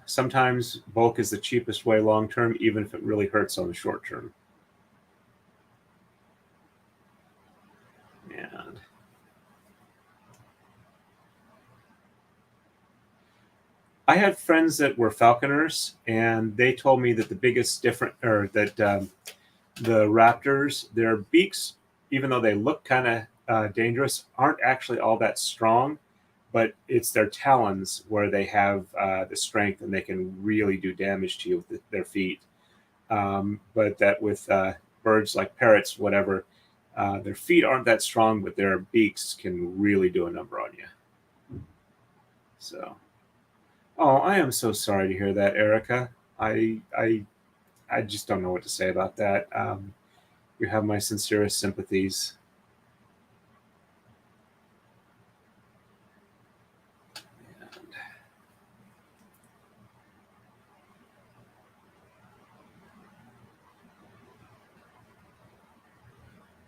Sometimes bulk is the cheapest way long term, even if it really hurts on the short term. And I had friends that were falconers, and they told me that the biggest difference, or that the raptors, their beaks, even though they look kind of dangerous, aren't actually all that strong. But it's their talons where they have the strength, and they can really do damage to you with their feet. But that with birds like parrots, whatever, their feet aren't that strong, but their beaks can really do a number on you. So, oh, I am so sorry to hear that, Erica. I just don't know what to say about that. You have my sincerest sympathies.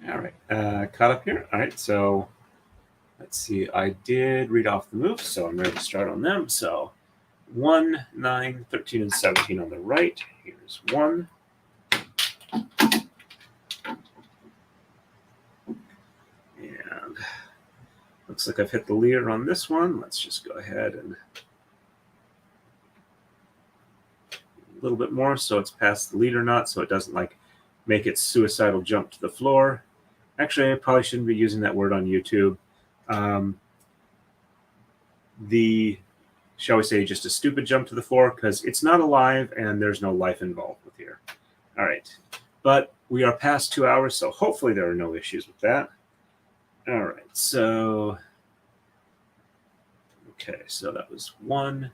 All right, caught up here. All right, so let's see. I did read off the moves, so I'm ready to start on them. So 1, 9, 13, and 17 on the right. Here's 1. And looks like I've hit the leader on this one. Let's just go ahead and a little bit more so it's past the leader knot, so it doesn't like make its suicidal jump to the floor. Actually, I probably shouldn't be using that word on YouTube. Shall we say, just a stupid jump to the floor, because it's not alive and there's no life involved with here. All right, but we are past 2 hours, so hopefully there are no issues with that. All right, so okay, so that was 1,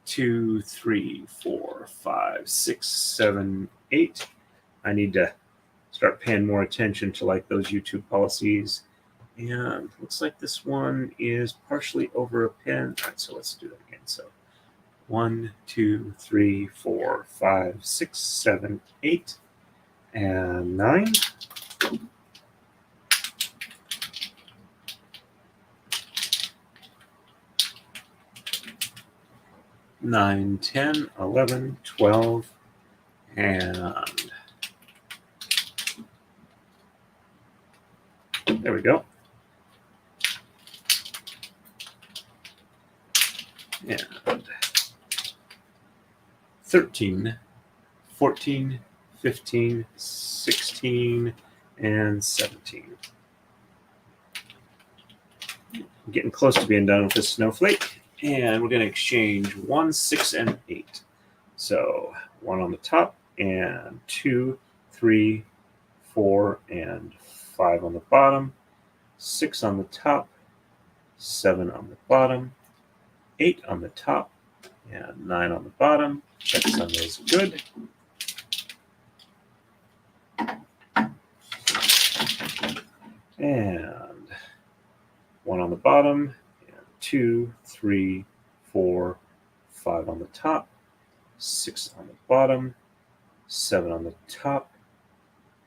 2, 3, 4, 5, 6, 7, 8. I need to start paying more attention to like those YouTube policies. And looks like this one is partially over a pin. All right, so let's do that again. So 1, 2, 3, 4, 5, 6, 7, 8, and 9. Nine, 10, 11, 12, and there we go. And 13, 14, 15, 16, and 17. I'm getting close to being done with this snowflake. And we're going to exchange 1, 6, and 8. So 1 on the top, and 2, 3, 4, and 5 on the bottom. 6 on the top, 7 on the bottom, 8 on the top, and 9 on the bottom. Checksum is good. And 1 on the bottom, and 2, 3, 4, 5 on the top, 6 on the bottom, 7 on the top,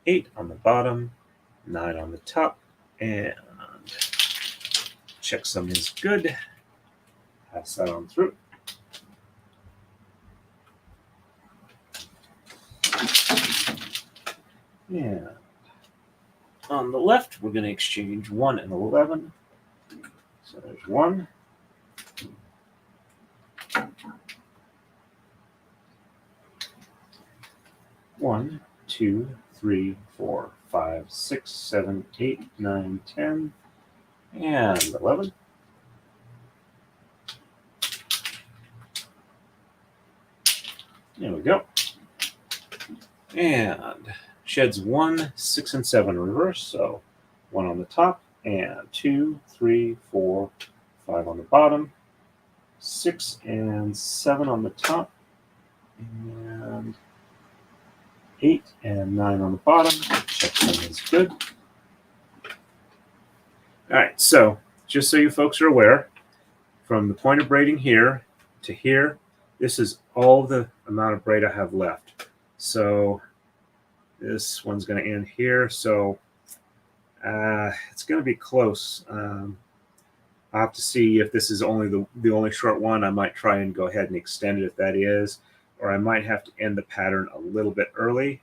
8 on the bottom, 9 on the top, and checksum is good. Pass that on through. And on the left, we're going to exchange 1 and 11. So there's 1. One, 2, 3, 4, 5, 6, 7, 8, 9, 10, and 11. There we go. And sheds 1, 6, and 7 reverse. So 1 on the top, and 2, 3, 4, 5 on the bottom, 6 and 7 on the top, and 8 and 9 on the bottom. Checksum is good. All right, so just so you folks are aware, from the point of braiding here to here, this is all the amount of braid I have left. So this one's going to end here. So it's going to be close. I'll have to see if this is only the only short one. I might try and go ahead and extend it if that is, or I might have to end the pattern a little bit early.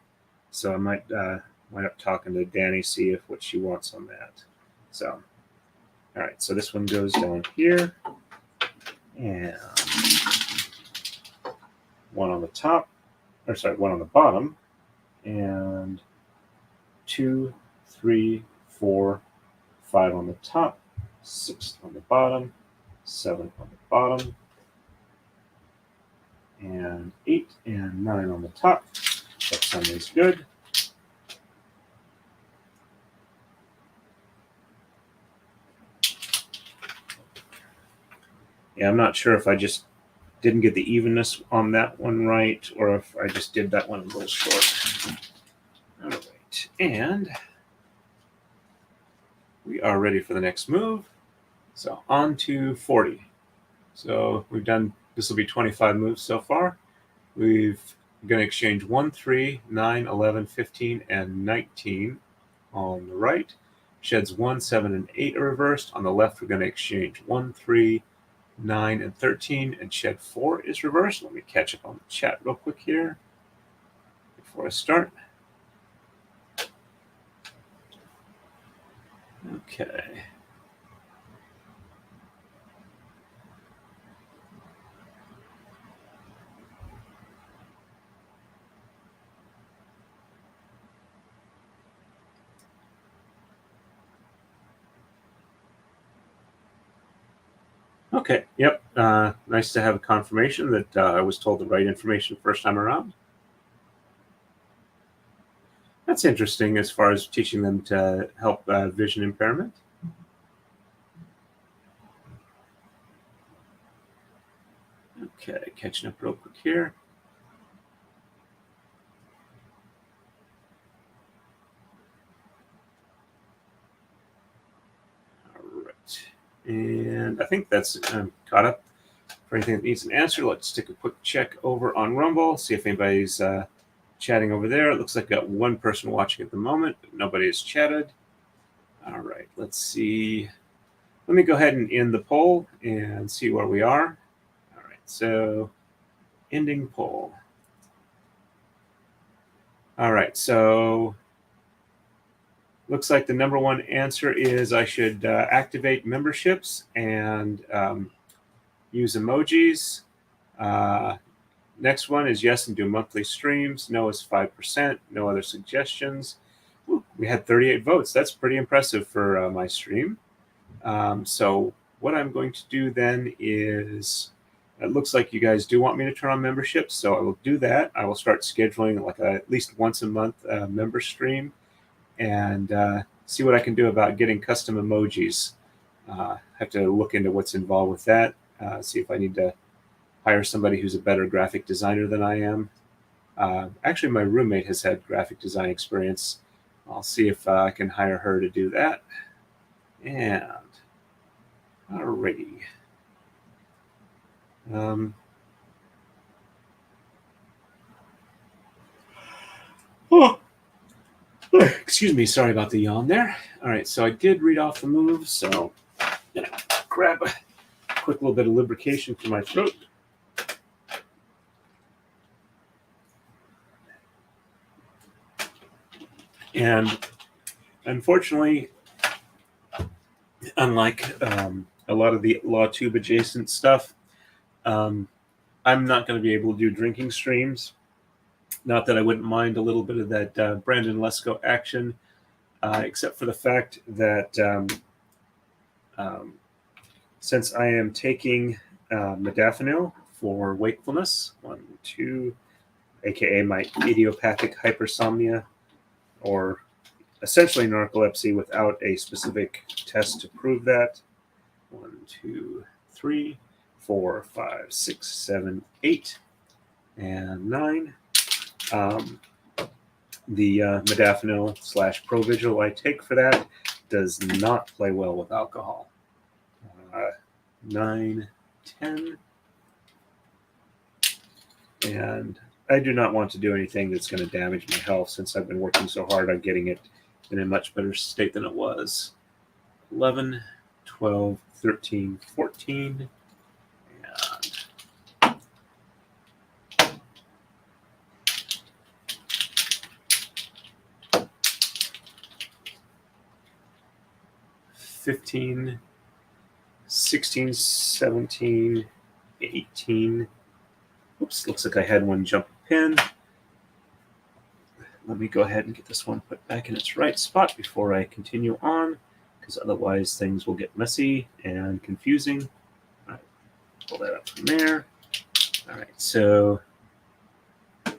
So I might wind up talking to Dani, see if what she wants on that. So, all right, so this one goes down here, and 1 on the top, or sorry, 1 on the bottom, and 2, 3, 4, 5 on the top, 6 on the bottom, 7 on the bottom, and 8 and 9 on the top. Checksum is good. Yeah, I'm not sure if I just didn't get the evenness on that one right, or if I just did that one a little short. All right, and we are ready for the next move. So on to 40. So we've done, this will be 25 moves so far. We're going to exchange 1, 3, 9, 11, 15, and 19 on the right. Sheds 1, 7, and 8 are reversed. On the left, we're going to exchange 1, 3, 9, and 13, and shed 4 is reversed. Let me catch up on the chat real quick here before I start. Okay. Okay, yep. Nice to have a confirmation that I was told the right information first time around. That's interesting as far as teaching them to help vision impairment. Okay, catching up real quick here. All right, and I think that's caught up For anything that needs an answer, let's take a quick check over on Rumble, see if anybody's chatting over there. It looks like I've got one person watching at the moment, but nobody has chatted. All right, let's see. Let me go ahead and end the poll and see where we are. All right, so ending poll. All right, so looks like the number one answer is I should activate memberships and use emojis. Next one is yes and do monthly streams. No is 5%. No other suggestions. Ooh, we had 38 votes. That's pretty impressive for my stream. So what I'm going to do then is, it looks like you guys do want me to turn on memberships, so I will do that. I will start scheduling like at least once a month member stream and see what I can do about getting custom emojis. Have to look into what's involved with that, see if I need to hire somebody who's a better graphic designer than I am. Actually, my roommate has had graphic design experience. I'll see if I can hire her to do that. And alrighty. Excuse me, sorry about the yawn there. All right, so I did read off the moves, so I'm gonna grab a quick little bit of lubrication for my throat. And unfortunately, unlike a lot of the Law Tube adjacent stuff, I'm not going to be able to do drinking streams. Not that I wouldn't mind a little bit of that Brandon Lesko action, except for the fact that since I am taking modafinil for wakefulness, 1, 2, aka my idiopathic hypersomnia, or essentially narcolepsy without a specific test to prove that. 1, 2, 3, 4, 5, 6, 7, 8, and 9. The modafinil / Provigil I take for that does not play well with alcohol. 9, 10, and I do not want to do anything that's going to damage my health since I've been working so hard on getting it in a much better state than it was. 11, 12, 13, 14, and 15, 16, 17, 18. Oops, looks like I had one jump pin. Let me go ahead and get this one put back in its right spot before I continue on, because otherwise things will get messy and confusing. All right, pull that up from there. All right, so let's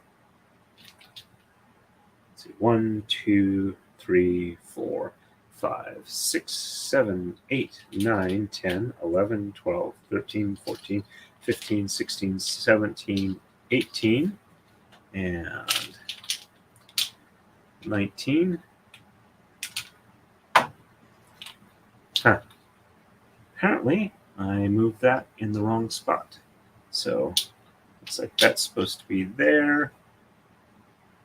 see, 1, 2, 3, 4, 5, 6, 7, 8, 9, 10, 11, 12, 13, 14, 15, 16, 17, 18, and 19. Apparently, I moved that in the wrong spot. So, looks like that's supposed to be there.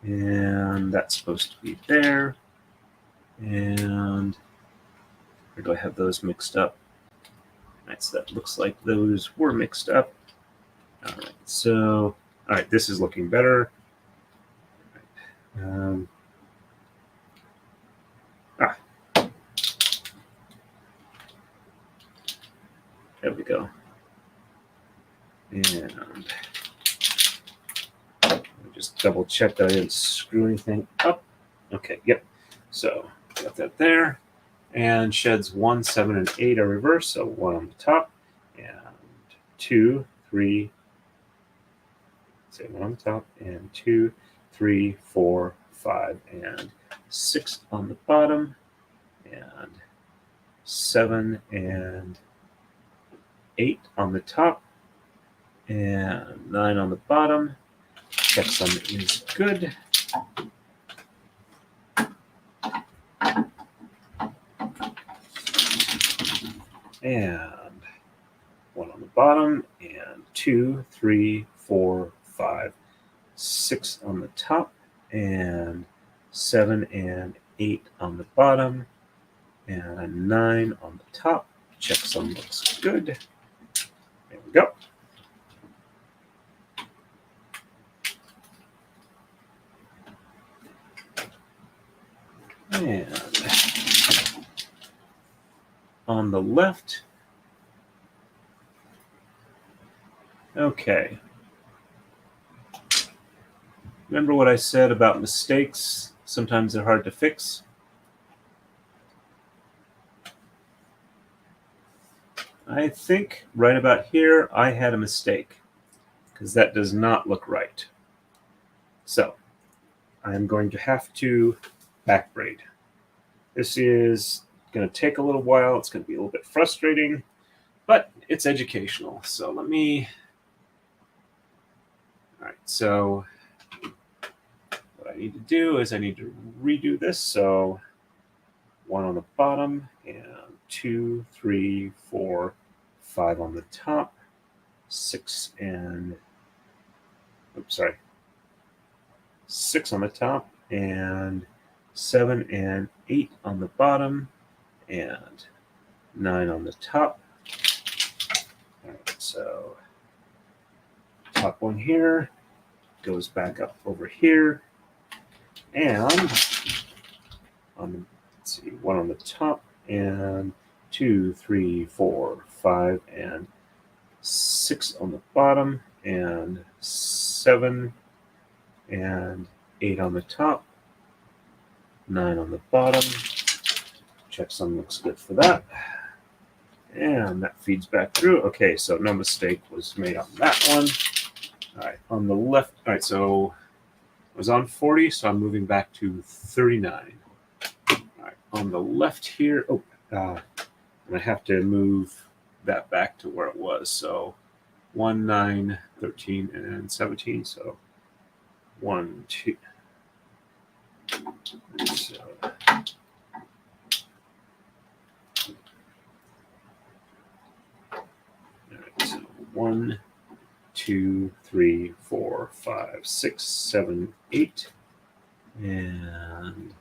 And that's supposed to be there. And or do I have those mixed up? All right, so that looks like those were mixed up. All right, so, all right, this is looking better. All right. There we go. And let me just double check that I didn't screw anything up. Okay, yep. So got that there. And sheds 1, 7, and 8 are reversed. So 1 on the top, and 2, 3. Say 1 on the top, and 2, 3, 4, 5, and 6 on the bottom, and 7 and 8 on the top, and 9 on the bottom. Cutsom is good. And 1 on the bottom, and 2, 3, 4, 5, 6 on the top, and 7 and 8 on the bottom, and a 9 on the top. Checksum looks good. There we go. And on the left, okay. Remember what I said about mistakes? Sometimes they're hard to fix. I think right about here I had a mistake because that does not look right. So I'm going to have to back braid. This is going to take a little while. It's going to be a little bit frustrating, but it's educational. So let me... All right, so what I need to do is I need to redo this. So 1 on the bottom, and 2, 3, 4, 5 on the top, 6 and... Oops, sorry. 6 on the top, and 7 and 8 on the bottom, and 9 on the top. All right, so top one here goes back up over here, and on, let's see, 1 on the top, and 2, 3, 4, 5, and 6 on the bottom, and 7 and 8 on the top, 9 on the bottom. Checksum looks good for that. And that feeds back through. Okay, so no mistake was made on that one. All right, on the left, all right, so I was on 40, so I'm moving back to 39. All right, on the left here, and I have to move that back to where it was. So 1, 9, 13, and 17. So 1, 2. So, so 1, 2, 3, 4, 5, 6, 7, 8, and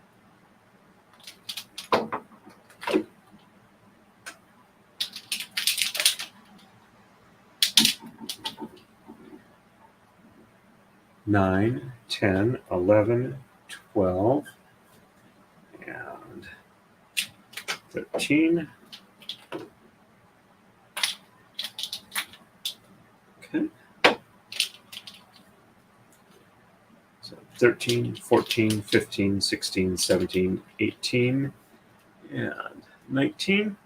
9, 10, 11, 12, and 13. Okay. So 13, 14, 15, 16, 17, 18, and 19.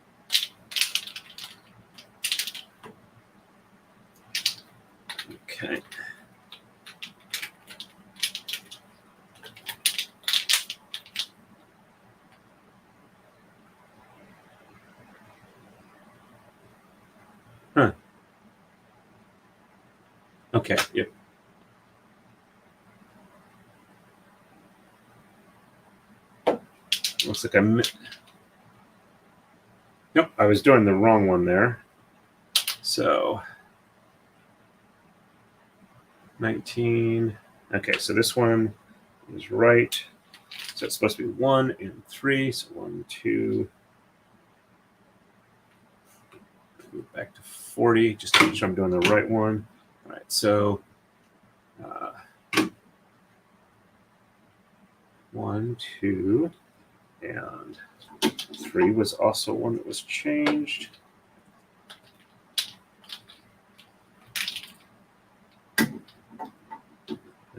Okay. Huh. Okay, yep. Looks like nope, I was doing the wrong one there. So 19. Okay, so this one is right. So it's supposed to be 1 and 3. So 1, 2. Move back to 40, just to make sure I'm doing the right one. All right, so 1, 2, and 3 was also one that was changed.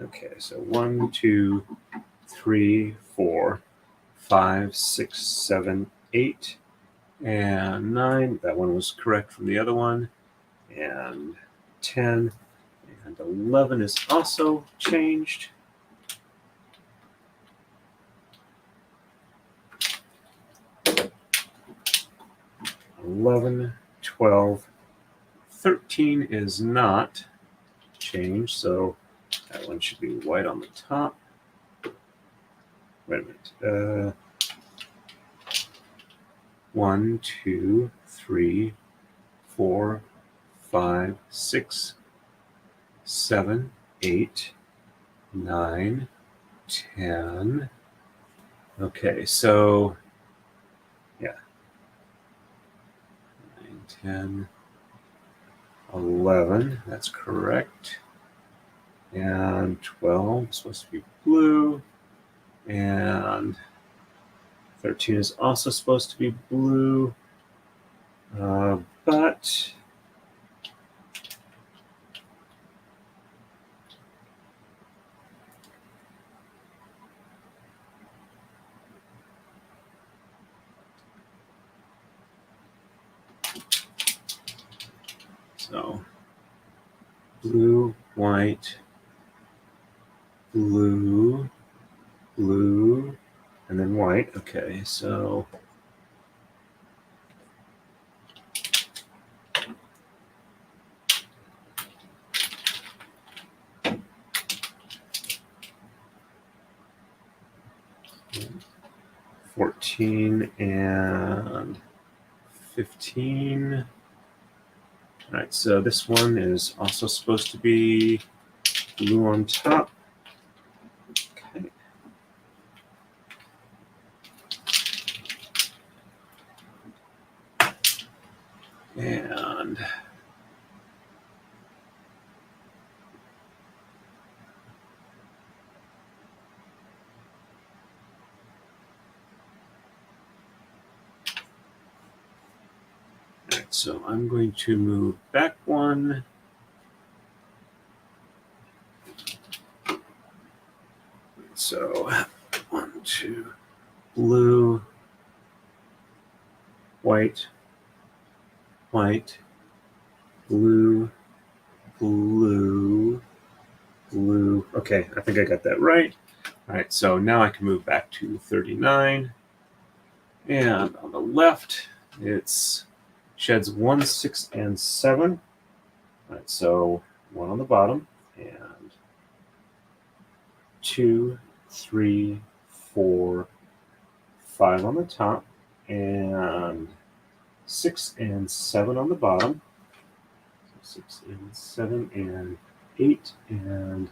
Okay, so 1, 2, 3, 4, 5, 6, 7, 8, and 9. That one was correct from the other one. And 10 and 11 is also changed. 11, 12, 13 is not changed, so that one should be white on the top. Wait a minute. 1, 2, 3, 4, 5, 6, 7, 8, 9, 10. Okay, so yeah, 9, 10, 11, that's correct. And 12 is supposed to be blue. And 13 is also supposed to be blue. But so blue, white, blue, blue, and then white. Okay, so $14 and $15. All right, so this one is also supposed to be blue on top. Okay. And so I'm going to move back one. So 1, 2, blue, white, white, blue, blue, blue. Okay, I think I got that right. All right, so now I can move back to 39. And on the left, it's sheds 1, 6, and 7. All right, so 1 on the bottom, and 2, 3, 4, 5 on the top, and 6 and 7 on the bottom. So 6 and 7 and 8 and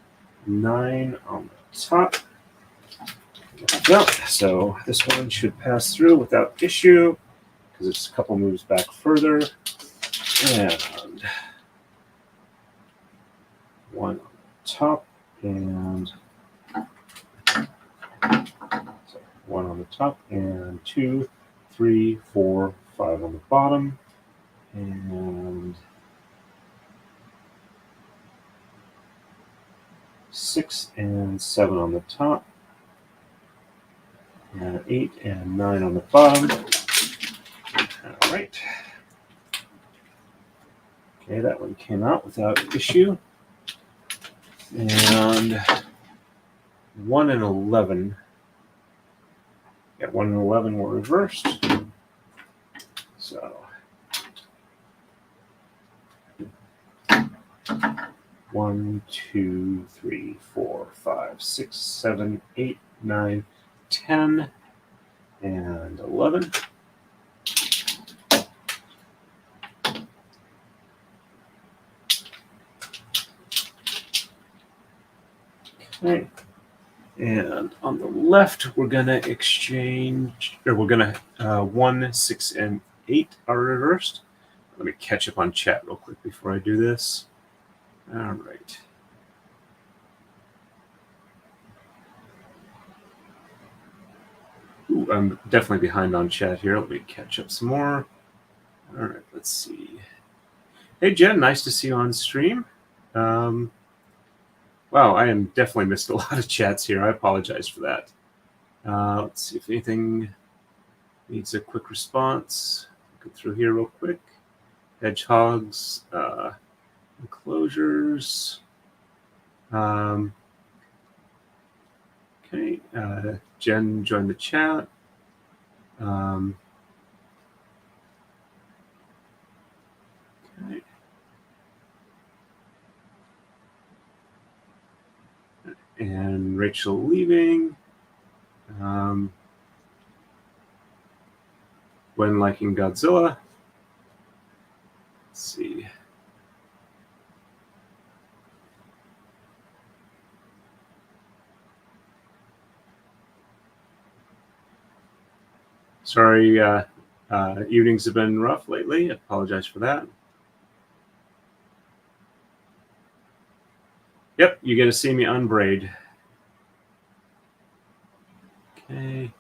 9 on the top. Well, so this one should pass through without issue because it's a couple moves back further. And 1 on the top and 1 on the top and 2, 3, 4, 5 on the bottom. And 6 and 7 on the top. And 8 and 9 on the bottom. All right. Okay, that one came out without issue. And 1 and 11. Yeah, 1 and 11 were reversed. So 1, 2, 3, 4, 5, 6, 7, 8, 9, 10, and 11. Okay. And on the left, we're going to exchange, or we're going to 1, 6, and 8 are reversed. Let me catch up on chat real quick before I do this. All right. Ooh, I'm definitely behind on chat here. Let me catch up some more. All right, let's see. Hey, Jen, nice to see you on stream. Wow, I am definitely missed a lot of chats here. I apologize for that. Let's see if anything needs a quick response. Go through here real quick. Hedgehogs, enclosures. Okay, Jen joined the chat. Okay. And Rachel leaving. When liking Godzilla. Let's see. Sorry, evenings have been rough lately. I apologize for that. Yep, you get to see me unbraid. Okay.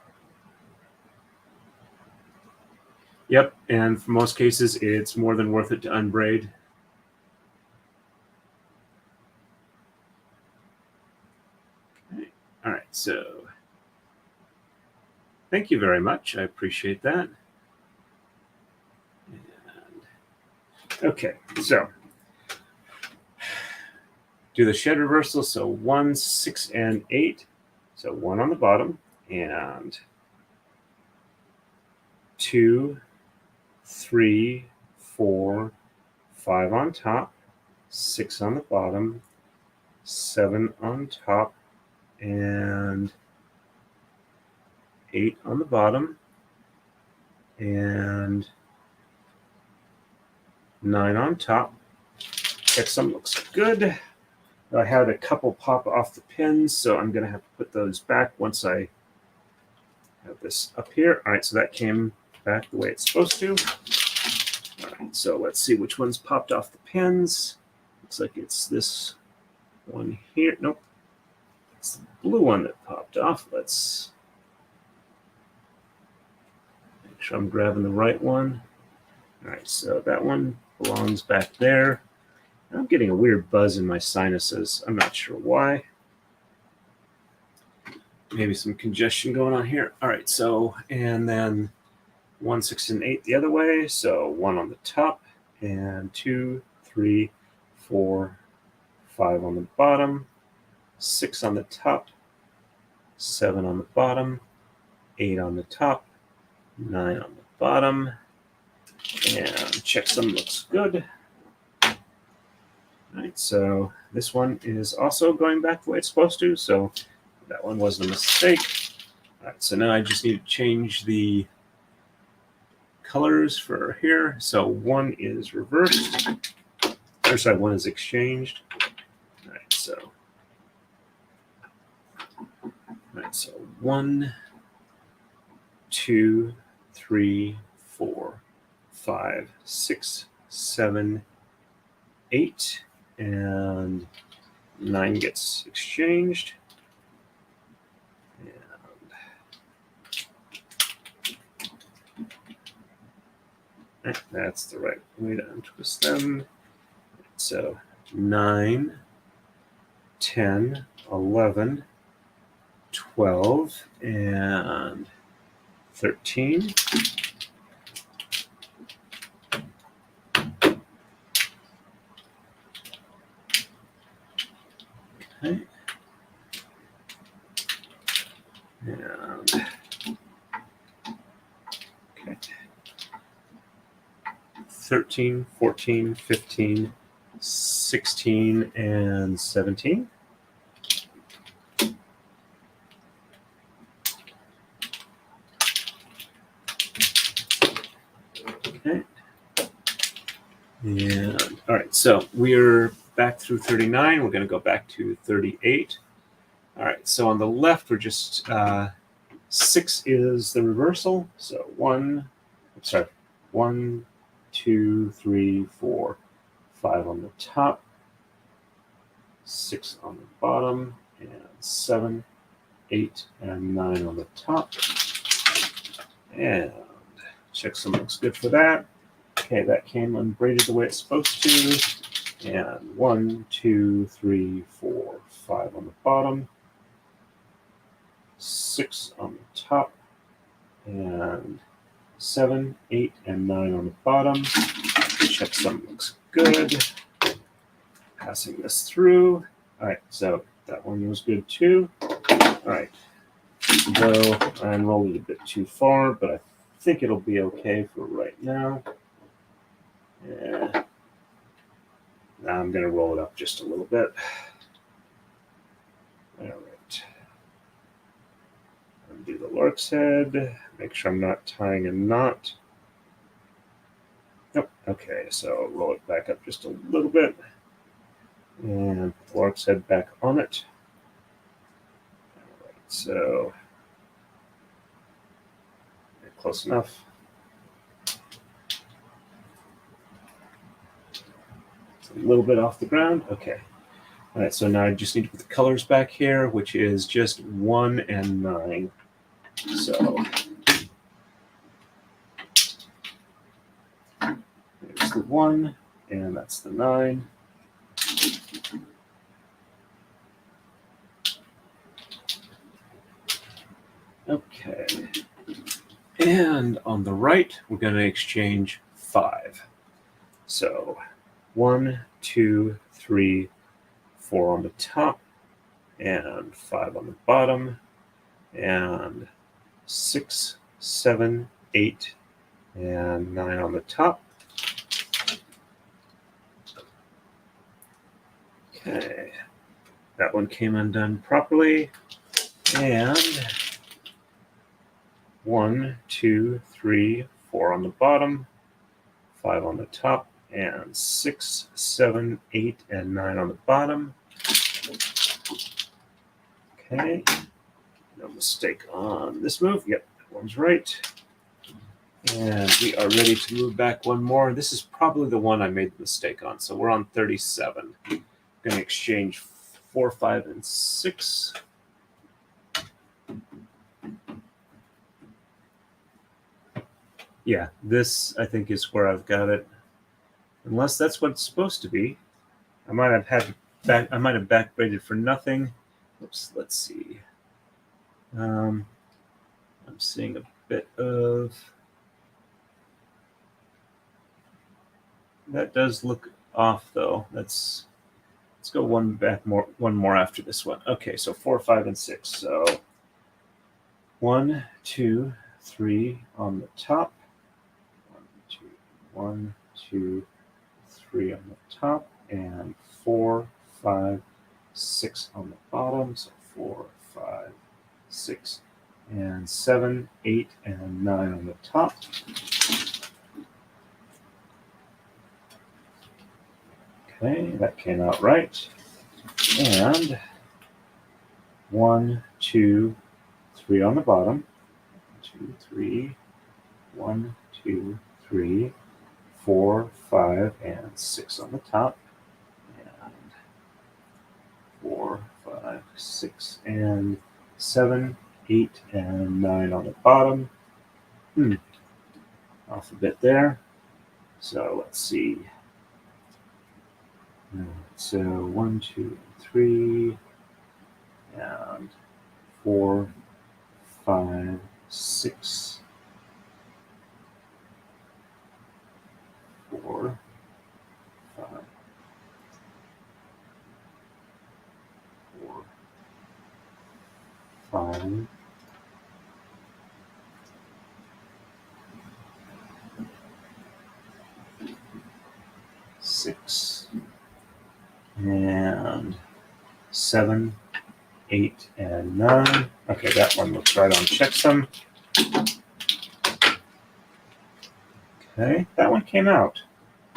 Yep, and for most cases, it's more than worth it to unbraid. Okay. All right, so thank you very much. I appreciate that. And, okay, so do the shed reversal. So 1, 6, and 8. So 1 on the bottom and 2, 3, 4, 5 on top, 6 on the bottom, 7 on top, and 8 on the bottom, and 9 on top. Cutsom looks good. I had a couple pop off the pins, so I'm going to have to put those back once I have this up here. All right, so that came back the way it's supposed to. All right, so let's see which one's popped off the pins. Looks like it's this one here. Nope, it's the blue one that popped off. Let's make sure I'm grabbing the right one. All right, so that one belongs back there. I'm getting a weird buzz in my sinuses. I'm not sure why. Maybe some congestion going on here. All right, so, and then 1, 6, and 8 the other way. So 1 on the top, and 2, 3, 4, 5 on the bottom, 6 on the top, 7 on the bottom, 8 on the top, 9 on the bottom, and checksum looks good. All right, so this one is also going back the way it's supposed to, so that one wasn't a mistake. All right, so now I just need to change the colors for here. So 1 is reversed, or sorry, 1 is exchanged. All right, so 1, 2, 3, 4, 5, 6, 7, 8, and 9 gets exchanged. And that's the right way to untwist them. So 9, 10, 11, 12, and 13. Okay. And okay. 13, 14, 15, 16, and 17. Okay. And all right, so we're back through 39. We're going to go back to 38. All right, so on the left, we're just 6 is the reversal. So 1, 2, 3, 4, 5 on the top, 6 on the bottom, and 7, 8, and 9 on the top. And checksum looks good for that. Okay, that came unbraided the way it's supposed to. And 1, 2, 3, 4, 5 on the bottom, 6 on the top, and 7, 8, and 9 on the bottom. Checksum looks good. Passing this through. All right, so that one was good too. All right, though I unrolled it a bit too far, but I think it'll be okay for right now. Yeah. Now I'm going to roll it up just a little bit. All right. Undo the lark's head. Make sure I'm not tying a knot. Nope. Okay, so roll it back up just a little bit. And put the lark's head back on it. All right, so close enough. It's a little bit off the ground. Okay. All right, so now I just need to put the colors back here, which is just 1 and 9. So there's the 1, and that's the 9. Okay. And on the right, we're going to exchange 5. So 1, 2, 3, 4 on the top, and 5 on the bottom, and 6, 7, 8, and 9 on the top. Okay, that one came undone properly. And 1, 2, 3, 4 on the bottom, 5 on the top, and 6, 7, 8, and 9 on the bottom. Okay, no mistake on this move. Yep, that one's right. And we are ready to move back one more. This is probably the one I made the mistake on. So we're on 37. I'm going to exchange 4, 5, and 6. Yeah, this I think is where I've got it. Unless that's what it's supposed to be. I might have back braided for nothing. Oops, let's see. I'm seeing a bit of that does look off though. Let's go one more after this one. Okay, so 4, 5, and 6. So 1, 2, 3 on the top. 1, 2, 3 on the top, and 4, 5, 6 on the bottom. So 4, 5, 6, and 7, 8, and 9 on the top. Okay, that came out right. And 1, 2, 3 on the bottom. 2, 3, 1, 2, 3, 4, 5, and 6 on the top. And 4, 5, 6, and 7, 8, and 9 on the bottom. Off a bit there. So let's see. So 1, 2, 3, and 4, 5, 6, 4, 5, 4, 5, 6, and 7, 8, and 9. Okay, that one looks right on checksum. Okay, that one came out.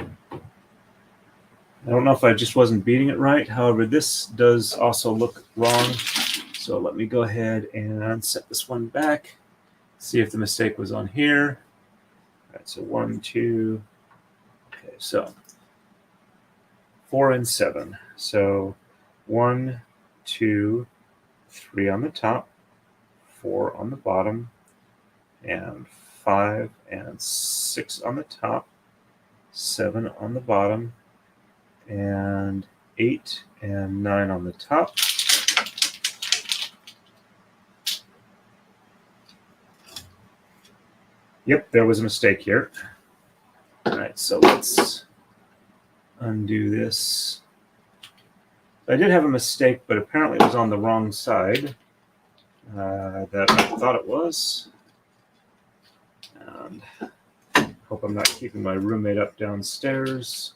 I don't know if I just wasn't beating it right. However, this does also look wrong. So let me go ahead and set this one back. See if the mistake was on here. All right, so 1, 2. Okay, so 4 and 7. So 1, 2, 3 on the top, 4 on the bottom, and 5 and 6 on the top, 7 on the bottom, and 8 and 9 on the top. Yep, there was a mistake here. All right, so let's undo this. I did have a mistake, but apparently it was on the wrong side that I thought it was. And hope I'm not keeping my roommate up downstairs.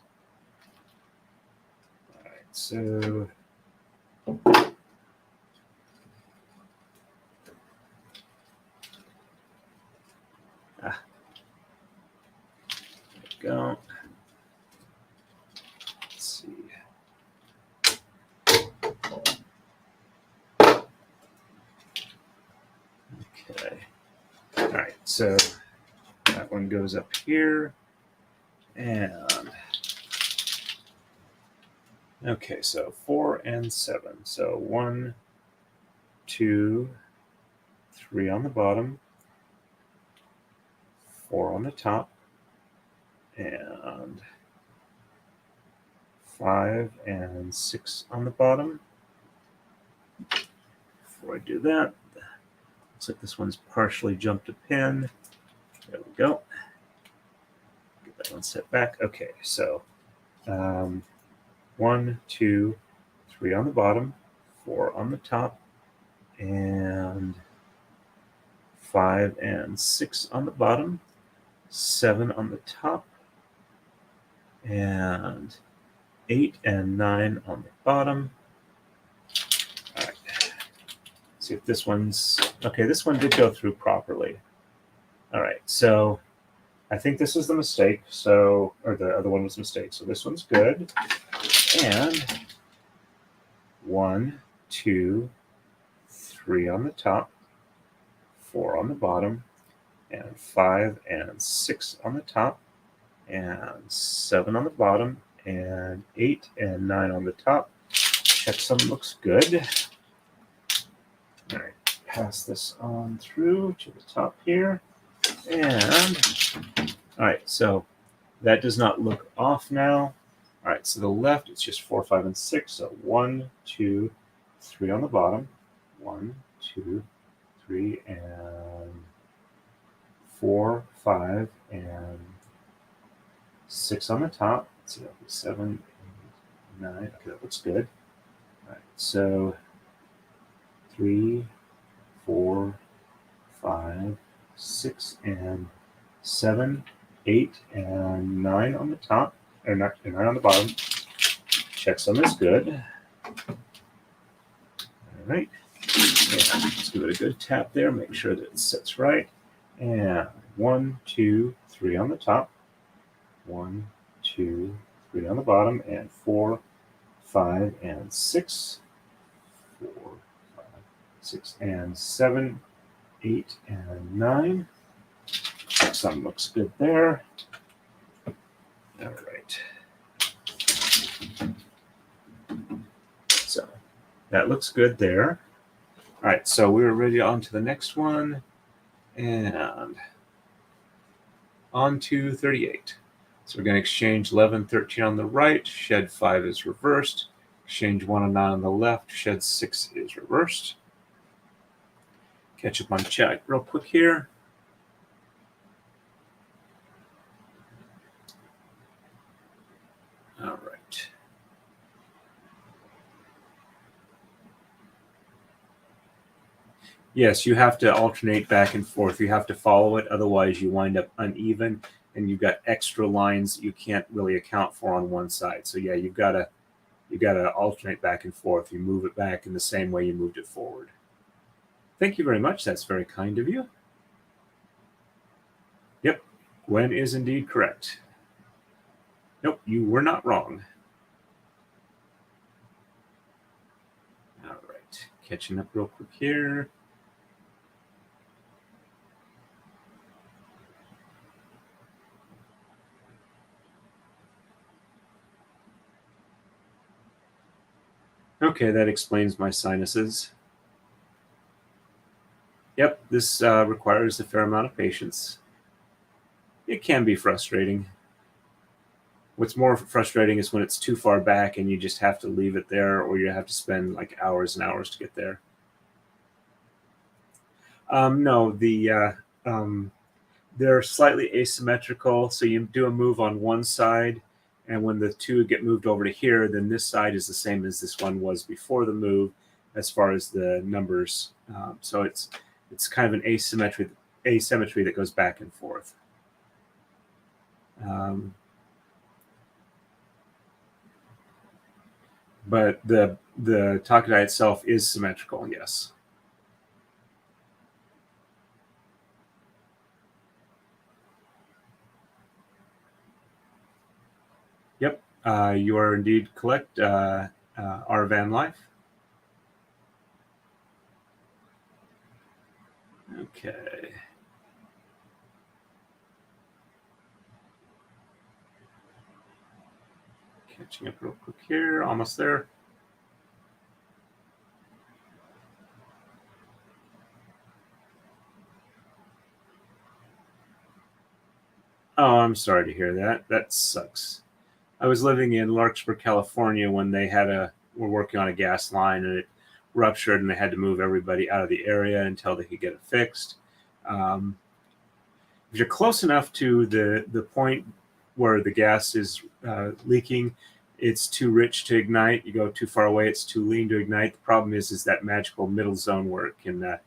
All right, so there we go. Let's see. Okay. All right. so that one goes up here, and okay, so 4 and 7. So 1, 2, 3 on the bottom, 4 on the top, and 5 and 6 on the bottom. Before I do that, looks like this one's partially jumped a pin. There we go. Get that one set back. Okay, so 1, 2, 3 on the bottom, 4 on the top, and 5 and 6 on the bottom, 7 on the top, and 8 and 9 on the bottom. All right. See if this one's okay. This one did go through properly. All right, so I think this is the mistake. So, or the other one was a mistake. So this one's good. And 1, 2, 3 on the top, 4 on the bottom, and 5 and 6 on the top, and 7 on the bottom, and 8 and 9 on the top. Checksum looks good. All right, pass this on through to the top here. And all right, so that does not look off now. All right, so the left, it's just 4, 5, and 6. So 1, 2, 3 on the bottom, 1, 2, 3, and 4, 5, and 6 on the top. Let's see, that'll be 7, 8, 9. Okay, that looks good. All right, so 3, 4, 5, 6, and 7, 8, and 9 on the top, or 9 on the bottom. Checksum is good. All right. Yeah, let's give it a good tap there. Make sure that it sits right. And 1, 2, 3 on the top. 1, 2, 3 on the bottom, and 4, 5, and 6. 4, 5, 6, and 7, 8, and 9. Checksum looks good there. All right. So that looks good there. All right, so we're ready on to the next one. And on to 38. So we're going to exchange 11, 13 on the right. Shed 5 is reversed. Exchange 1 and 9 on the left. Shed 6 is reversed. Catch up on chat real quick here. All right. Yes, you have to alternate back and forth. You have to follow it. Otherwise, you wind up uneven, and you've got extra lines you can't really account for on one side. So yeah, you've got to alternate back and forth. You move it back in the same way you moved it forward. Thank you very much. That's very kind of you. Yep, Gwen is indeed correct. Nope, you were not wrong. All right, catching up real quick here. Okay, that explains my sinuses. Yep, this requires a fair amount of patience. It can be frustrating. What's more frustrating is when it's too far back and you just have to leave it there, or you have to spend like hours and hours to get there. No, they're slightly asymmetrical. So you do a move on one side, and when the two get moved over to here, then this side is the same as this one was before the move, as far as the numbers. So it's kind of an asymmetry that goes back and forth. But the Taka-Dai itself is symmetrical, yes. Yep, you are indeed correct, R. Van Life. Okay. Catching up real quick here, almost there. Oh, I'm sorry to hear that. That sucks. I was living in Larkspur, California when they were working on a gas line and it ruptured and they had to move everybody out of the area until they could get it fixed. If you're close enough to the point where the gas is leaking, it's too rich to ignite. You go too far away, it's too lean to ignite. The problem is that magical middle zone where it can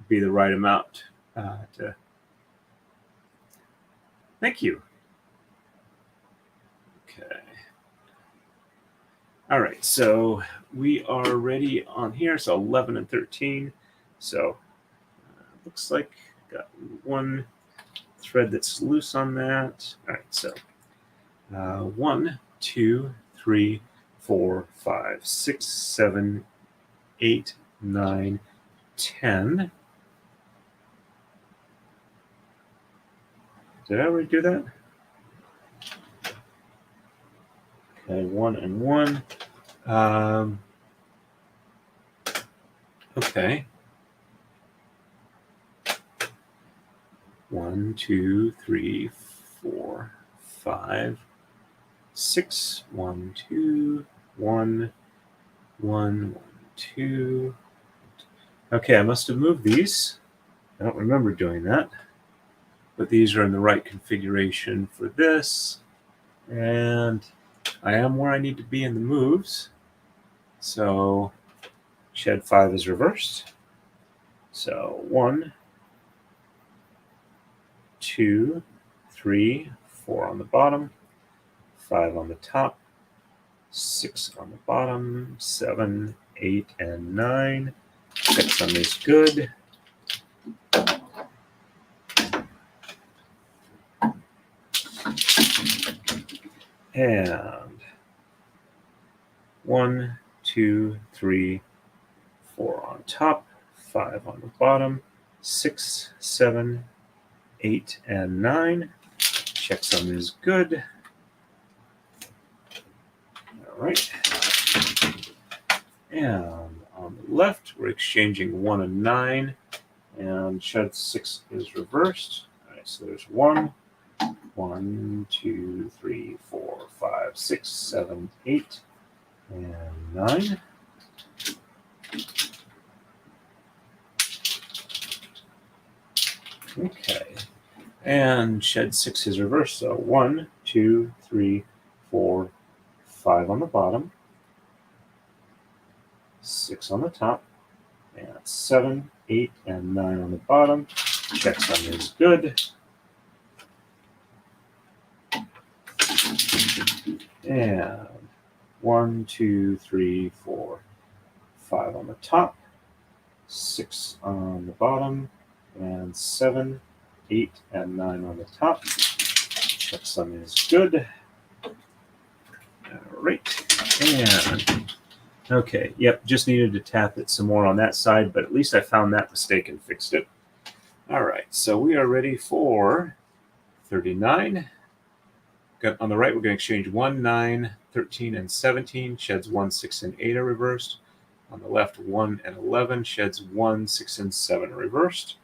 be the right amount to. Thank you. Okay. All right, so we are ready on here. So 11 and 13. So looks like got one thread that's loose on that. All right, so 1, 2, 3, 4, 5, 6, 7, 8, 9, 10. Did I already do that? Okay, 1 and 1. Okay. 1, 2, 3, 4, 5, 6. 1, 2, 1, 1, 2. Okay, I must have moved these. I don't remember doing that. But these are in the right configuration for this. And I am where I need to be in the moves. So shed 5 is reversed. So 1, 2, 3, 4 on the bottom, 5 on the top, 6 on the bottom, 7, 8, and 9. Cutsom is good. And 1, 2, 3, 4 on top, 5 on the bottom, 6, 7, 8, and 9. Checksum is good. All right. And on the left, we're exchanging 1 and 9, and shed 6 is reversed. All right, so there's 1, 1, 2, 3, 4, 5, 6, 7, 8, and 9. Okay. And shed 6 is reversed. So 1, 2, 3, 4, 5 on the bottom, 6 on the top, and 7, 8, and 9 on the bottom. Checksum is good. And 1, 2, 3, 4, 5 on the top, 6 on the bottom, and 7, 8, and 9 on the top. Checksum is good. All right. And okay, yep, just needed to tap it some more on that side, but at least I found that mistake and fixed it. All right, so we are ready for 39. On the right, we're going to exchange 1, 9, 13, and 17. Sheds 1, 6, and 8 are reversed. On the left, 1 and 11. Sheds 1, 6, and 7 are reversed.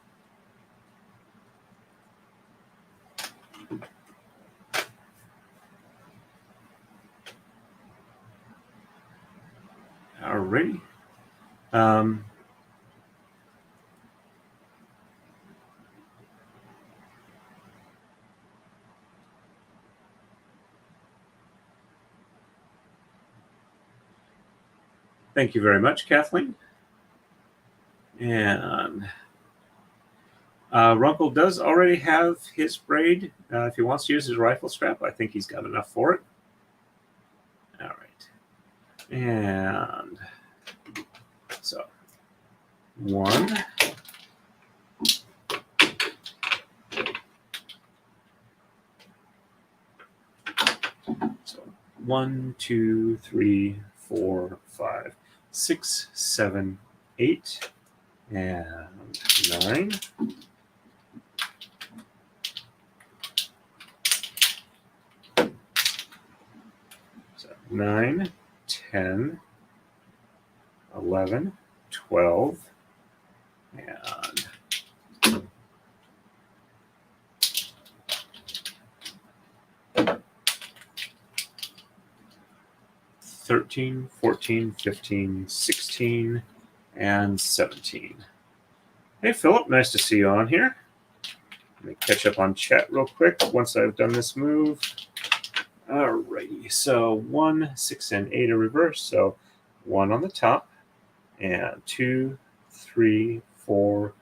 Alrighty. Thank you very much, Kathleen. And Runkle does already have his braid. If he wants to use his rifle strap, I think he's got enough for it. All right. And so 1, so 1, 2, 3, 4, 5, 6, 7, 8, and 9. So 9, 10, 11, 12, and 13, 14, 15, 16, and 17. Hey, Philip, nice to see you on here. Let me catch up on chat real quick once I've done this move. Alrighty, so 1, 6, and 8 are reversed. So 1 on the top, and 2, 3, 4,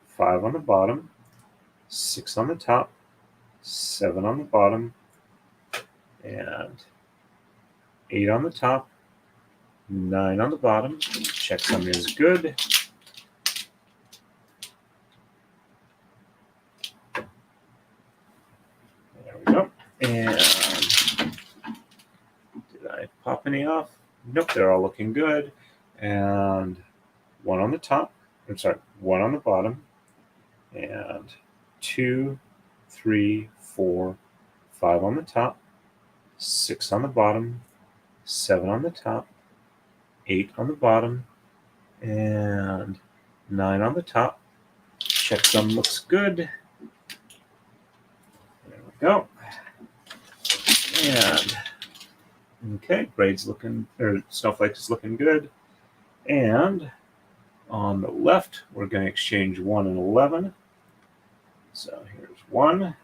5 on the bottom, 6 on the top, 7 on the bottom, and 8 on the top, 9 on the bottom. Checksum is good. There we go. And did I pop any off? Nope, they're all looking good. And 1 on the top, I'm sorry, 1 on the bottom, and 2, 3, 4, 5 on the top, 6 on the bottom, 7 on the top, 8 on the bottom, and 9 on the top. Checksum looks good. There we go. And okay, Braids looking, or Snowflake is looking good. And on the left, we're going to exchange 1 and 11. So here's 1.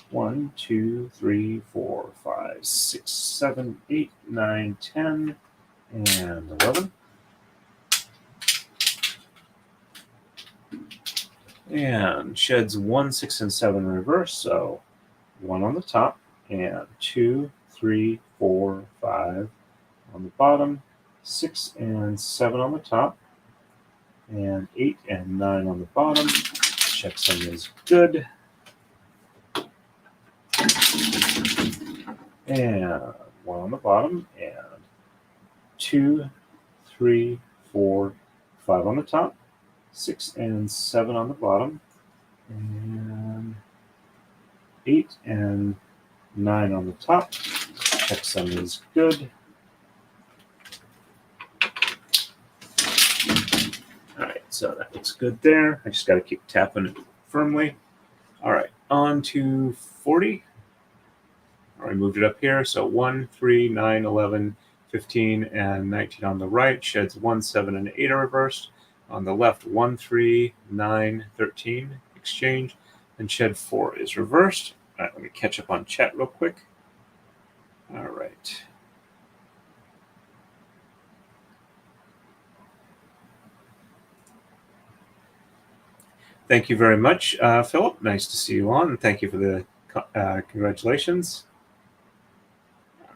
1, 2, 3, 4, 5, 6, 7, 8, 9, 10, and 11. And sheds 1, 6, and 7 reverse. So 1 on the top, and 2, 3, 4, 5 on the bottom, 6 and 7 on the top, and 8 and 9 on the bottom. Checksum is good. And 1 on the bottom, and 2, 3, 4, 5 on the top, 6 and 7 on the bottom, and 8 and 9 on the top. Checksum is good. All right, so that looks good there. I just got to keep tapping it firmly. All right, on to 40. I already moved it up here. So 1, 3, 9, 11, 15, and 19 on the right. Sheds 1, 7, and 8 are reversed. On the left, 1, 3, 9, 13 exchange. And shed 4 is reversed. All right, let me catch up on chat real quick. All right. Thank you very much, Philip. Nice to see you on. Thank you for the congratulations.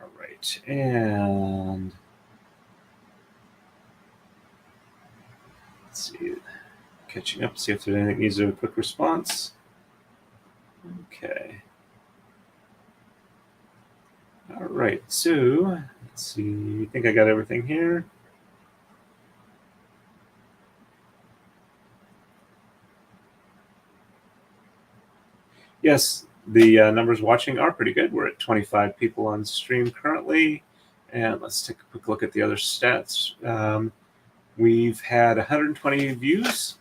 All right, and let's see, catching up, see if there's anything that needs a quick response. Okay. All right, so let's see. I think I got everything here. Yes, the numbers watching are pretty good. We're at 25 people on stream currently. And let's take a quick look at the other stats. We've had 120 views.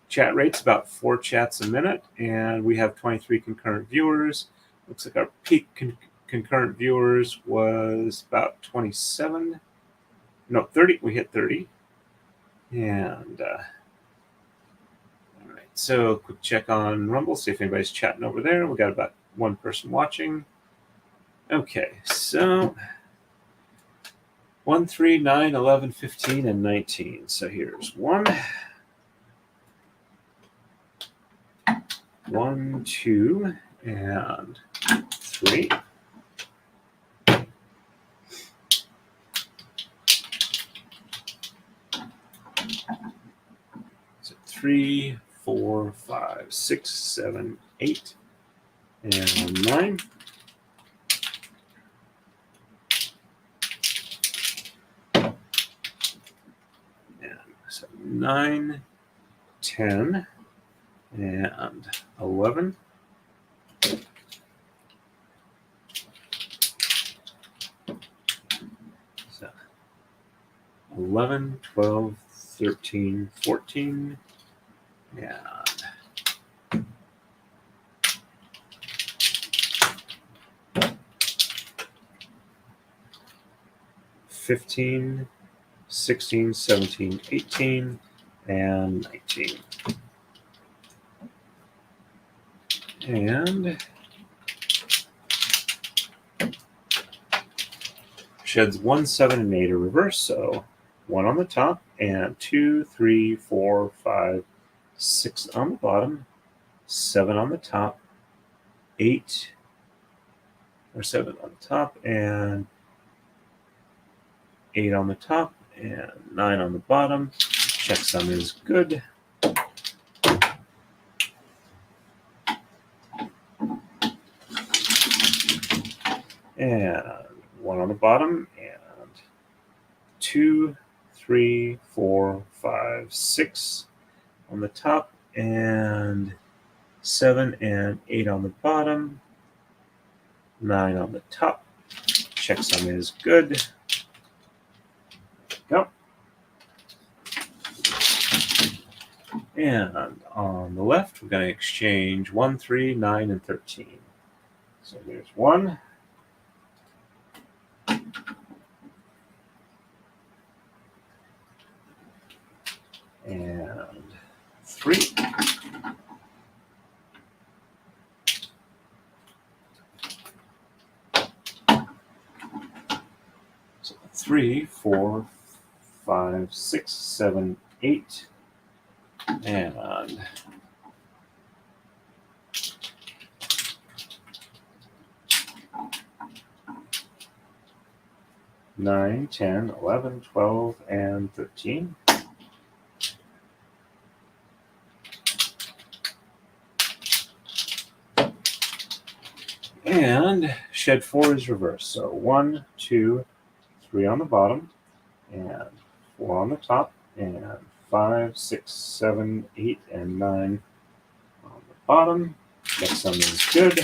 Chat rate's about 4 chats a minute. And we have 23 concurrent viewers. Looks like our peak concurrent viewers was about 27. No, 30. We hit 30. And all right, so quick check on Rumble, see if anybody's chatting over there. We got about 1 person watching. Okay, so 1, 3, 9, 11, 15, and 19. So here's 1, 1, 2, and 3. So 3, 4, 5, 6, 7, 8, and 9. And so 9, 10, and 11. 11, 12, 13, 14, and 15, 16, 17, 18, and 19. And sheds 1, 7, and 8 are reversed, so 1 on the top, and 2, 3, 4, 5, 6 on the bottom, 7 on the top, 8 or 7 on the top, and 8 on the top, and 9 on the bottom. Checksum is good. And 1 on the bottom, and 2, 3, 4, 5, 6 on the top, and 7 and 8 on the bottom, 9 on the top. Checksum is good. Go. And on the left, we're going to exchange 1, 3, 9, and 13. So there's 1. And 3. So 3, 4, 5, 6, 7, 8. And 9, 10, 11, 12, and 13. And shed 4 is reversed. So 1, 2, 3 on the bottom, and 4 on the top, and 5, 6, 7, 8, and 9 on the bottom. Checksum is good.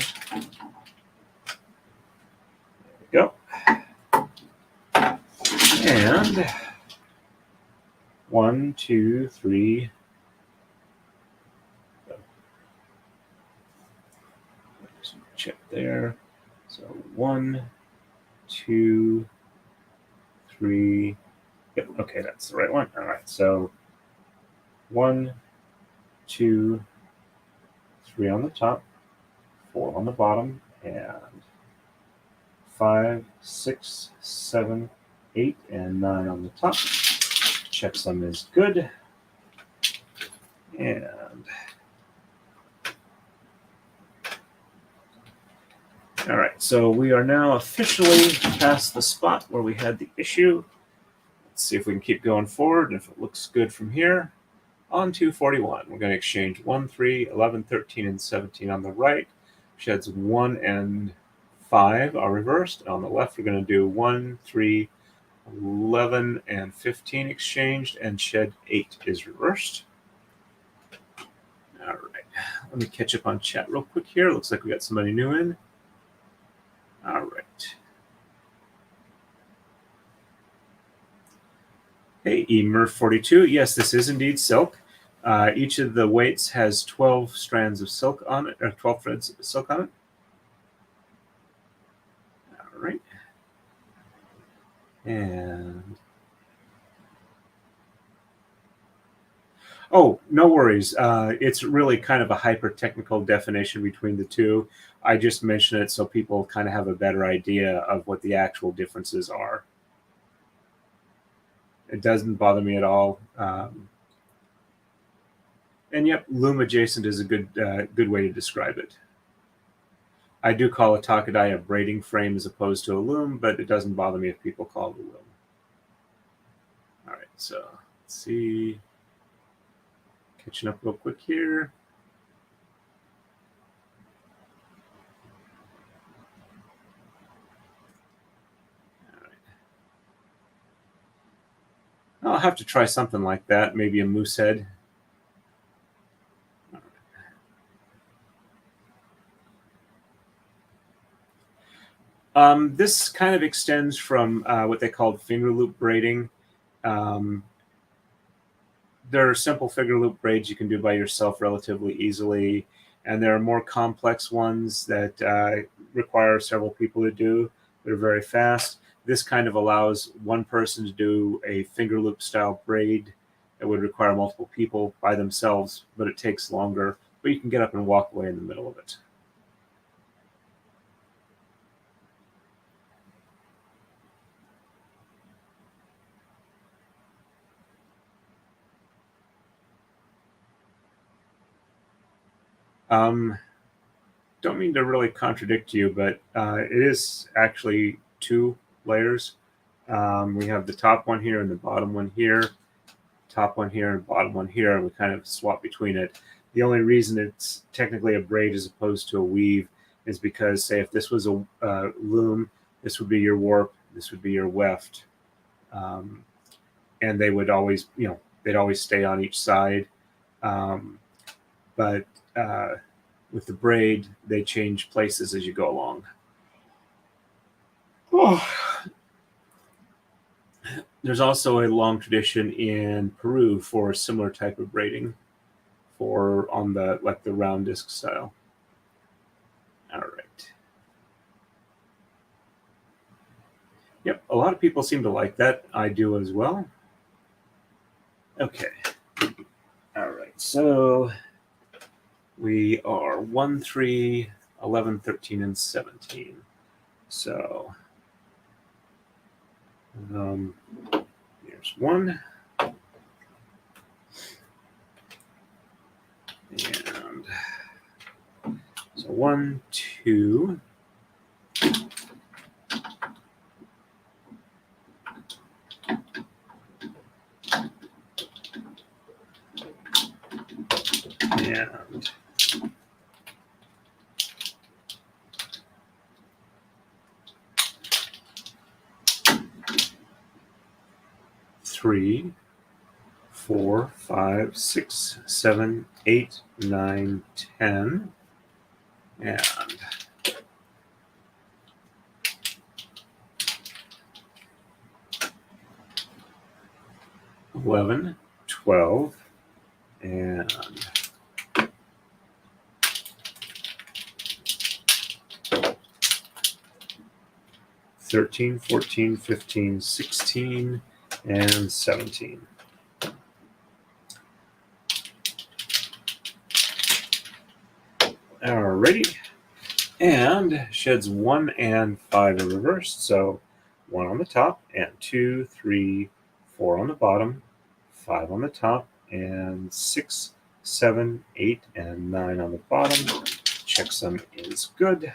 There we go. And 1, 2, 3. Just check there. So 1, 2, 3. Yep, okay, that's the right one. All right, so 1, 2, 3 on the top, 4 on the bottom, and 5, 6, 7, 8, and 9 on the top. Checksum is good. And all right, so we are now officially past the spot where we had the issue. Let's see if we can keep going forward. And if it looks good from here, on 241, we're going to exchange 1, 3, 11, 13, and 17 on the right. Sheds 1 and 5 are reversed. On the left, we're going to do 1, 3, 11, and 15 exchanged, and shed 8 is reversed. All right, let me catch up on chat real quick here. Looks like we got somebody new in. All right. Hey, eMurph42. Yes, this is indeed silk. Each of the weights has 12 strands of silk on it, or 12 threads of silk on it. All right. And oh, no worries. It's really kind of a hyper-technical definition between the two. I just mention it so people kind of have a better idea of what the actual differences are. It doesn't bother me at all. And yep, loom adjacent is a good way to describe it. I do call a Taka-Dai a braiding frame as opposed to a loom, but it doesn't bother me if people call it a loom. All right, so let's see. Catching up real quick here. I'll have to try something like that, maybe a moose head. This kind of extends from what they called finger loop braiding There are simple figure loop braids you can do by yourself relatively easily, and there are more complex ones that require several people to do. They're very fast. This kind of allows one person to do a finger loop style braid. It would require multiple people by themselves, but it takes longer. But you can get up and walk away in the middle of it. Don't mean to really contradict you, but it is actually 2 layers. We have the top one here and the bottom one here, top one here and bottom one here, and we kind of swap between it. The only reason it's technically a braid as opposed to a weave is because, say, if this was a loom, this would be your warp, this would be your weft, and they would always, they'd always stay on each side. But with the braid, they change places as you go along. Oh. There's also a long tradition in Peru for a similar type of braiding, on the round disc style. All right. Yep, a lot of people seem to like that. I do as well. Okay. All right, so we are 1, 3, 11, 13, and 17. So here's 1. And so 1, 2. And 3, 4, 5, 6, 7, 8, 9, 10, and 11, 12, and 13, 14, 15, 16, and 17. Alrighty, and sheds 1 and 5 are reversed, so 1 on the top, and 2, 3, 4 on the bottom, 5 on the top, and 6, 7, 8, and 9 on the bottom. Checksum is good.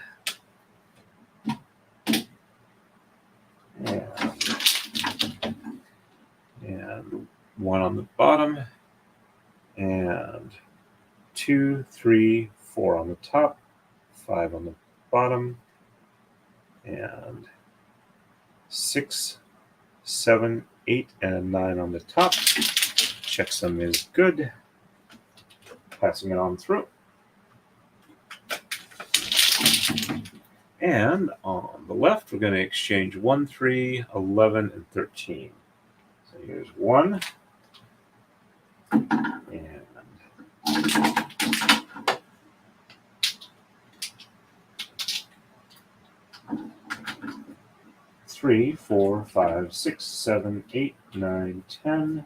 And 1 on the bottom, and 2, 3, 4 on the top, 5 on the bottom, and 6, 7, 8, and 9 on the top. Checksum is good. Passing it on through. And on the left, we're going to exchange 1, 3, 11, and 13. So here's 1. And 3, 4, 5, 6, 7, 8, 9, 10.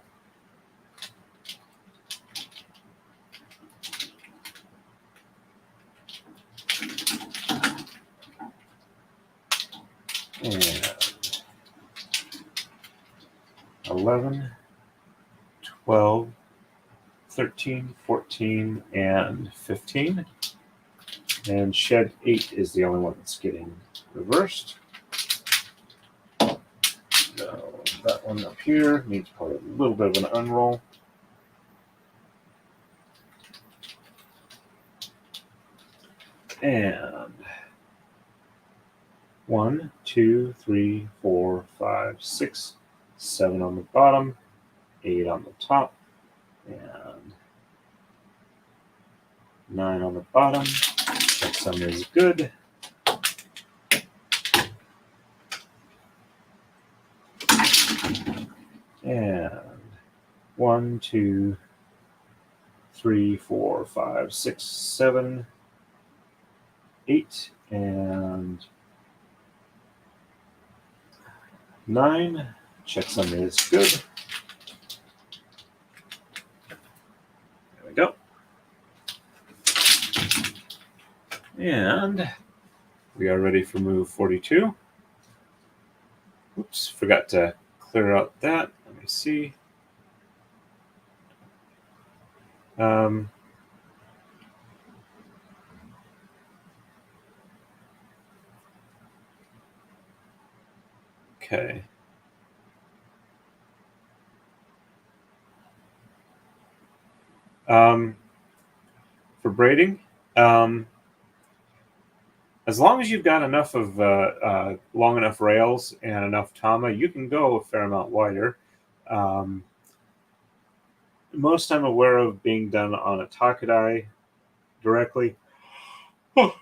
And 11, 12, 13, 14, and 15. And shed 8 is the only one that's getting reversed. So that one up here needs probably a little bit of an unroll. And 1, 2, 3, 4, 5, 6, 7 on the bottom, 8 on the top, and 9 on the bottom. Checksum is good. And 1, 2, 3, 4, 5, 6, 7, 8, and 9. Checksum is good. There we go. And we are ready for move 42. Oops, forgot to clear out that. Let me see. Okay. For braiding, as long as you've got enough of long enough rails and enough tama, you can go a fair amount wider. Most I'm aware of being done on a Takadai directly. Oh,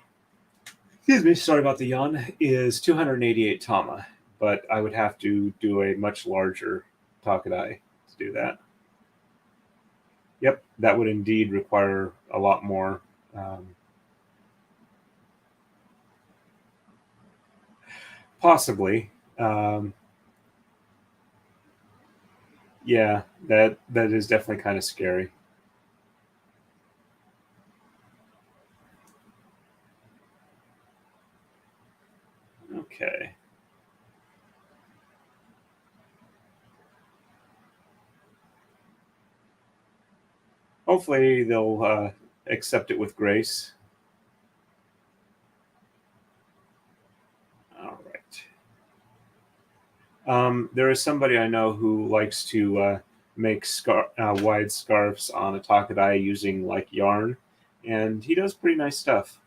excuse me, sorry about the yawn, is 288 tama, but I would have to do a much larger Takadai to do that. Yep, that would indeed require a lot more. Possibly. Yeah, that is definitely kind of scary. Okay. Hopefully they'll accept it with grace. All right. There is somebody I know who likes to make wide scarves on a Taka-Dai using like yarn, and he does pretty nice stuff.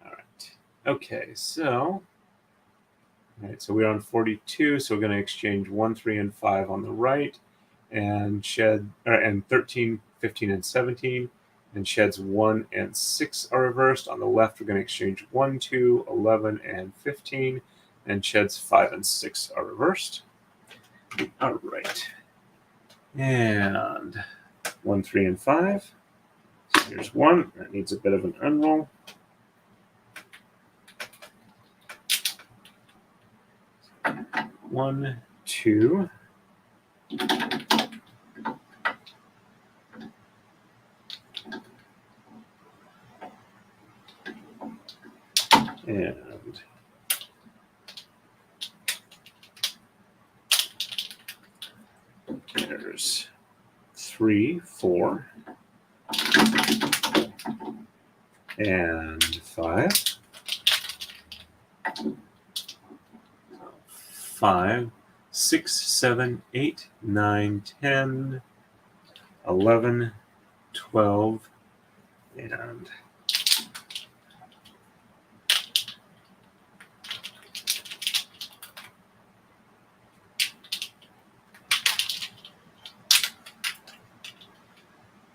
All right. Okay, so we're on 42, so we're going to exchange 1, 3, and 5 on the right, and and 13, 15, and 17, and sheds 1 and 6 are reversed. On the left, we're going to exchange 1, 2, 11, and 15, and sheds 5 and 6 are reversed. All right. And 1, 3, and 5. So here's 1. That needs a bit of an unroll. One, 2. And there's 3, 4, and 5. 5, 6, 7, 8, 9, 10, 11, 12, and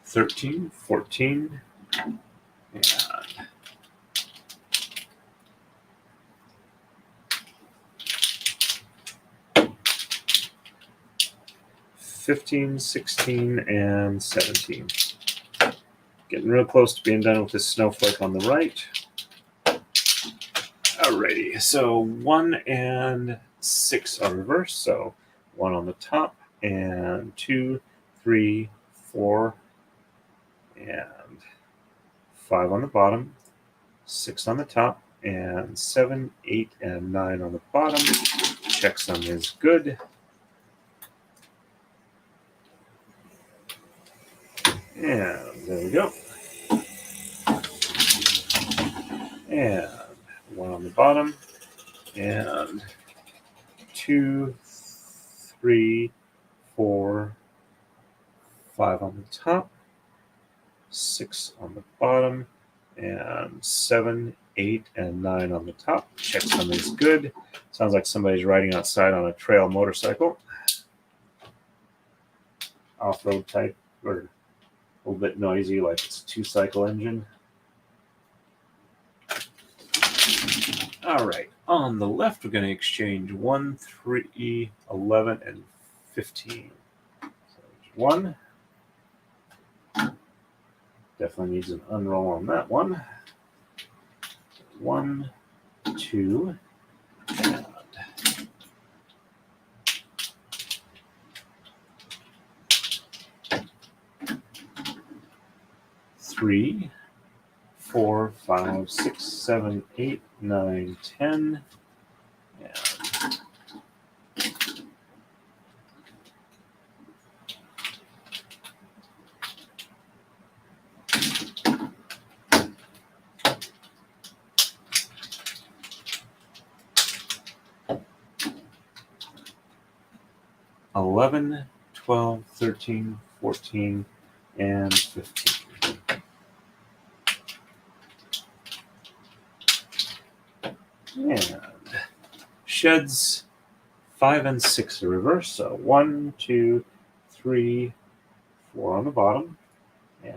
13, 14, and 15, 16, and 17. Getting real close to being done with this snowflake on the right. Alrighty, so 1 and 6 are reversed, so 1 on the top, and 2, 3, 4, and 5 on the bottom, 6 on the top, and 7, 8, and 9 on the bottom. Checksum is good. And there we go. And 1 on the bottom, and 2, 3, 4, 5 on the top, 6 on the bottom, and 7, 8, and 9 on the top. Checksum is good. Sounds like somebody's riding outside on a trail motorcycle. Off-road type, or a little bit noisy, like it's a 2-cycle engine. All right. On the left, we're going to exchange 1, 3, 11, and 15. So 1. Definitely needs an unroll on that one. 1, 2, and 3, 4, 5, 6, 7, 8, 9, 10, and 11, 12, 13, 14, and 15. And sheds 5 and 6 are reverse. So 1, 2, 3, 4 on the bottom, and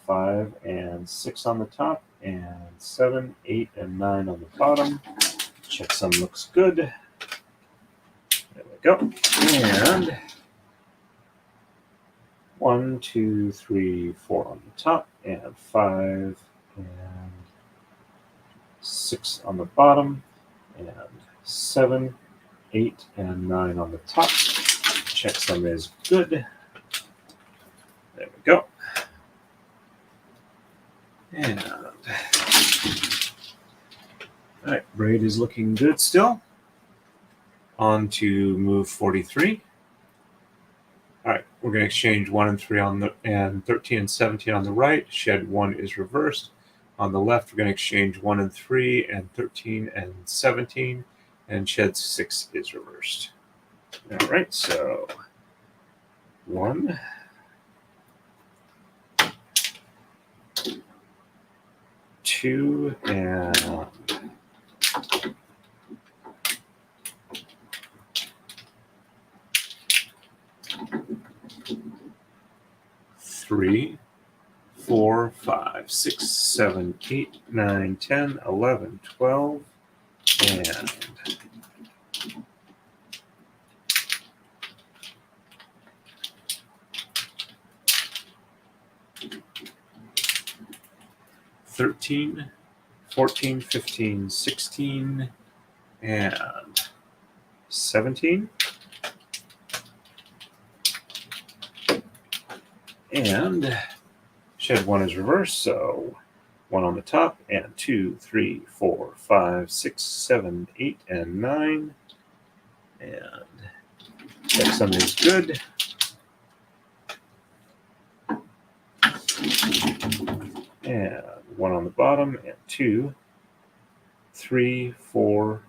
5 and 6 on the top, and 7, 8, and 9 on the bottom. Checksum looks good. There we go. And 1, 2, 3, 4 on the top, and 5 and 6 on the bottom, and 7, 8, and 9 on the top. Checksum is good. There we go. And all right, braid is looking good still. On to move 43. All right, we're going to exchange 1 and 3 on the and 13 and 17 on the right. Shed 1 is reversed. On the left, we're going to exchange 1 and 3 and 13 and 17, and shed 6 is reversed. All right, so 1, 2, and 3, 4, 5, 6, 7, 8, 9, 10, 11, 12, and 13, 14, 15, 16, and 17. And shed 1 is reversed, so 1 on the top, and 2, 3, 4, 5, 6, 7, 8, and 9. And checksum is good. And 1 on the bottom, and 2, 3, 4,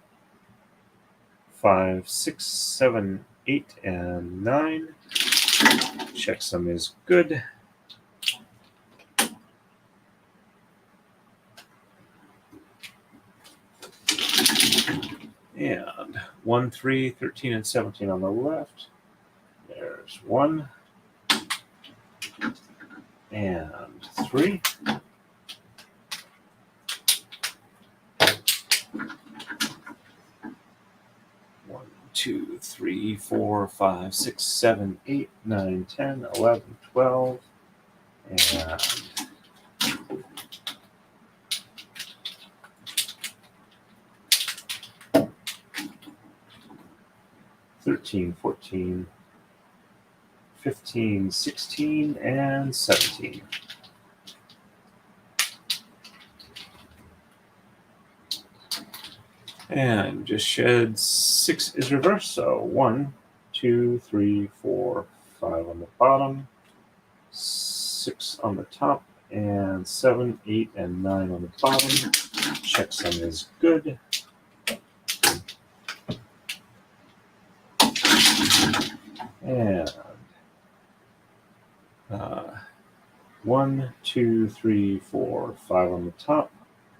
5, 6, 7, 8, and 9. Checksum is good. And 1, 3, 13, and 17 on the left. There's 1 and 3. 1, 2, 3, 4, 5, 6, 7, 8, 9, 10, 11, 12, and 13, 14, 15, 16, and 17. And just shed 6 is reversed, so 1, 2, 3, 4, 5 on the bottom, 6 on the top, and 7, 8, and 9 on the bottom. Checksum is good. And 1, 2, 3, 4, 5 on the top,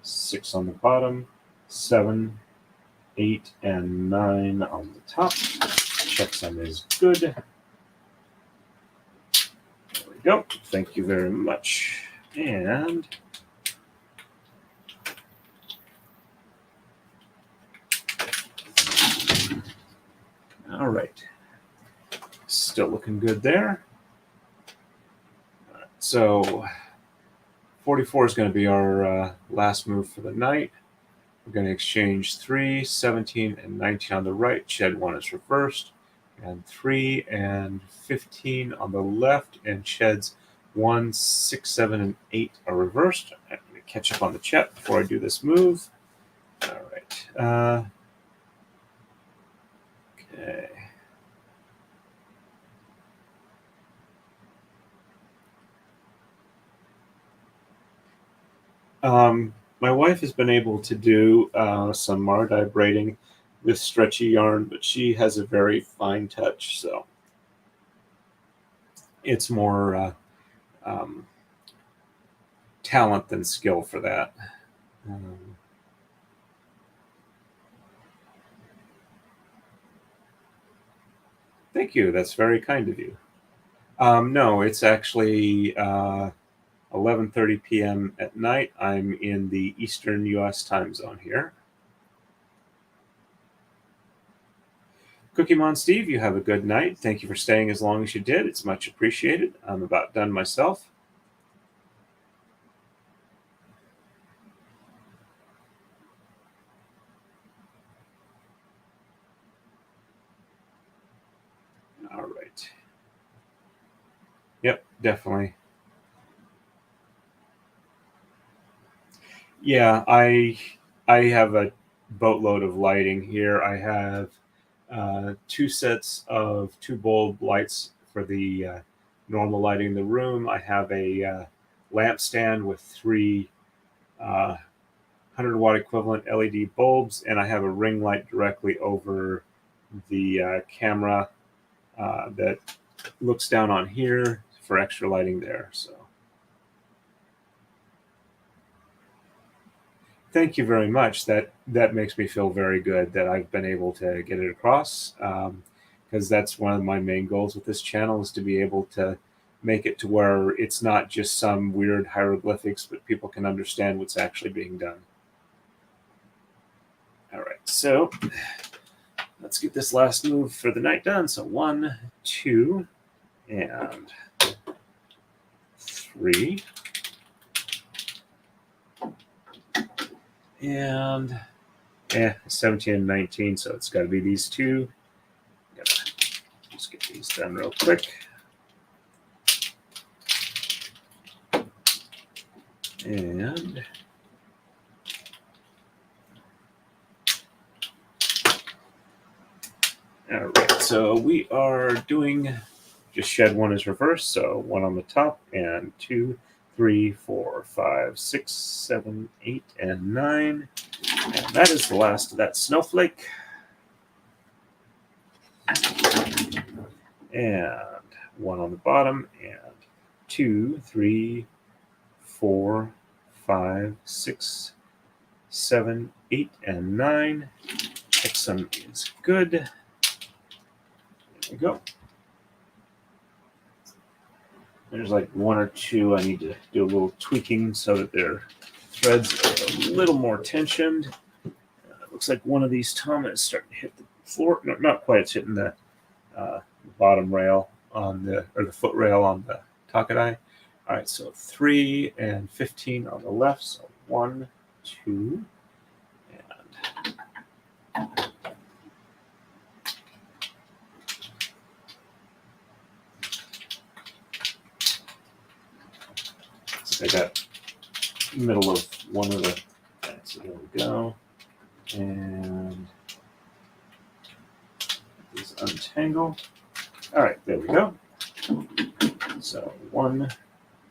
6 on the bottom, 7, 8, and 9 on the top. Checksum is good. There we go. Thank you very much. And All right. Still looking good there. So 44 is going to be our last move for the night. We're going to exchange 3, 17, and 19 on the right. Shed 1 is reversed. And 3 and 15 on the left. And sheds 1, 6, 7, and 8 are reversed. I'm going to catch up on the chat before I do this move. All right. Okay. My wife has been able to do some Mardai braiding with stretchy yarn, but she has a very fine touch, so it's more talent than skill for that. Thank you. That's very kind of you. No, it's actually 11:30 p.m. at night. I'm in the Eastern U.S. time zone here. Cookie Steve, you have a good night. Thank you for staying as long as you did. It's much appreciated. I'm about done myself. All right. Yep, definitely. Yeah, I have a boatload of lighting here. I have 2 sets of 2 bulb lights for the normal lighting in the room. I have a lamp stand with 3 100-watt equivalent LED bulbs, and I have a ring light directly over the camera that looks down on here for extra lighting there. So thank you very much. That makes me feel very good that I've been able to get it across, because that's one of my main goals with this channel, is to be able to make it to where it's not just some weird hieroglyphics, but people can understand what's actually being done. All right, so let's get this last move for the night done. So 1, 2, and 3. And 17 and 19, so it's got to be these 2. Gotta just get these done real quick. And all right, so we are doing just shed 1 is reversed, so 1 on the top, and 2, 3, 4, 5, 6, 7, 8, and 9. And that is the last of that snowflake. And 1 on the bottom, and 2, 3, 4, 5, 6, 7, 8, and 9. Cutsom is good. There we go. There's like 1 or 2 I need to do a little tweaking so that their threads are a little more tensioned. Looks like one of these Tama is starting to hit the floor. No, not quite. It's hitting the bottom rail on the foot rail on the Taka-Dai. All right, so 3 and 15 on the left. So 1, 2, and so I got middle of one of the. So there we go, and these untangle. All right, there we go. So 1,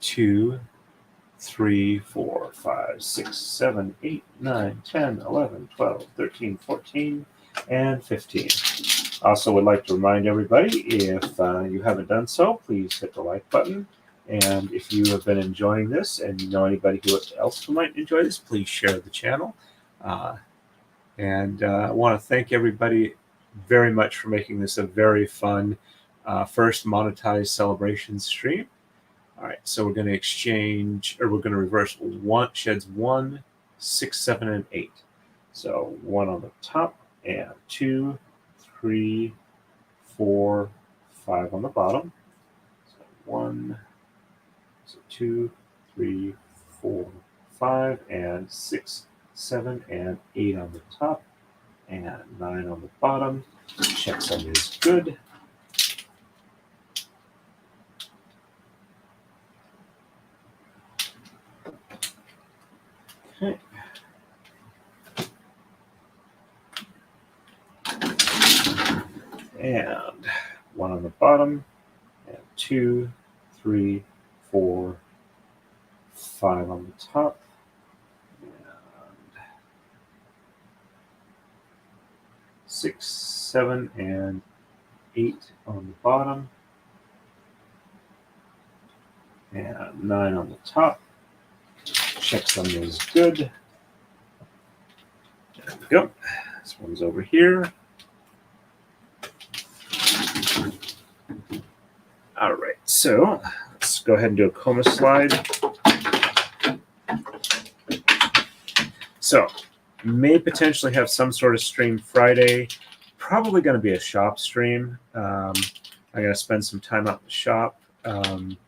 2, 3, 4, 5, 6, 7, 8, 9, 10, 11, 12, 13, 14, and 15. Also would like to remind everybody, if you haven't done so, please hit the like button. And if you have been enjoying this and you know anybody else who might enjoy this, please share the channel. And I want to thank everybody very much for making this a very fun first monetized celebration stream. All right, so we're going to exchange, or we're going to reverse sheds 1, 6, 7, and 8. So 1 on the top, and 2, 3, 4, 5 on the bottom. So 1, so 2, 3, 4, 5, and 6, 7, and 8 on the top, and 9 on the bottom. Checksum is good. Okay. And 1 on the bottom, and 2, 3, 4, 5 on the top, and 6, 7, and 8 on the bottom, and 9 on the top. Checksum is good. There we go. This one's over here. All right, so let's go ahead and do a coma slide. So, may potentially have some sort of stream Friday. Probably going to be a shop stream. I'm going to spend some time out in the shop. And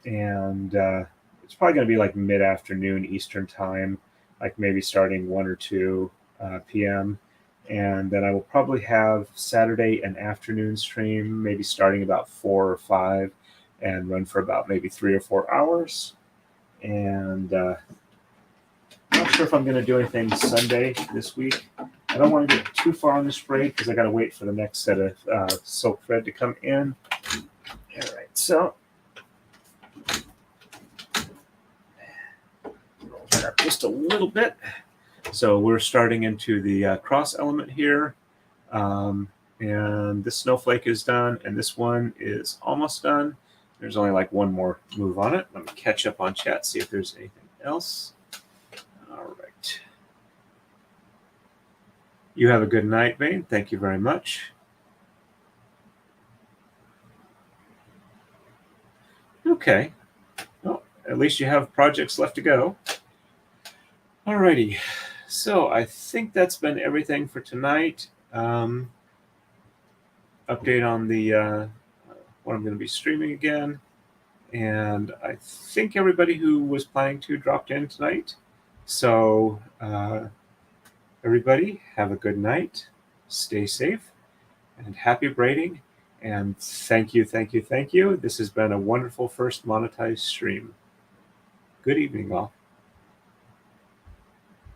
it's probably going to be like mid-afternoon Eastern time, like maybe starting 1 or 2 p.m. And then I will probably have Saturday an afternoon stream, maybe starting about 4 or 5 and run for about maybe 3 or 4 hours. And not sure if I'm going to do anything Sunday this week. I don't want to get too far on this braid because I got to wait for the next set of silk thread to come in. All right, so roll that up just a little bit. So we're starting into the cross element here. And this snowflake is done, and this one is almost done. There's only like one more move on it. Let me catch up on chat, see if there's anything else. All right. You have a good night, Vane. Thank you very much. Okay. Well, at least you have projects left to go. All righty. So I think that's been everything for tonight. Update on the what I'm going to be streaming again. And I think everybody who was planning to dropped in tonight. So everybody, have a good night. Stay safe and happy braiding. And thank you, thank you, thank you. This has been a wonderful first monetized stream. Good evening, all.